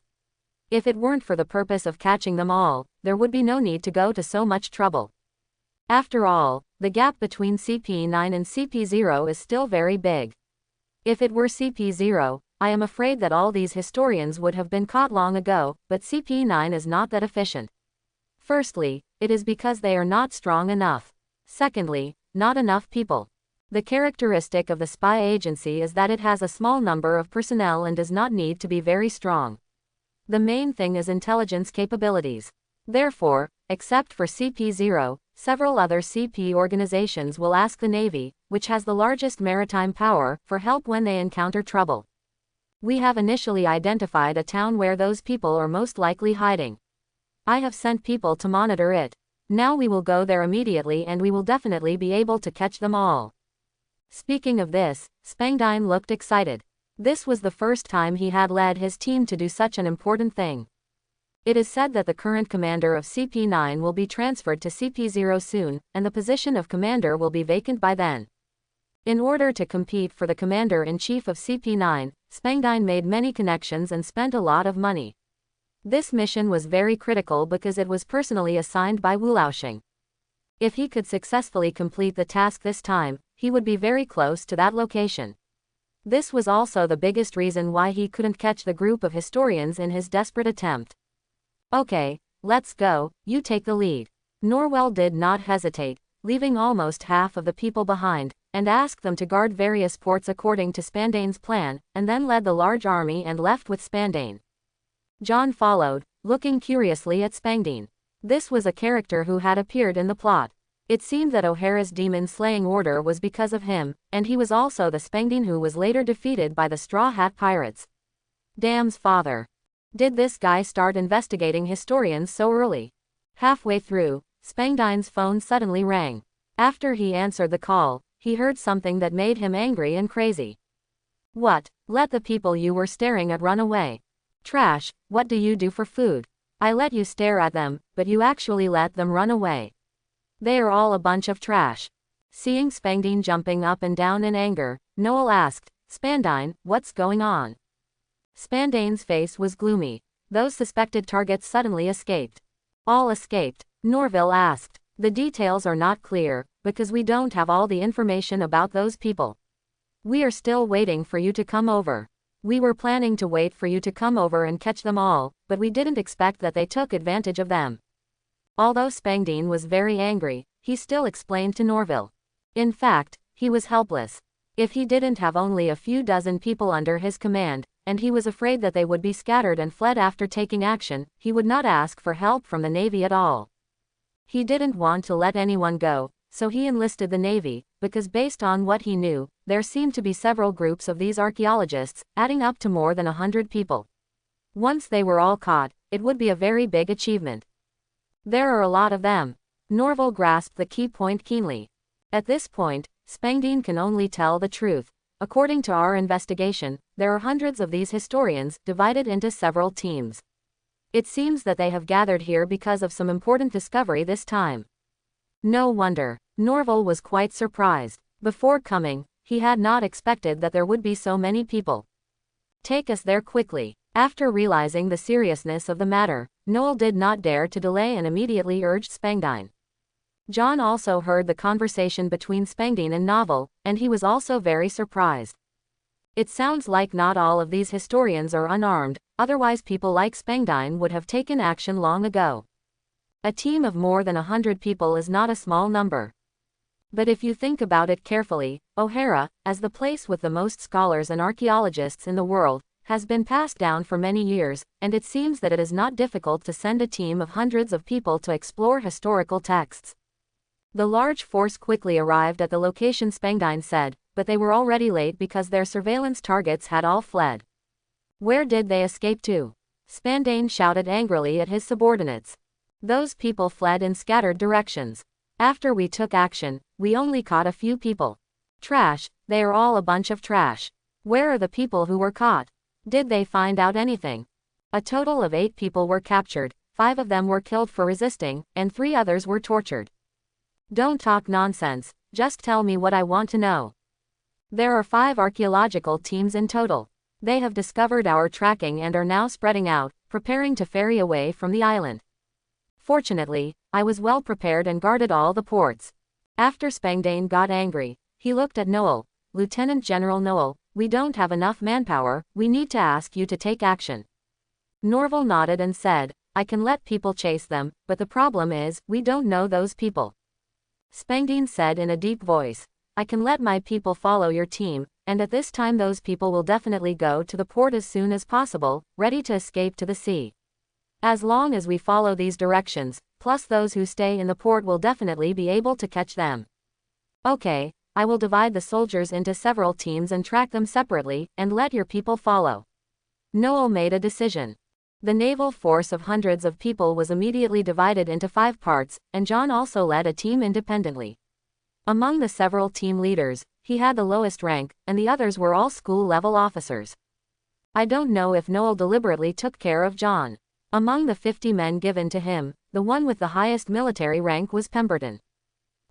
If it weren't for the purpose of catching them all, there would be no need to go to so much trouble. After all, the gap between CP9 and CP0 is still very big. If it were CP0, I am afraid that all these historians would have been caught long ago, but CP9 is not that efficient. Firstly, it is because they are not strong enough. Secondly, not enough people. The characteristic of the spy agency is that it has a small number of personnel and does not need to be very strong. The main thing is intelligence capabilities. Therefore, except for CP0, several other CP organizations will ask the Navy, which has the largest maritime power, for help when they encounter trouble. We have initially identified a town where those people are most likely hiding. I have sent people to monitor it. Now we will go there immediately and we will definitely be able to catch them all. Speaking of this, Spangdine looked excited. This was the first time he had led his team to do such an important thing. It is said that the current commander of CP9 will be transferred to CP0 soon, and the position of commander will be vacant by then. In order to compete for the commander-in-chief of CP9, Spangdine made many connections and spent a lot of money. This mission was very critical because it was personally assigned by Wulaushing. If he could successfully complete the task this time, he would be very close to that location. This was also the biggest reason why he couldn't catch the group of historians in his desperate attempt. Okay, let's go, you take the lead. Norwell did not hesitate, leaving almost half of the people behind, and asked them to guard various ports according to Spandane's plan, and then led the large army and left with Spandane. John followed, looking curiously at Spangdine. This was a character who had appeared in the plot. It seemed that O'Hara's demon-slaying order was because of him, and he was also the Spangdine who was later defeated by the Straw Hat Pirates. Dam's father. Did this guy start investigating historians so early? Halfway through, Spangdine's phone suddenly rang. After he answered the call, he heard something that made him angry and crazy. What? Let the people you were staring at run away. Trash, what do you do for food? I let you stare at them, but you actually let them run away. They are all a bunch of trash. Seeing Spangdine jumping up and down in anger, Noel asked, Spandine, what's going on? Spandine's face was gloomy. Those suspected targets suddenly escaped. All escaped? Norville asked. The details are not clear, because we don't have all the information about those people. We are still waiting for you to come over. We were planning to wait for you to come over and catch them all, but we didn't expect that they took advantage of them. Although Spangdine was very angry, he still explained to Norville. In fact, he was helpless. If he didn't have only a few dozen people under his command, and he was afraid that they would be scattered and fled after taking action, he would not ask for help from the Navy at all. He didn't want to let anyone go, so he enlisted the Navy, because based on what he knew, there seemed to be several groups of these archaeologists, adding up to more than 100 people. Once they were all caught, it would be a very big achievement. There are a lot of them. Norville grasped the key point keenly. At this point, Spangdine can only tell the truth. According to our investigation, there are hundreds of these historians, divided into several teams. It seems that they have gathered here because of some important discovery this time. No wonder. Norville was quite surprised. Before coming, he had not expected that there would be so many people. Take us there quickly. After realizing the seriousness of the matter, Noel did not dare to delay and immediately urged Spangdine. John also heard the conversation between Spangdine and Novel, and he was also very surprised. It sounds like not all of these historians are unarmed, otherwise people like Spangdine would have taken action long ago. A team of more than 100 people is not a small number. But if you think about it carefully, O'Hara, as the place with the most scholars and archaeologists in the world, has been passed down for many years, and it seems that it is not difficult to send a team of hundreds of people to explore historical texts. The large force quickly arrived at the location Spangdine said, but they were already late because their surveillance targets had all fled. Where did they escape to? Spandine shouted angrily at his subordinates. Those people fled in scattered directions. After we took action, we only caught a few people. Trash, they are all a bunch of trash. Where are the people who were caught? Did they find out anything? A total of 8 people were captured, 5 of them were killed for resisting, and 3 others were tortured. Don't talk nonsense, just tell me what I want to know. There are 5 archaeological teams in total. They have discovered our tracking and are now spreading out, preparing to ferry away from the island. Fortunately, I was well prepared and guarded all the ports. After Spangdine got angry, he looked at Noel. Lieutenant General Noel, we don't have enough manpower, we need to ask you to take action. Norville nodded and said, I can let people chase them, but the problem is, we don't know those people. Spangdine said in a deep voice, I can let my people follow your team, and at this time those people will definitely go to the port as soon as possible, ready to escape to the sea. As long as we follow these directions, plus those who stay in the port will definitely be able to catch them. Okay, I will divide the soldiers into several teams and track them separately, and let your people follow. Noel made a decision. The naval force of hundreds of people was immediately divided into 5 parts, and John also led a team independently. Among the several team leaders, he had the lowest rank, and the others were all school-level officers. I don't know if Noel deliberately took care of John. Among the 50 men given to him, the one with the highest military rank was Pemberton.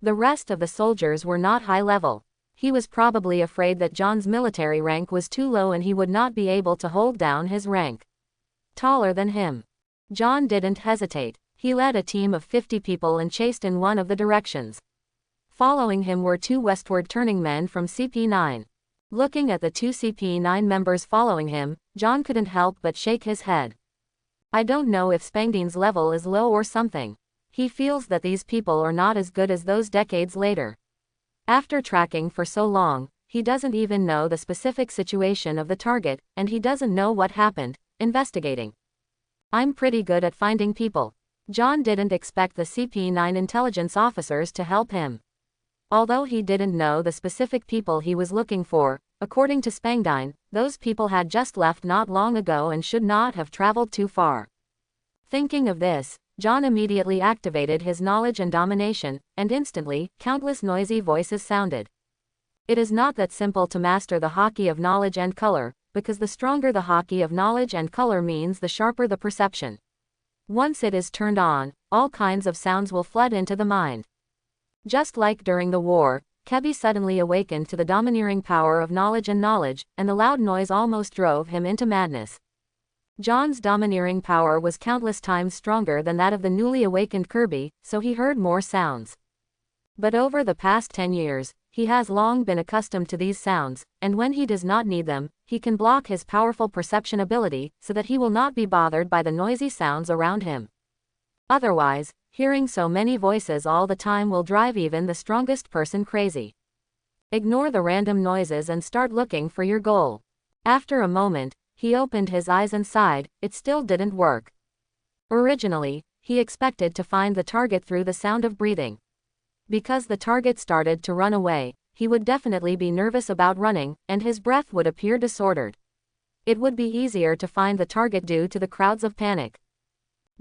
The rest of the soldiers were not high level. He was probably afraid that John's military rank was too low and he would not be able to hold down his rank. Taller than him. John didn't hesitate. He led a team of 50 people and chased in one of the directions. Following him were 2 westward turning men from CP9. Looking at the 2 CP9 members following him, John couldn't help but shake his head. I don't know if Spangdine's level is low or something. He feels that these people are not as good as those decades later. After tracking for so long, he doesn't even know the specific situation of the target, and he doesn't know what happened, investigating. I'm pretty good at finding people. John didn't expect the CP9 intelligence officers to help him. Although he didn't know the specific people he was looking for, According to Spangdine, those people had just left not long ago and should not have traveled too far. Thinking of this, John immediately activated his knowledge and domination, and instantly, countless noisy voices sounded. It is not that simple to master the hockey of knowledge and color, because the stronger the hockey of knowledge and color means the sharper the perception. Once it is turned on, all kinds of sounds will flood into the mind. Just like during the war, Kebi suddenly awakened to the domineering power of knowledge, and the loud noise almost drove him into madness. John's domineering power was countless times stronger than that of the newly awakened Kirby, so he heard more sounds. But over the past 10 years, he has long been accustomed to these sounds, and when he does not need them, he can block his powerful perception ability so that he will not be bothered by the noisy sounds around him. Otherwise, hearing so many voices all the time will drive even the strongest person crazy. Ignore the random noises and start looking for your goal. After a moment, he opened his eyes and sighed. It still didn't work. Originally, he expected to find the target through the sound of breathing. Because the target started to run away, he would definitely be nervous about running, and his breath would appear disordered. It would be easier to find the target due to the crowds of panic.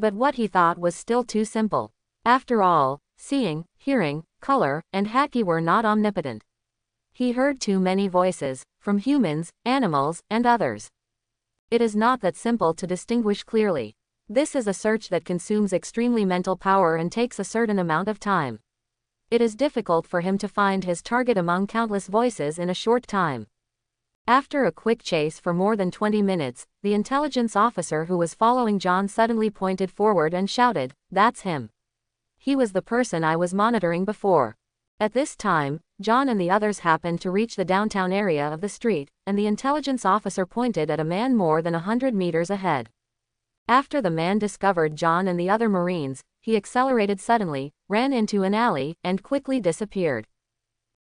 But what he thought was still too simple. After all, seeing, hearing, color, and haki were not omnipotent. He heard too many voices, from humans, animals, and others. It is not that simple to distinguish clearly. This is a search that consumes extremely mental power and takes a certain amount of time. It is difficult for him to find his target among countless voices in a short time. After a quick chase for more than 20 minutes, the intelligence officer who was following John suddenly pointed forward and shouted, "That's him. He was the person I was monitoring before." At this time, John and the others happened to reach the downtown area of the street, and the intelligence officer pointed at a man more than 100 meters ahead. After the man discovered John and the other Marines, he accelerated suddenly, ran into an alley, and quickly disappeared.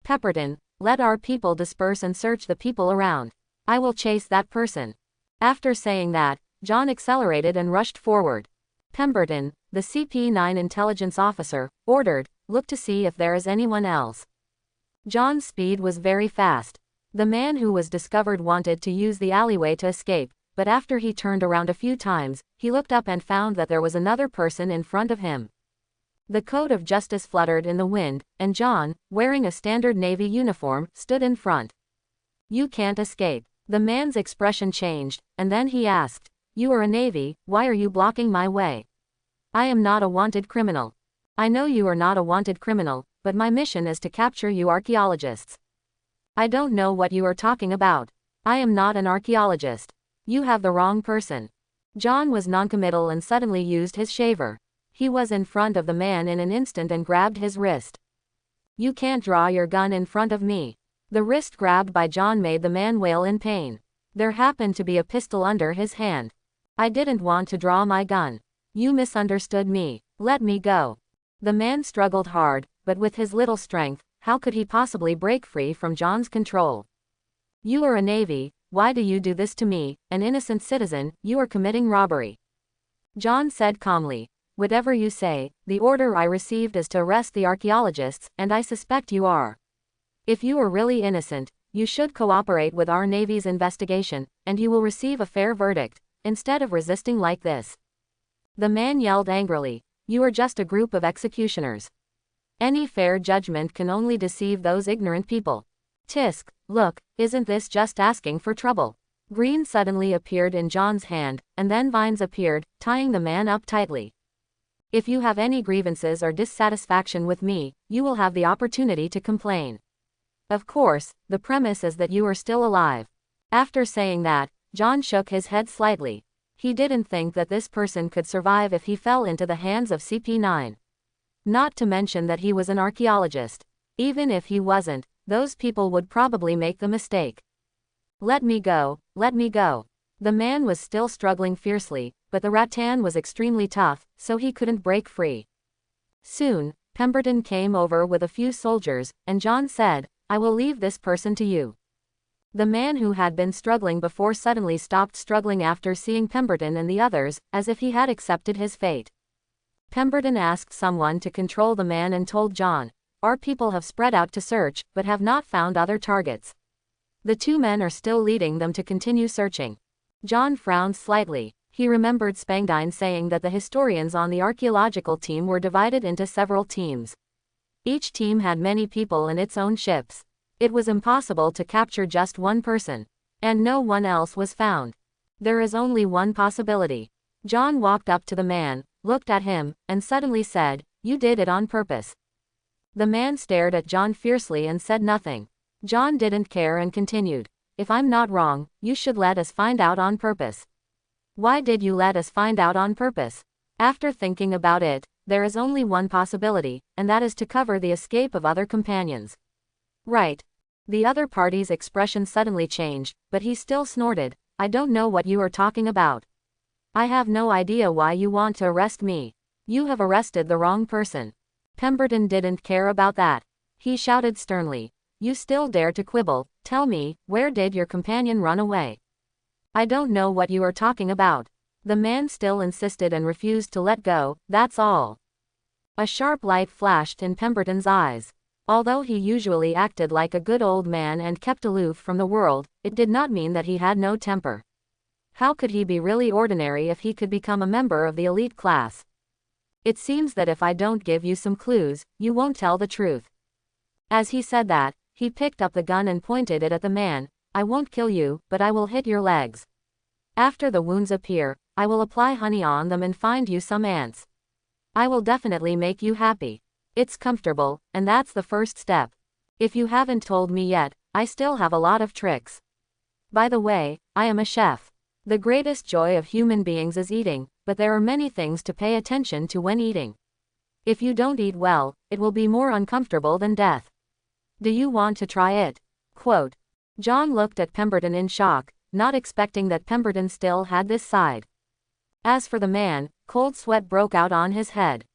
"Pemberton, let our people disperse and search the people around. I will chase that person." After saying that, John accelerated and rushed forward. "Pemberton," the CP9 intelligence officer, ordered, "look to see if there is anyone else." John's speed was very fast. The man who was discovered wanted to use the alleyway to escape, but after he turned around a few times, he looked up and found that there was another person in front of him. The coat of justice fluttered in the wind, and John, wearing a standard Navy uniform, stood in front. "You can't escape." The man's expression changed, and then he asked, "You are a Navy, why are you blocking my way?" "I am not a wanted criminal." "I know you are not a wanted criminal, but my mission is to capture you archaeologists." "I don't know what you are talking about. I am not an archaeologist. You have the wrong person." John was noncommittal and suddenly used his shaver. He was in front of the man in an instant and grabbed his wrist. "You can't draw your gun in front of me." The wrist grabbed by John made the man wail in pain. There happened to be a pistol under his hand. "I didn't want to draw my gun. You misunderstood me. Let me go." The man struggled hard, but with his little strength, how could he possibly break free from John's control? "You are a Navy, why do you do this to me, an innocent citizen? You are committing robbery." John said calmly, "Whatever you say, the order I received is to arrest the archaeologists, and I suspect you are. If you are really innocent, you should cooperate with our Navy's investigation, and you will receive a fair verdict, instead of resisting like this." The man yelled angrily, "You are just a group of executioners. Any fair judgment can only deceive those ignorant people." "Tisk, look, isn't this just asking for trouble?" Green suddenly appeared in John's hand, and then vines appeared, tying the man up tightly. "If you have any grievances or dissatisfaction with me, you will have the opportunity to complain. Of course, the premise is that you are still alive." After saying that, John shook his head slightly. He didn't think that this person could survive if he fell into the hands of CP9. Not to mention that he was an archaeologist. Even if he wasn't, those people would probably make the mistake. "Let me go, let me go." The man was still struggling fiercely, but the rattan was extremely tough, so he couldn't break free. Soon, Pemberton came over with a few soldiers, and John said, "I will leave this person to you." The man who had been struggling before suddenly stopped struggling after seeing Pemberton and the others, as if he had accepted his fate. Pemberton asked someone to control the man and told John, "Our people have spread out to search, but have not found other targets. The two men are still leading them to continue searching. John frowned slightly. He remembered Spangdine saying that the historians on the archaeological team were divided into several teams. Each team had many people and its own ships. It was impossible to capture just one person. And no one else was found. There is only one possibility. John walked up to the man, looked at him, and suddenly said, "You did it on purpose." The man stared at John fiercely and said nothing. John didn't care and continued, "If I'm not wrong, you should let us find out on purpose." "Why did you let us find out on purpose?" "After thinking about it, there is only one possibility, and that is to cover the escape of other companions." "Right." The other party's expression suddenly changed, but he still snorted, "I don't know what you are talking about. I have no idea why you want to arrest me. You have arrested the wrong person." Pemberton didn't care about that. He shouted sternly, "You still dare to quibble? Tell me, where did your companion run away?" "I don't know what you are talking about." The man still insisted and refused to let go, "That's all." A sharp light flashed in Pemberton's eyes. Although he usually acted like a good old man and kept aloof from the world, it did not mean that he had no temper. How could he be really ordinary if he could become a member of the elite class? "It seems that if I don't give you some clues, you won't tell the truth." As he said that, he picked up the gun and pointed it at the man. "I won't kill you, but I will hit your legs. After the wounds appear, I will apply honey on them and find you some ants. I will definitely make you happy. It's comfortable, and that's the first step. If you haven't told me yet, I still have a lot of tricks. By the way, I am a chef. The greatest joy of human beings is eating, but there are many things to pay attention to when eating. If you don't eat well, it will be more uncomfortable than death. Do you want to try it?" Quote. John looked at Pemberton in shock, not expecting that Pemberton still had this side. As for the man, cold sweat broke out on his head.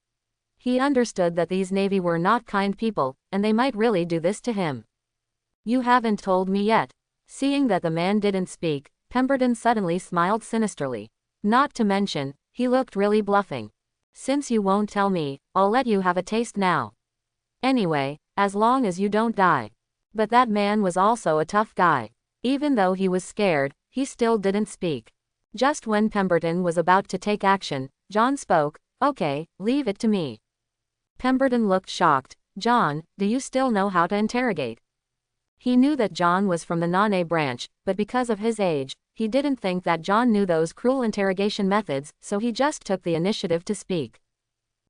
He understood that these Navy were not kind people, and they might really do this to him. "You haven't told me yet." Seeing that the man didn't speak, Pemberton suddenly smiled sinisterly. Not to mention, he looked really bluffing. "Since you won't tell me, I'll let you have a taste now. Anyway, as long as you don't die." But that man was also a tough guy. Even though he was scared, he still didn't speak. Just when Pemberton was about to take action, John spoke, "Okay, leave it to me." Pemberton looked shocked. "John, do you still know how to interrogate?" He knew that John was from the non-A branch, but because of his age, he didn't think that John knew those cruel interrogation methods, so he just took the initiative to speak.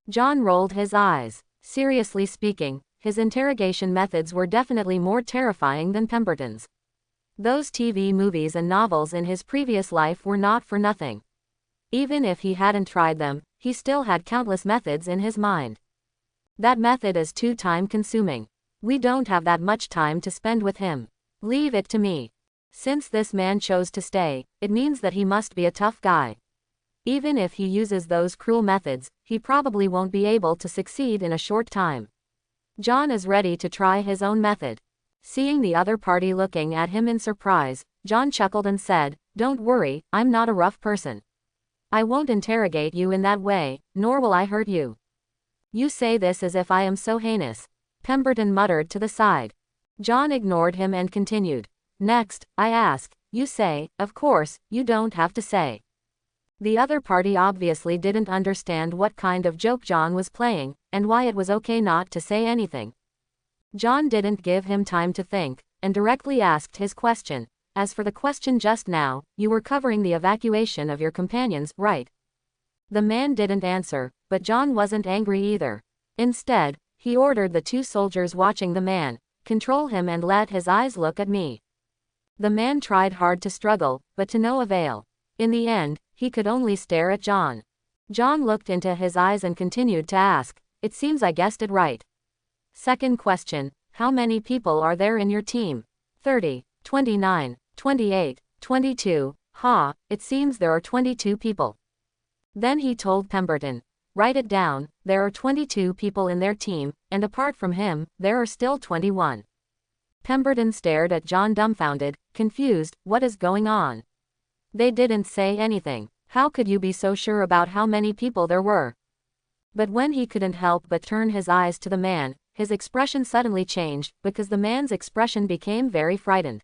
John rolled his eyes. Seriously speaking, his interrogation methods were definitely more terrifying than Pemberton's. Those TV movies and novels in his previous life were not for nothing. Even if he hadn't tried them, he still had countless methods in his mind. "That method is too time-consuming. We don't have that much time to spend with him. Leave it to me." Since this man chose to stay, it means that he must be a tough guy. Even if he uses those cruel methods, he probably won't be able to succeed in a short time. John is ready to try his own method. Seeing the other party looking at him in surprise, John chuckled and said, "Don't worry, I'm not a rough person. I won't interrogate you in that way, nor will I hurt you." "You say this as if I am so heinous," Pemberton muttered to the side. John ignored him and continued, "Next, I ask, you say, of course, you don't have to say." The other party obviously didn't understand what kind of joke John was playing, and why it was okay not to say anything. John didn't give him time to think, and directly asked his question. "As for the question just now, you were covering the evacuation of your companions, right?" The man didn't answer, but John wasn't angry either. Instead, he ordered the two soldiers watching the man, "Control him and let his eyes look at me." The man tried hard to struggle, but to no avail. In the end, he could only stare at John. John looked into his eyes and continued to ask, "It seems I guessed it right. Second question, how many people are there in your team?" 30, 29, 28, 22, Ha, it seems there are 22 people. Then he told Pemberton, "Write it down, there are 22 people in their team, and apart from him, there are still 21. Pemberton stared at John dumbfounded, confused, "What is going on? They didn't say anything. How could you be so sure about how many people there were?" But when he couldn't help but turn his eyes to the man, his expression suddenly changed, because the man's expression became very frightened.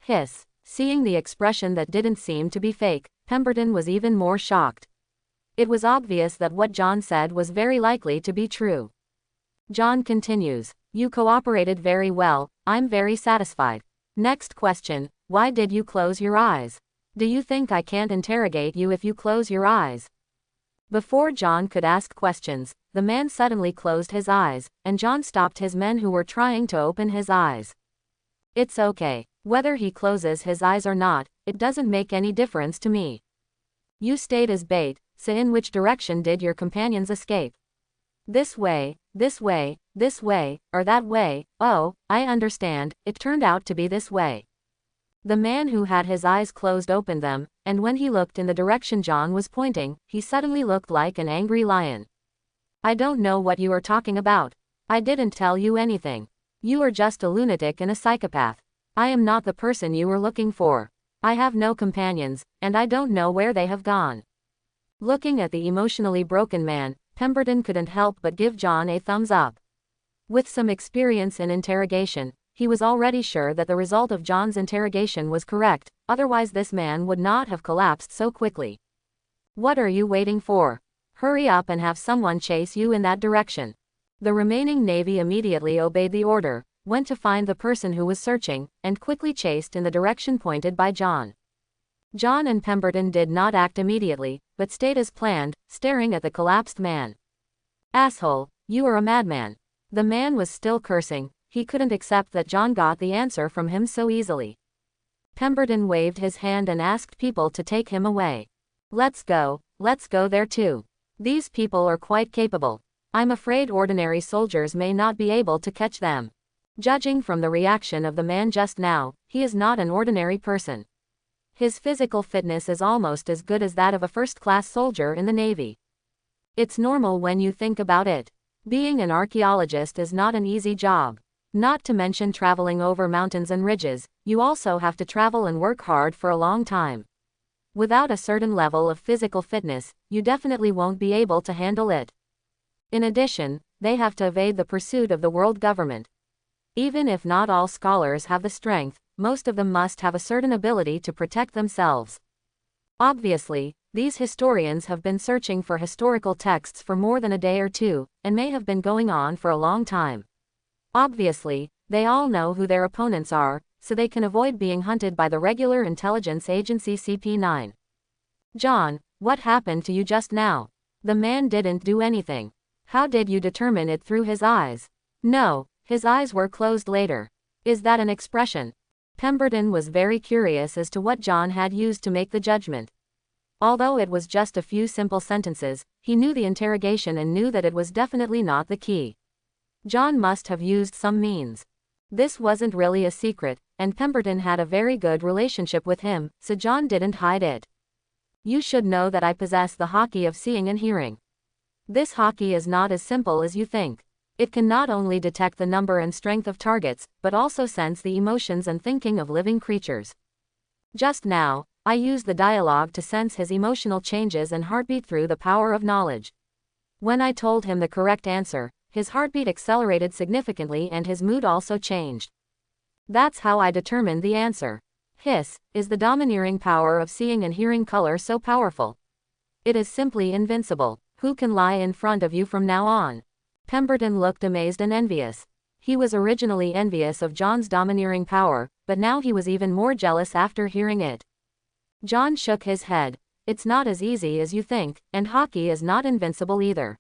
Hiss. Seeing the expression that didn't seem to be fake, Pemberton was even more shocked. It was obvious that what John said was very likely to be true. John continues. You cooperated very well, I'm very satisfied. Next question, why did you close your eyes? Do you think I can't interrogate you if you close your eyes? Before John could ask questions, the man suddenly closed his eyes, and John stopped his men who were trying to open his eyes. It's okay. Whether he closes his eyes or not, it doesn't make any difference to me. You stayed as bait, so in which direction did your companions escape? This way, this way, this way, or that way? Oh, I understand, it turned out to be this way. The man who had his eyes closed opened them, and when he looked in the direction John was pointing, he suddenly looked like an angry lion. I don't know what you are talking about. I didn't tell you anything. You are just a lunatic and a psychopath. I am not the person you were looking for. I have no companions, and I don't know where they have gone. Looking at the emotionally broken man, Pemberton couldn't help but give John a thumbs up. With some experience in interrogation, he was already sure that the result of John's interrogation was correct, otherwise this man would not have collapsed so quickly. What are you waiting for? Hurry up and have someone chase you in that direction. The remaining Navy immediately obeyed the order, went to find the person who was searching, and quickly chased in the direction pointed by John. John and Pemberton did not act immediately, but stayed as planned, staring at the collapsed man. Asshole, you are a madman. The man was still cursing, he couldn't accept that John got the answer from him so easily. Pemberton waved his hand and asked people to take him away. Let's go there too. These people are quite capable. I'm afraid ordinary soldiers may not be able to catch them. Judging from the reaction of the man just now, he is not an ordinary person. His physical fitness is almost as good as that of a first-class soldier in the Navy. It's normal when you think about it. Being an archaeologist is not an easy job. Not to mention traveling over mountains and ridges, you also have to travel and work hard for a long time. Without a certain level of physical fitness, you definitely won't be able to handle it. In addition, they have to evade the pursuit of the world government. Even if not all scholars have the strength, most of them must have a certain ability to protect themselves. Obviously, these historians have been searching for historical texts for more than a day or two, and may have been going on for a long time. Obviously, they all know who their opponents are, so they can avoid being hunted by the regular intelligence agency CP9. John, what happened to you just now? The man didn't do anything. How did you determine it through his eyes? No, his eyes were closed later. Is that an expression? Pemberton was very curious as to what John had used to make the judgment. Although it was just a few simple sentences, he knew the interrogation and knew that it was definitely not the key. John must have used some means. This wasn't really a secret, and Pemberton had a very good relationship with him, so John didn't hide it. You should know that I possess the hockey of seeing and hearing. This hockey is not as simple as you think. It can not only detect the number and strength of targets, but also sense the emotions and thinking of living creatures. Just now, I used the dialogue to sense his emotional changes and heartbeat through the power of knowledge. When I told him the correct answer, his heartbeat accelerated significantly and his mood also changed. That's how I determined the answer. Hiss, is the domineering power of seeing and hearing color so powerful? It is simply invincible. Who can lie in front of you from now on? Pemberton looked amazed and envious. He was originally envious of John's domineering power, but now he was even more jealous after hearing it. John shook his head. It's not as easy as you think, and hockey is not invincible either.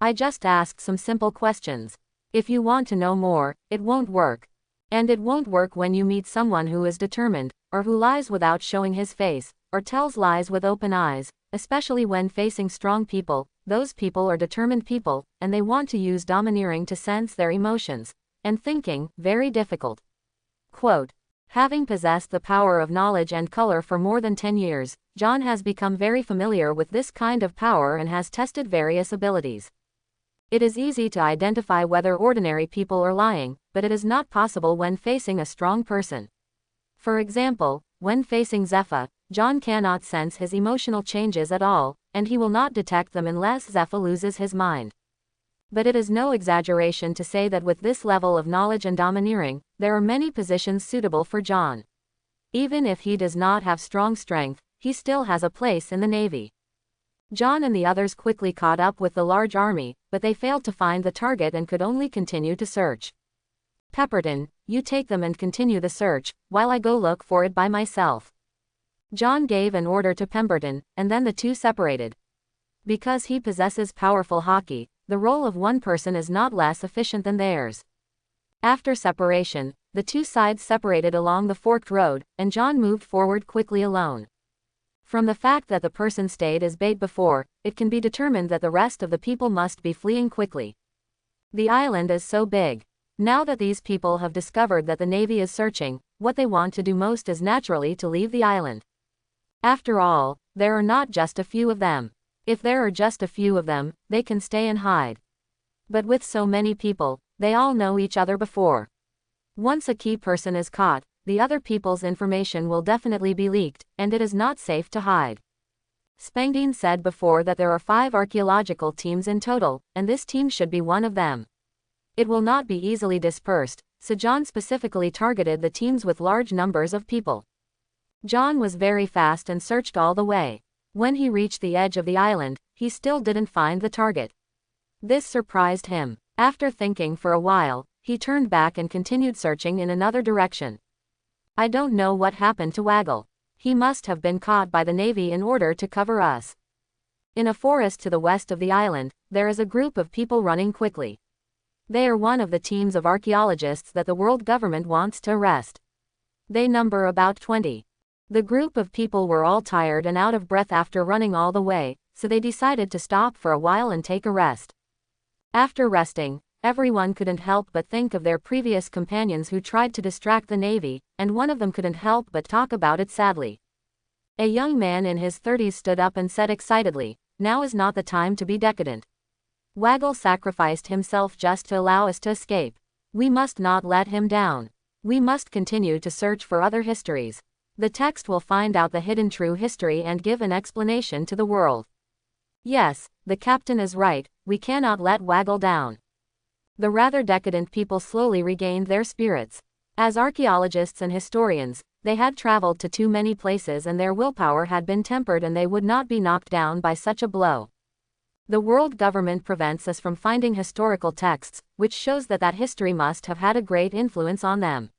I just asked some simple questions. If you want to know more, it won't work. And it won't work when you meet someone who is determined, or who lies without showing his face, or tells lies with open eyes, especially when facing strong people. Those people are determined people, and they want to use domineering to sense their emotions, and thinking, very difficult. Quote, having possessed the power of knowledge and color for more than 10 years, John has become very familiar with this kind of power and has tested various abilities. It is easy to identify whether ordinary people are lying, but it is not possible when facing a strong person. For example, when facing Zephyr, John cannot sense his emotional changes at all, and he will not detect them unless Zephyr loses his mind. But it is no exaggeration to say that with this level of knowledge and domineering, there are many positions suitable for John. Even if he does not have strong strength, he still has a place in the Navy. John and the others quickly caught up with the large army, but they failed to find the target and could only continue to search. Pemberton, you take them and continue the search, while I go look for it by myself. John gave an order to Pemberton, and then the two separated. Because he possesses powerful hockey, the role of one person is not less efficient than theirs. After separation, the two sides separated along the forked road, and John moved forward quickly alone. From the fact that the person stayed as bait before, it can be determined that the rest of the people must be fleeing quickly. The island is so big. Now that these people have discovered that the Navy is searching, what they want to do most is naturally to leave the island. After all, there are not just a few of them. If there are just a few of them, they can stay and hide. But with so many people, they all know each other before. Once a key person is caught, the other people's information will definitely be leaked, and it is not safe to hide. Spangdine said before that there are 5 archaeological teams in total, and this team should be one of them. It will not be easily dispersed, so John specifically targeted the teams with large numbers of people. John was very fast and searched all the way. When he reached the edge of the island, he still didn't find the target. This surprised him. After thinking for a while, he turned back and continued searching in another direction. I don't know what happened to Waggle. He must have been caught by the Navy in order to cover us. In a forest to the west of the island, there is a group of people running quickly. They are one of the teams of archaeologists that the world government wants to arrest. They number about 20. The group of people were all tired and out of breath after running all the way, so they decided to stop for a while and take a rest. After resting, everyone couldn't help but think of their previous companions who tried to distract the Navy, and one of them couldn't help but talk about it sadly. A young man in his 30s stood up and said excitedly, "Now is not the time to be decadent. Waggle sacrificed himself just to allow us to escape. We must not let him down. We must continue to search for other histories. The text will find out the hidden true history and give an explanation to the world." Yes, the captain is right, we cannot let Waggle down. The rather decadent people slowly regained their spirits. As archaeologists and historians, they had traveled to too many places and their willpower had been tempered and they would not be knocked down by such a blow. The world government prevents us from finding historical texts, which shows that history must have had a great influence on them.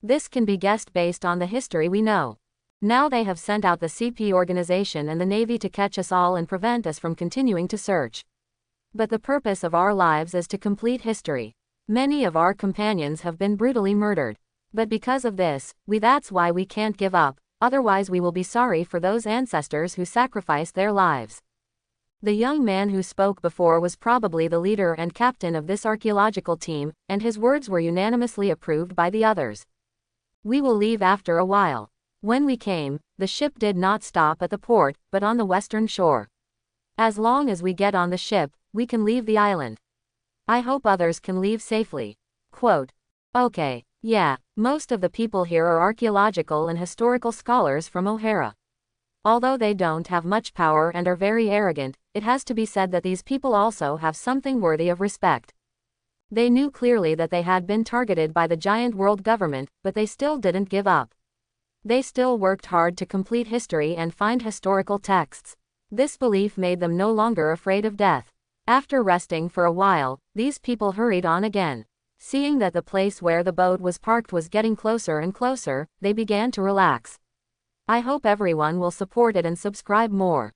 This can be guessed based on the history we know. Now they have sent out the CP organization and the Navy to catch us all and prevent us from continuing to search. But the purpose of our lives is to complete history. Many of our companions have been brutally murdered. But because of this, that's why we can't give up, otherwise we will be sorry for those ancestors who sacrificed their lives. The young man who spoke before was probably the leader and captain of this archaeological team, and his words were unanimously approved by the others. We will leave after a while. When we came, the ship did not stop at the port, but on the western shore. As long as we get on the ship, we can leave the island. I hope others can leave safely. Quote. Okay, yeah, most of the people here are archaeological and historical scholars from O'Hara. Although they don't have much power and are very arrogant, it has to be said that these people also have something worthy of respect. They knew clearly that they had been targeted by the giant world government, but they still didn't give up. They still worked hard to complete history and find historical texts. This belief made them no longer afraid of death. After resting for a while, these people hurried on again. Seeing that the place where the boat was parked was getting closer and closer, they began to relax. I hope everyone will support it and subscribe more.